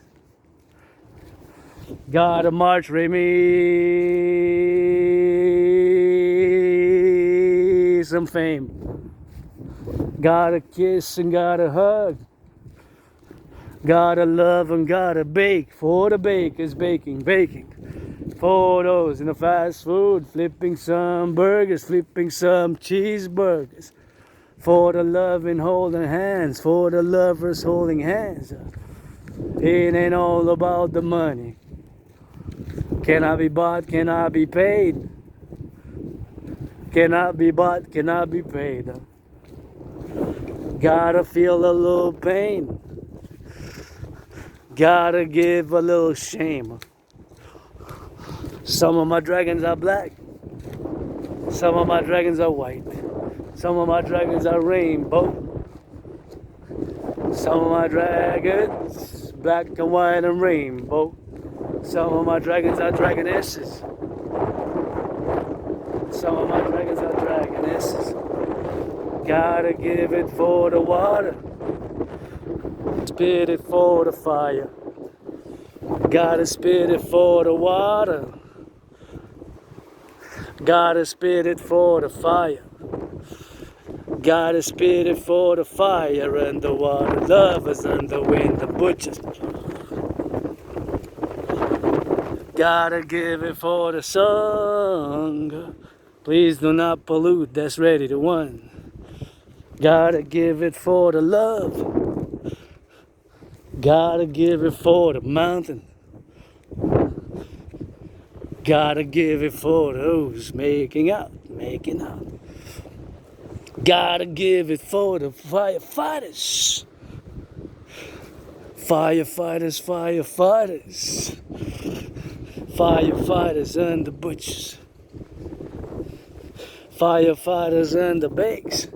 Gotta march, me some fame. Gotta kiss and gotta hug. Gotta love and gotta bake. For the bakers baking. For those in the fast food, flipping some burgers, flipping some cheeseburgers. For the loving holding hands, for the lovers holding hands. It ain't all about the money. Can I be bought, can I be paid? Cannot be bought, cannot be paid. Gotta feel a little pain. Gotta give a little shame. Some of my dragons are black. Some of my dragons are white. Some of my dragons are rainbow. Some of my dragons, black and white and rainbow. Some of my dragons are dragonesses. Some of my dragons are dragonesses. Gotta give it for the water. Spit it for the fire. Gotta spit it for the water. Gotta spit it for the fire. Gotta spit it for the fire and the water. Lovers and the wind, the butchers. Gotta give it for the song. Please do not pollute, that's ready to win. Gotta give it for the love. Gotta give it for the mountain. Gotta give it for those making out. Gotta give it for the firefighters. Firefighters. Firefighters and the butchers. Firefighters and the bakes.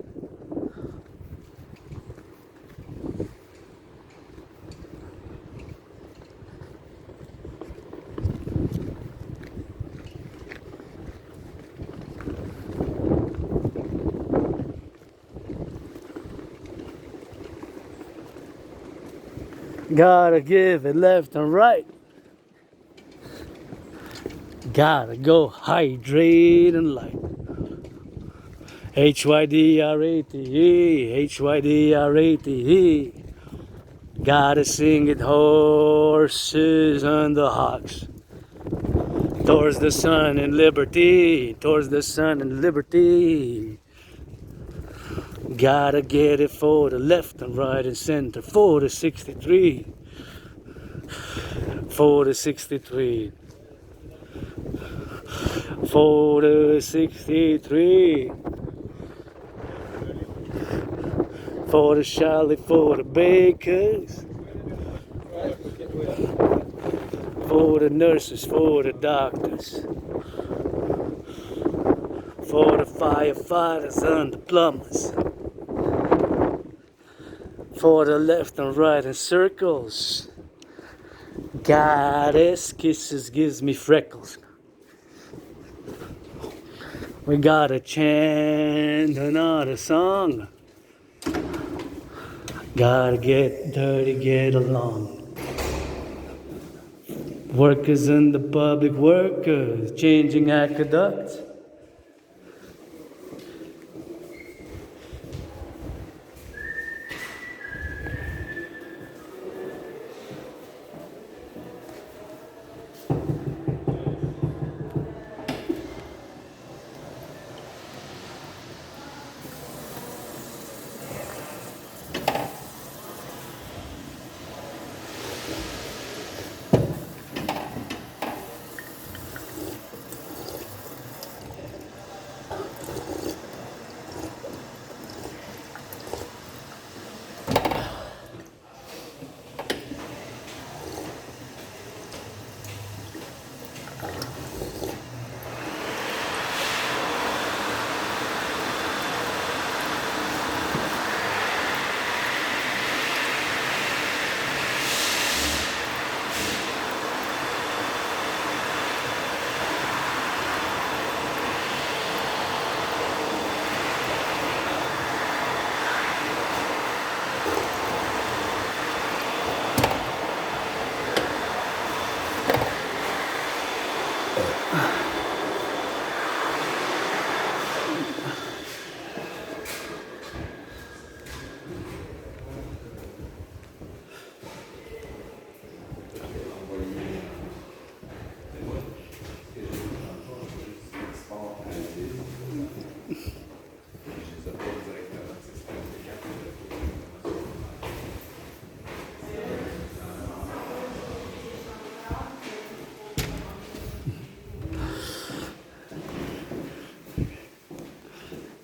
Gotta give it left and right. Gotta go hydrate and light. HYDRATE, HYDRATE. Gotta sing it, horses and the hawks. Towards the sun and liberty, towards the sun and liberty. Gotta get it for the left and right and center, for the 63. For the 63. For the 63. For the Charlie, for the bakers. For the nurses, for the doctors. For the firefighters and the plumbers. For the left and right in circles. Goddess kisses gives me freckles. We gotta chant another song. Gotta get dirty, get along. Workers and the public workers, changing aqueducts.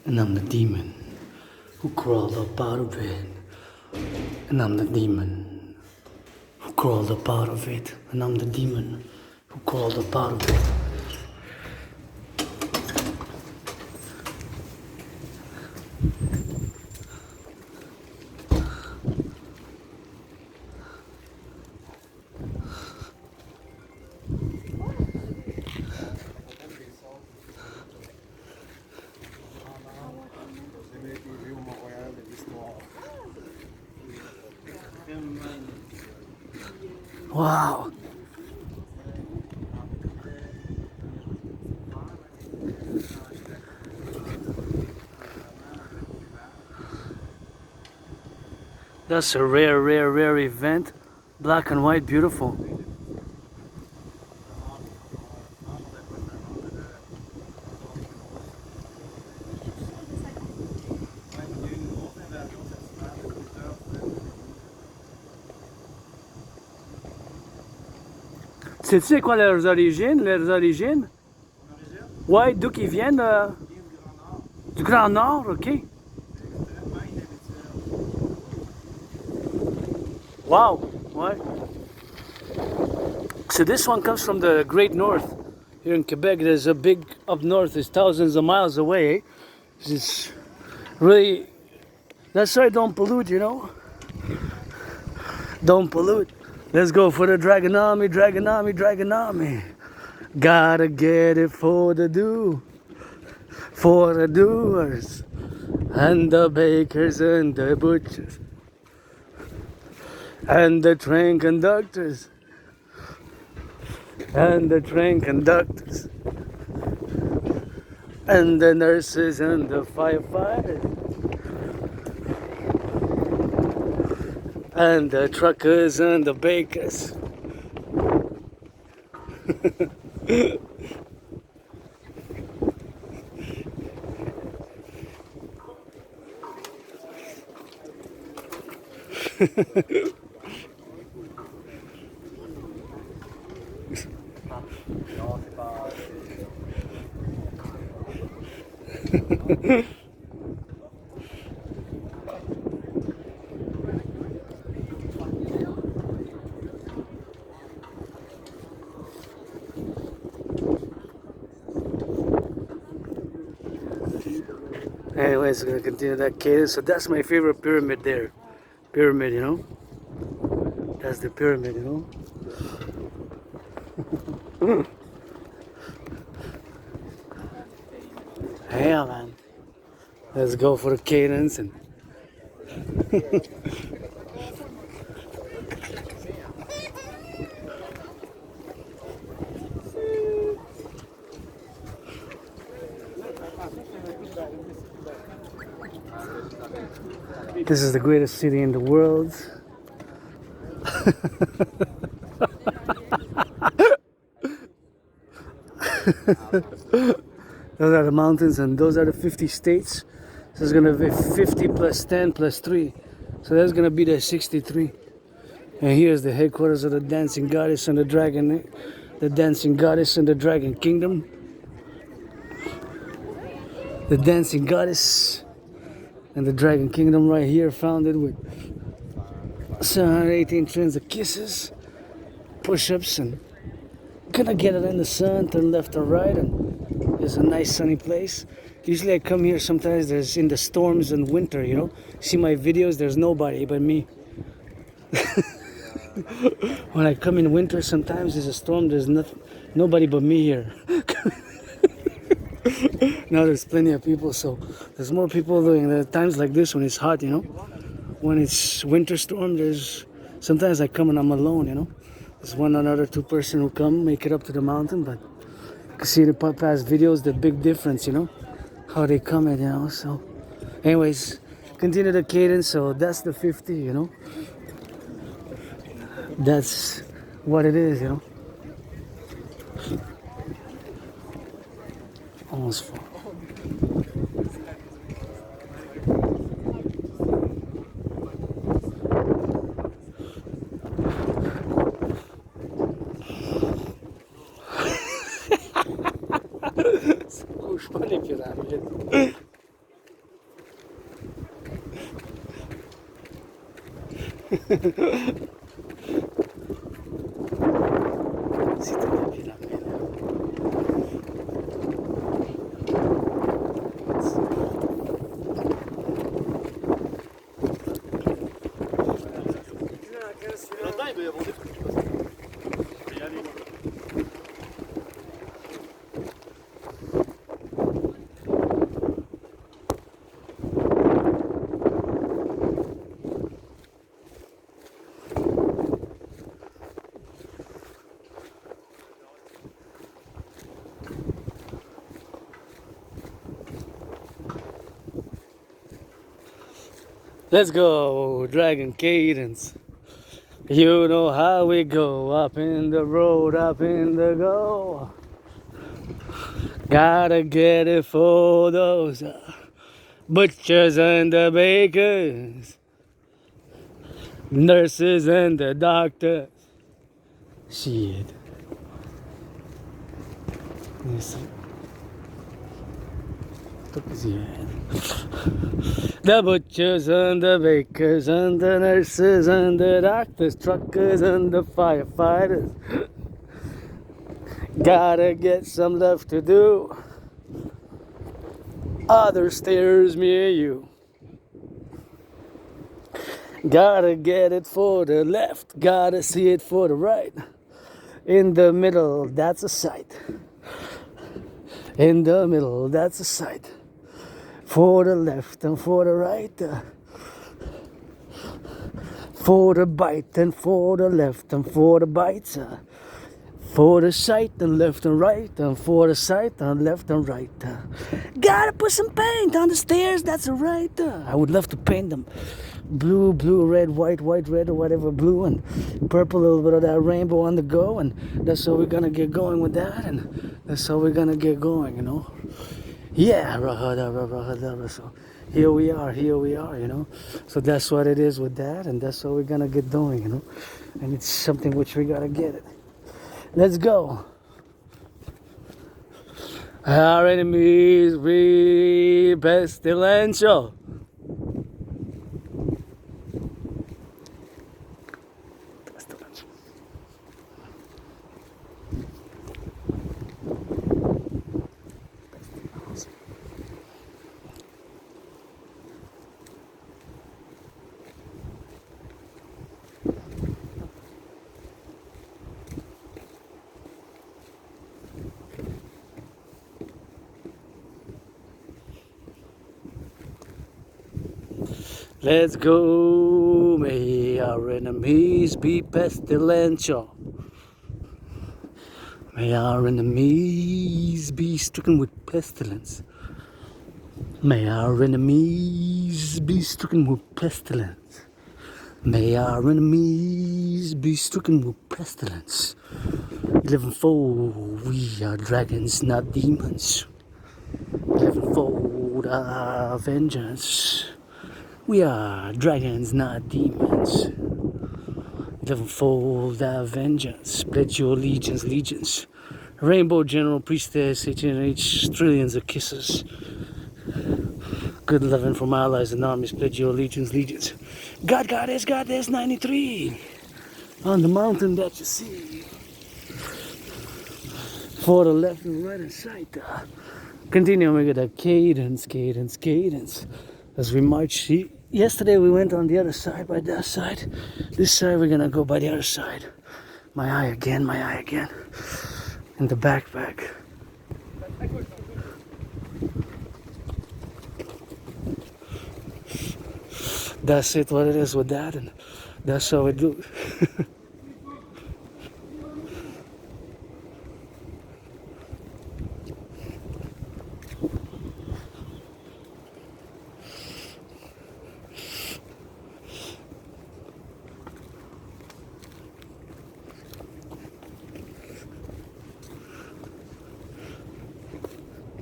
And I'm the demon who crawled up out of it. And I'm the demon who crawled up out of it. And I'm the demon who crawled up out of it. Wow. That's a rare event. Black and white, beautiful. Sais-tu c'est quoi leurs origines? Ouais, d'où qu'ils viennent? Du Grand Nord, ok. Wow, ouais. So this one comes from the Great North. Here in Quebec, there's a big up north, it's thousands of miles away. It's really, that's why don't pollute, you know? Don't pollute. Let's go for the Dragonomy. Gotta get it for the doers, and the bakers and the butchers, and the train conductors, and the nurses and the firefighters, and the truckers and the bakers. Anyways, we're gonna continue that cadence. So that's my favorite pyramid there. Pyramid, you know? That's the pyramid, you know? Yeah, man. Let's go for the cadence and this is the greatest city in the world. Those are the mountains and those are the 50 states. So it's gonna be 50 plus 10 plus 3. So that's gonna be the 63. And here's the headquarters of the dancing goddess and the dragon, the dancing goddess and the dragon kingdom. The dancing goddess and the dragon kingdom right here, founded with 718 trillions of kisses, push-ups, and gonna get it in the sun, turn left or right, and it's a nice sunny place. Usually I come here sometimes there's in the storms and winter, you know. See my videos, there's nobody but me. When I come in winter, sometimes there's a storm, there's nobody but me here. Now there's plenty of people, so there's more people doing it. Times like this when it's hot, you know. When it's winter storm, there's sometimes I come and I'm alone, you know. There's one another two person who come, make it up to the mountain, but you can see in the past videos the big difference, you know, how they come in, you know. So anyways, continue the cadence. So that's the 50, you know. That's what it is, you know. Almost full. Ça bouge pas les pyramides. C'était la pyramide. Là-dedans, il va y avoir des trucs. Je vais y aller. Let's go, Dragon Cadence. You know how we go, up in the road, up in the go. Gotta get it for those butchers and the bakers, nurses and the doctors. Shit. Yes. The butchers and the bakers and the nurses and the doctors, truckers and the firefighters. Gotta get some love to do. Other stairs, me and you. Gotta get it for the left, gotta see it for the right. In the middle, that's a sight. In the middle, that's a sight. For the left and for the right. For the bite and for the left and for the bites. For the sight and left and right, and for the sight and left and right. Gotta put some paint on the stairs, that's right. I would love to paint them blue, blue, red, white, white, red, or whatever, blue and purple, a little bit of that rainbow on the go, and that's how we're gonna get going with that, and that's how we're gonna get going, you know. Yeah, so here we are, you know. So that's what it is with that, and that's how we're gonna get going, you know. And it's something which we gotta get it. Let's go. Our enemies be pestilential. Let's go, may our enemies be pestilential. May our enemies be stricken with pestilence. May our enemies be stricken with pestilence. May our enemies be stricken with pestilence. 11-fold, we are dragons, not demons. 11-fold, our vengeance. We are dragons, not demons. 11-fold, our vengeance. Pledge your allegiance, legions. Rainbow General Priestess, H&H, trillions of kisses. Good loving from allies and armies. Pledge your allegiance, legions. God, Goddess, 93. On the mountain that you see. For the left and right and sight. Continue with the cadence. As we march. Yesterday we went on the other side, by that side. This side we're gonna go by the other side. My eye again. In the backpack. That's it, what it is with that, and that's how we do.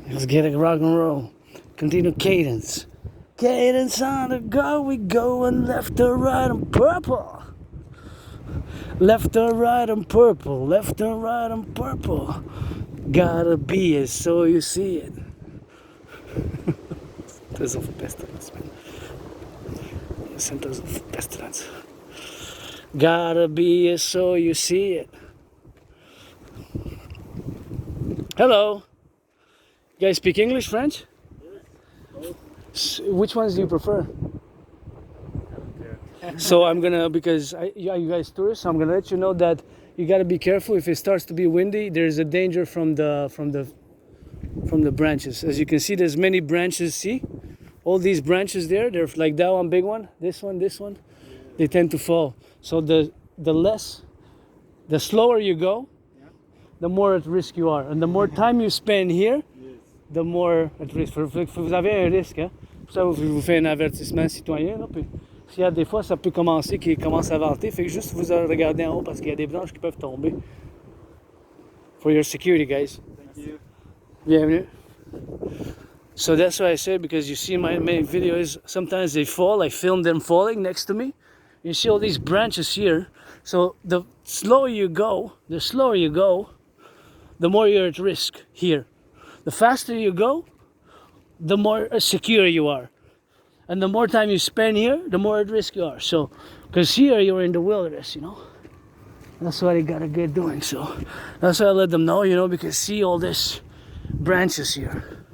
Let's get it rock and roll. Continue cadence. Cadence on the go, we going left or right and purple. Left or right and purple, left and right and purple. Gotta be it so you see it. Centers of pestilence, man. Centers of pestilence. Gotta be it so you see it. Hello. You guys speak English, French? Yes. Which ones do you prefer? I don't care. So I'm gonna, because you guys tourists, so I'm gonna let you know that you gotta be careful. If it starts to be windy, there's a danger from the branches. As you can see, there's many branches. See, all these branches there. They're like that one, big one. This one. They tend to fall. So the slower you go, the more at risk you are, and the more time you spend here, the more at risk. Vous avez un risque, hein? Ça, je vous fais un avertissement citoyen. Là, puis, s'il y a des fois, ça peut commencer qu'il commence à venter. Fait que juste vous regardez en haut parce qu'il y a des branches qui peuvent tomber. For your security, guys. Thank you. Bienvenue. So that's why I said, because you see my videos, sometimes they fall. I film them falling next to me. You see all these branches here. So the slower you go, the more you're at risk here. The faster you go, the more secure you are. And the more time you spend here, the more at risk you are. So, because here you're in the wilderness, you know. That's what I gotta get doing. So, that's why I let them know, you know, because see all this branches here.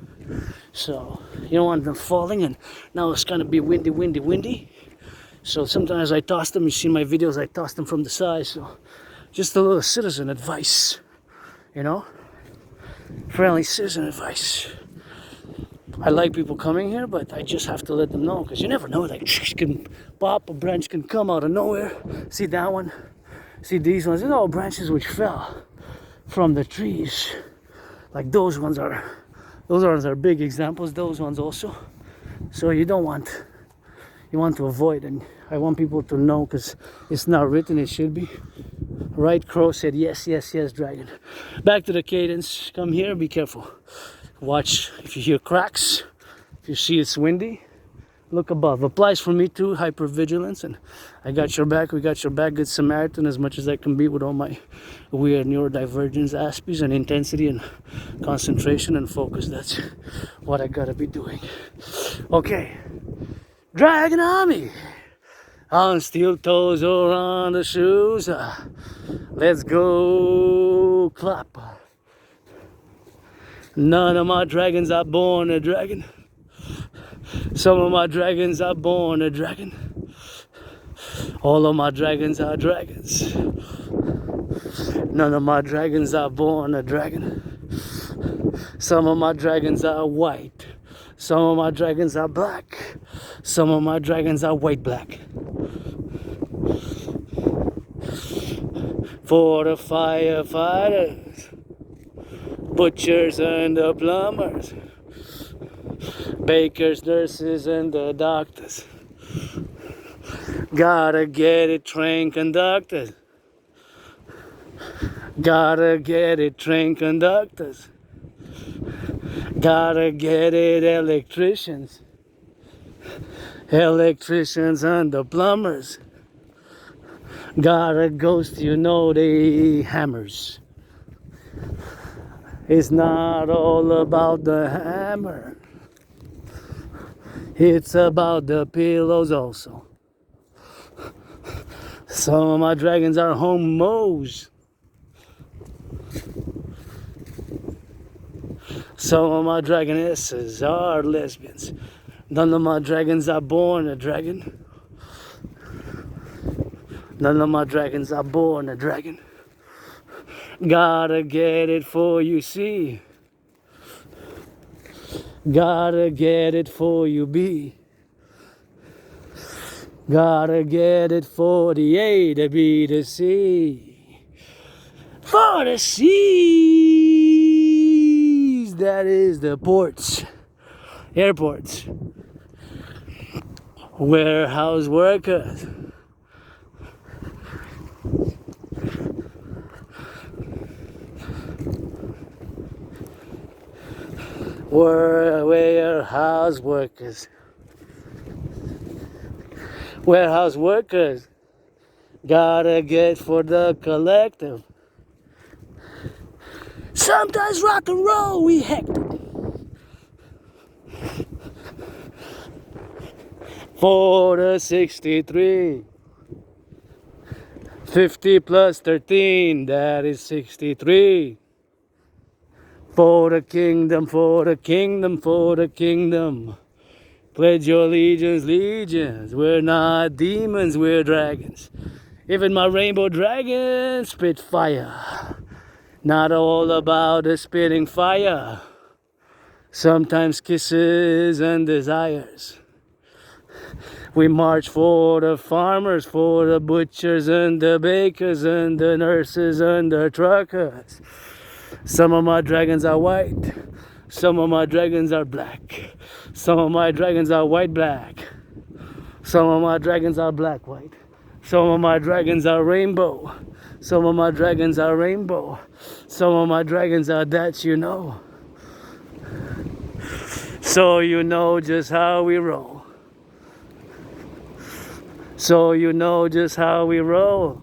So, you don't want them falling, and now it's gonna be windy. So sometimes I toss them. You see my videos, I toss them from the side. So, just a little citizen advice, you know, friendly citizen advice. I like people coming here, but I just have to let them know, because you never know, like, can pop, a branch can come out of nowhere. See that one? See these ones? These are all branches which fell from the trees. Like those ones are big examples, those ones also. So you don't want, you want to avoid, and I want people to know, because it's not written, it should be. Right crow said yes, yes, yes, dragon. Back to the cadence. Come here, be careful. Watch if you hear cracks, if you see it's windy, look above. Applies for me too, hypervigilance, and I got your back, we got your back, good Samaritan as much as I can be with all my weird neurodivergence aspects and intensity and concentration and focus. That's what I gotta be doing. Okay, dragon army. On steel toes or on the shoes, let's go clap. None of my dragons are born a dragon. Some of my dragons are born a dragon. All of my dragons are dragons. None of my dragons are born a dragon. Some of my dragons are white. Some of my dragons are black. Some of my dragons are white-black. For the firefighters, butchers and the plumbers, bakers, nurses and the doctors, gotta get it, train conductors, gotta get it, train conductors, gotta get it, electricians, electricians and the plumbers, gotta ghost, you know, the hammers. It's not all about the hammer. It's about the pillows also. Some of my dragons are homos. Some of my dragonesses are lesbians. None of my dragons are born a dragon. None of my dragons are born a dragon. Gotta get it for you see. Gotta get it for you be. Gotta get it for the A, the B, the C. For the C's, that is the ports, airports, warehouse workers, warehouse workers, warehouse workers, gotta get for the collective. Sometimes rock and roll we hectic. For the 63, 50 plus 13, that is 63. For the kingdom, for the kingdom, for the kingdom. Pledge your allegiance, legions. We're not demons, we're dragons. Even my rainbow dragon spit fire. Not all about the spitting fire. Sometimes kisses and desires. We march for the farmers, for the butchers and the bakers and the nurses and the truckers. Some of my dragons are white. Some of my dragons are black. Some of my dragons are white black. Some of my dragons are black white. Some of my dragons are rainbow. Some of my dragons are rainbow. Some of my dragons are that you know. So you know just how we roll. So you know just how we roll.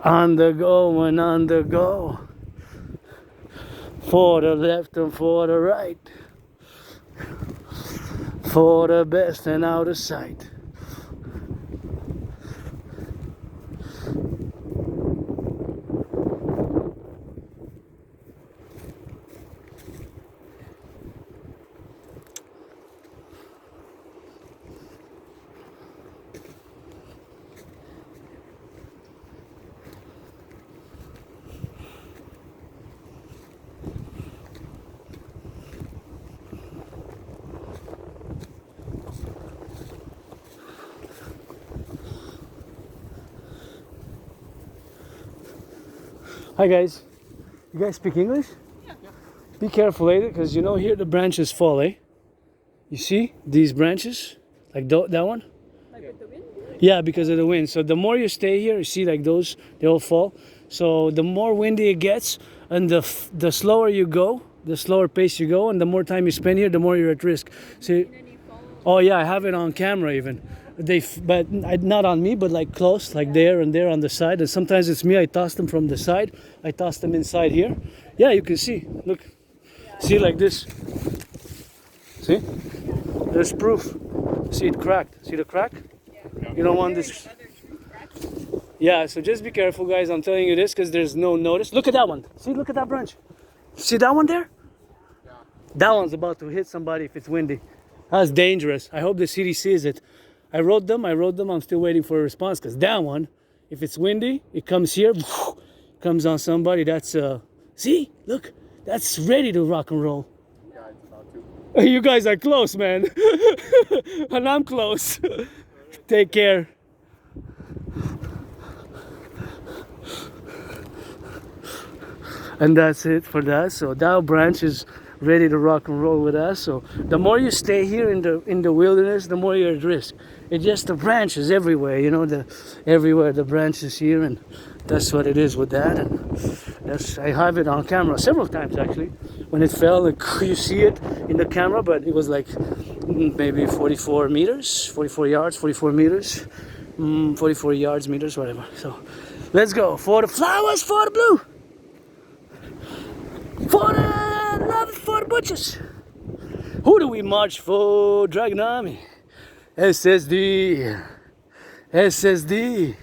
On the go and on the go. For the left and for the right. For the best and out of sight. Hi guys, you guys speak English? Yeah. Be careful later, because you know here the branches fall, eh? You see these branches? Like that one? Like with the wind? Yeah, because of the wind. So the more you stay here, you see like those, they all fall. So the more windy it gets, and the slower you go, the slower pace you go, and the more time you spend here, the more you're at risk. See? Oh yeah, I have it on camera even. But not on me, but like close, like there and there on the side. And sometimes it's me. I toss them from the side. I toss them inside here. Yeah, you can see. Look, see like this. See? There's proof. See it cracked. See the crack? You don't want this. Yeah, so just be careful, guys. I'm telling you this because there's no notice. Look at that one. See, look at that branch. See that one there? That one's about to hit somebody if it's windy. That's dangerous. I hope the city sees it. I wrote them. I'm still waiting for a response because that one, if it's windy, it comes here, comes on somebody. That's, see, look, that's ready to rock and roll. Yeah, it's about to. You guys are close, man. And I'm close. Take care. And that's it for that. So that branch is ready to rock and roll with us. So the more you stay here in the wilderness, the more you're at risk. It's just the branches everywhere, you know, everywhere the branches here, and that's what it is with that. And I have it on camera several times actually. When it fell, like, you see it in the camera, but it was like maybe 44 meters, 44 yards, 44 meters, 44 yards, meters, whatever. So let's go for the flowers, for the blue, for the love, for the butchers. Who do we march for? Dragon Army. SSD, SSD,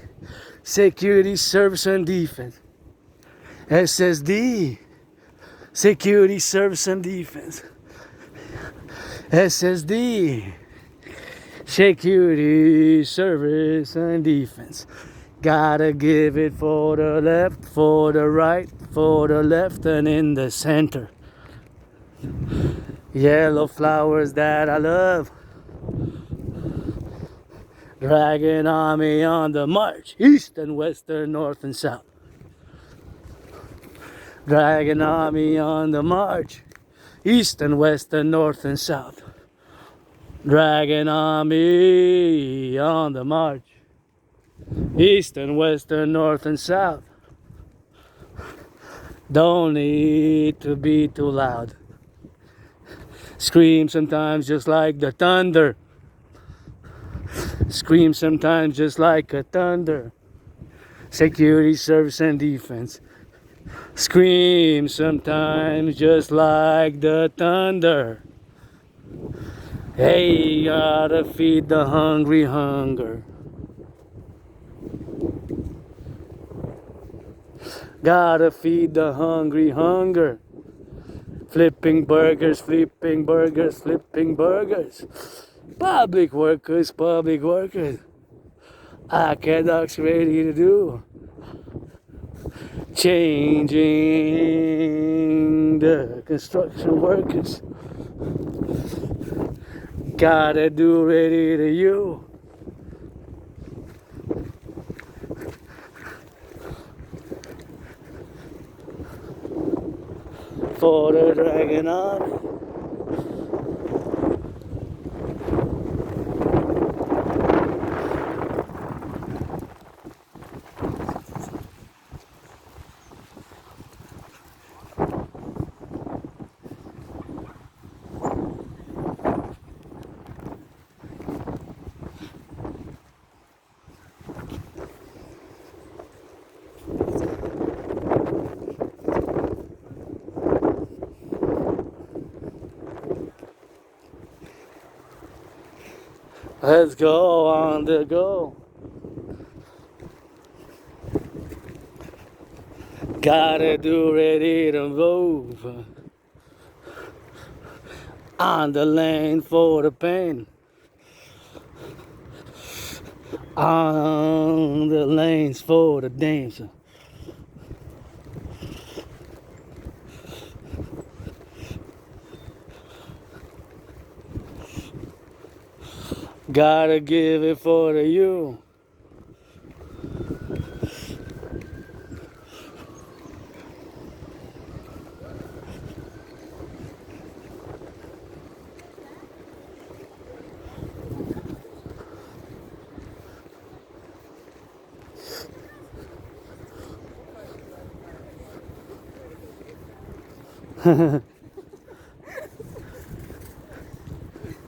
Security, Service and Defense. SSD, Security, Service and Defense. SSD, Security, Service and Defense. Gotta give it for the left, for the right, for the left, and in the center. Yellow flowers that I love. Dragon Army on the march, east and west and north and south. Dragon Army on the march, east and west and north and south. Dragon Army on the march, east and west and north and south. Don't need to be too loud. Scream sometimes just like the thunder. Scream sometimes just like a thunder. Security, Service and Defense. Scream sometimes just like the thunder. Hey, gotta feed the hungry hunger. Gotta feed the hungry hunger. Flipping burgers, flipping burgers, flipping burgers. Public workers, public workers. Aqueducts ready to do. Changing the construction workers. Gotta do ready to you. for the dragon army. Let's go on the go. Gotta do ready to move. On the lane for the pain. On the lanes for the dames. Gotta give it for the you.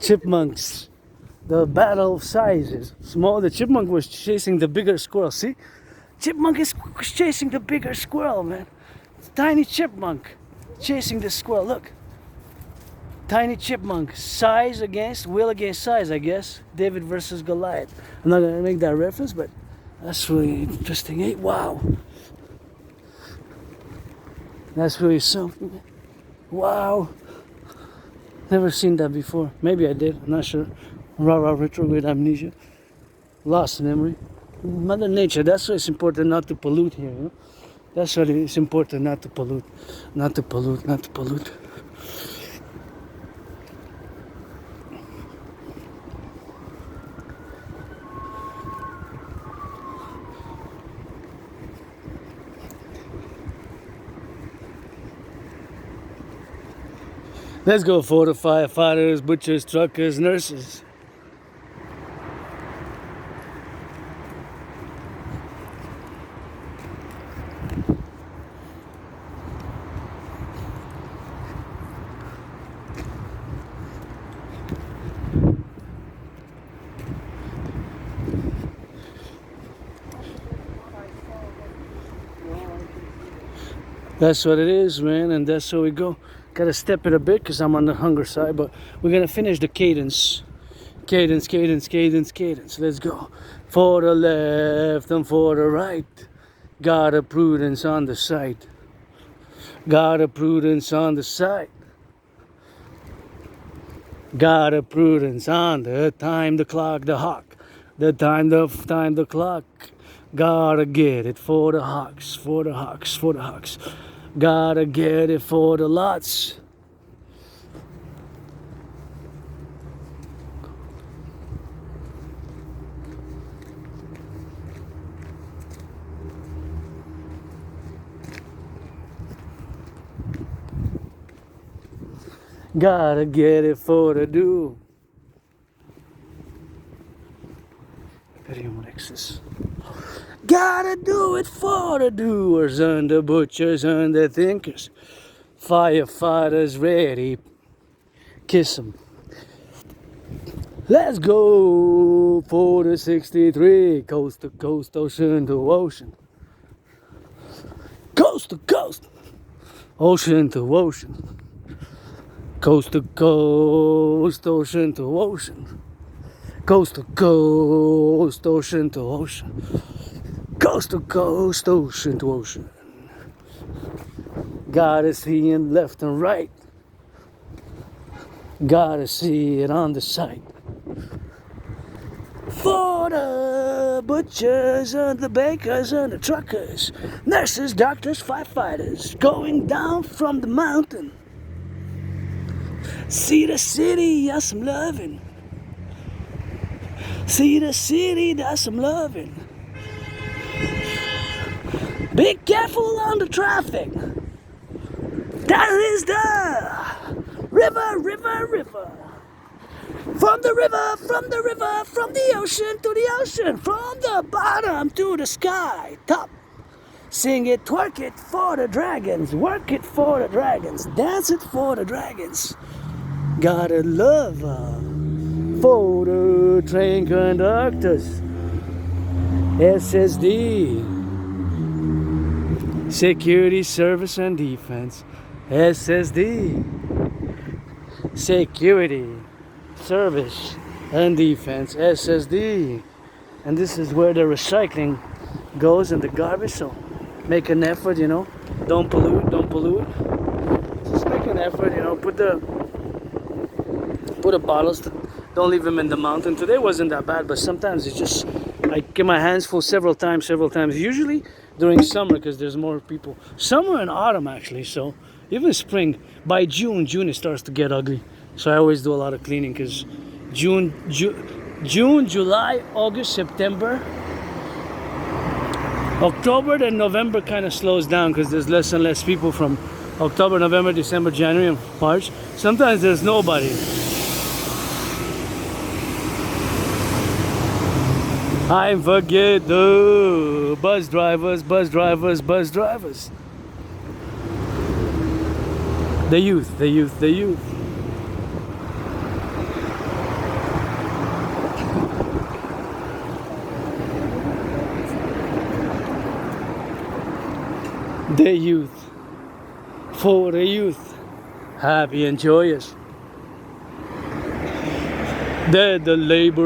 Chipmunks. The battle of sizes. Small. The chipmunk was chasing the bigger squirrel. See? Chipmunk is chasing the bigger squirrel, man. Tiny chipmunk chasing the squirrel. Look. Tiny chipmunk. Size against, will against size, I guess. David versus Goliath. I'm not going to make that reference, but that's really interesting. Hey, wow. That's really something. Wow. Never seen that before. Maybe I did. I'm not sure. Retrograde amnesia. Lost memory. Mother Nature. That's why it's important not to pollute here. You know? That's why it's important not to pollute. Not to pollute. Not to pollute. Let's go for the firefighters, butchers, truckers, nurses. That's what it is, man, and that's how we go. Gotta step it a bit because I'm on the hunger side, but we're gonna finish the cadence. Cadence, cadence, cadence, cadence. Let's go. For the left and for the right. Got a prudence on the side. Got a prudence on the side. Got a prudence on the time, the clock, the hawk. The time, the clock. Gotta get it for the hawks, for the hawks, for the hawks. Gotta get it for the lots. Gotta get it for the do. Gotta do it for the doers and the butchers and the thinkers. Firefighters ready. Kiss 'em. Let's go for the 63. Coast to coast, ocean to ocean. Coast to coast. Ocean to ocean. Coast to coast, ocean to ocean. Coast to coast, ocean to ocean. Coast to coast, ocean to ocean. Gotta see it left and right. Gotta see it on the side. For the butchers and the bakers and the truckers, nurses, doctors, firefighters, going down from the mountain. See the city, that's some loving. See the city, that's some loving. Be careful on the traffic. That is the river, river, river. From the river, from the river, from the ocean to the ocean, from the bottom to the sky, top. Sing it, twerk it for the dragons, work it for the dragons, dance it for the dragons. Gotta love for the train conductors. SSD, security, service, and defense. SSD, security, service, and defense. SSD. And this is where the recycling goes and the garbage. So make an effort, you know. Don't pollute, don't pollute. Just make an effort, you know. Put the bottles, don't leave them in the mountain. Today wasn't that bad, but sometimes it's just, I get my hands full several times. Usually during summer because there's more people. Summer and autumn actually, so even spring. By June it starts to get ugly. So I always do a lot of cleaning because June, July, August, September, October, then November kind of slows down because there's less and less people from October, November, December, January, and March. Sometimes there's nobody. I forget the bus drivers. The youth. The youth. For the youth. Happy and joyous. The labor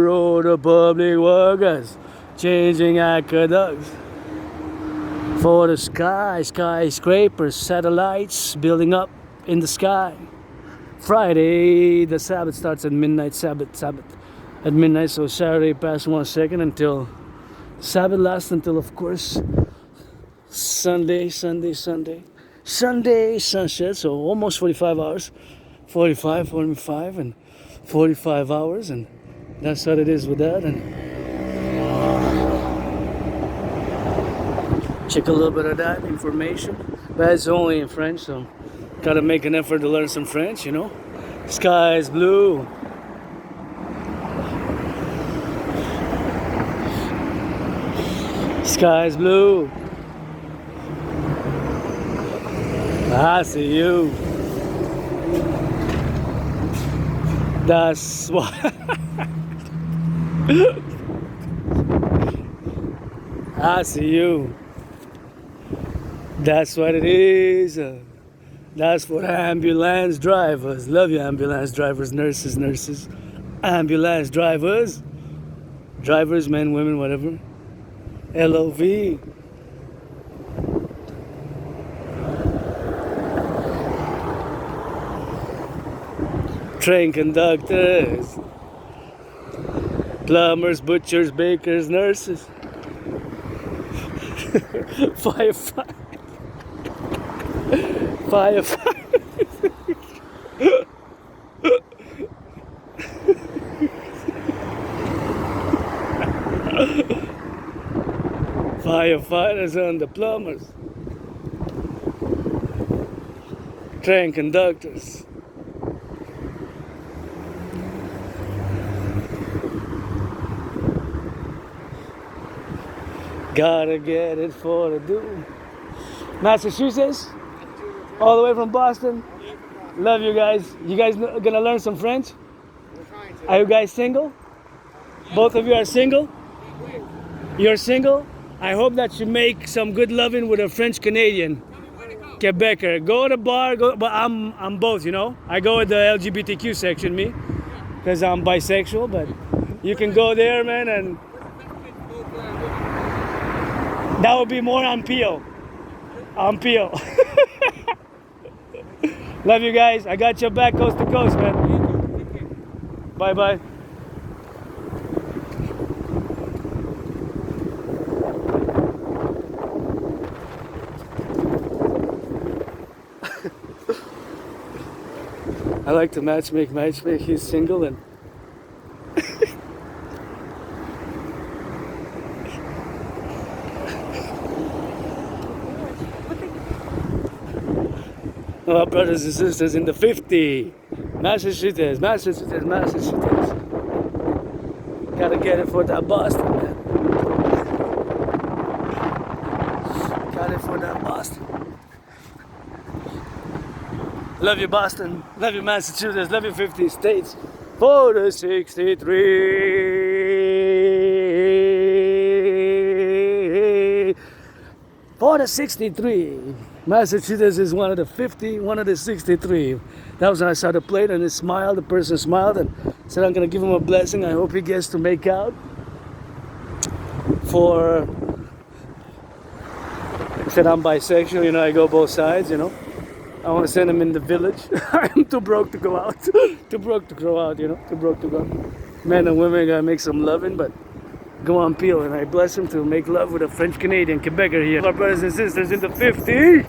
or the public workers changing aqueducts for the skyscrapers, satellites building up in the sky. Friday, the Sabbath starts at midnight. Sabbath at midnight. So Saturday past 1 second until Sabbath lasts until, of course, Sunday sunset. So almost 45 hours. 45 and 45 hours, and that's what it is with that. And check a little bit of that information, but it's only in French, so gotta make an effort to learn some French, you know. Sky is blue. Sky is blue. I see you. That's what. I see you. That's what it is. That's for ambulance drivers. Love you, ambulance drivers, nurses. Ambulance drivers. Drivers, men, women, whatever. LOV. Train conductors, plumbers, butchers, bakers, nurses, firefighters, firefighters and the plumbers, train conductors. Gotta get it for the do. Massachusetts? All the way from Boston? Love you guys. You guys gonna learn some French? We're trying to. Are you guys single? Both of you are single? You're single? I hope that you make some good loving with a French Canadian. Quebecer. Go to the bar, but I'm both, you know? I go with the LGBTQ section, me. Because I'm bisexual, but you can go there, man, and that would be more on Peel. On Peel. Love you guys. I got your back coast to coast, man. Bye bye. I like to matchmake. He's single and Our brothers and sisters in the 50. Massachusetts. Gotta get it for that Boston, man. Got it for that Boston. Love you, Boston. Love you, Massachusetts. Love you, 50 states. For the 63. For the 63. Massachusetts is one of the 50, one of the 63. That was when I saw the plate and it smiled. The person smiled and said, I'm going to give him a blessing. I hope he gets to make out. I said I'm bisexual, you know, I go both sides, you know. I want to send him in the village. I'm too broke to go out. Too broke to go out, you know. Too broke to go. Men and women gotta make some loving, but go on peel. And I bless him to make love with a French Canadian Quebecer here. Our brothers and sisters in the 50.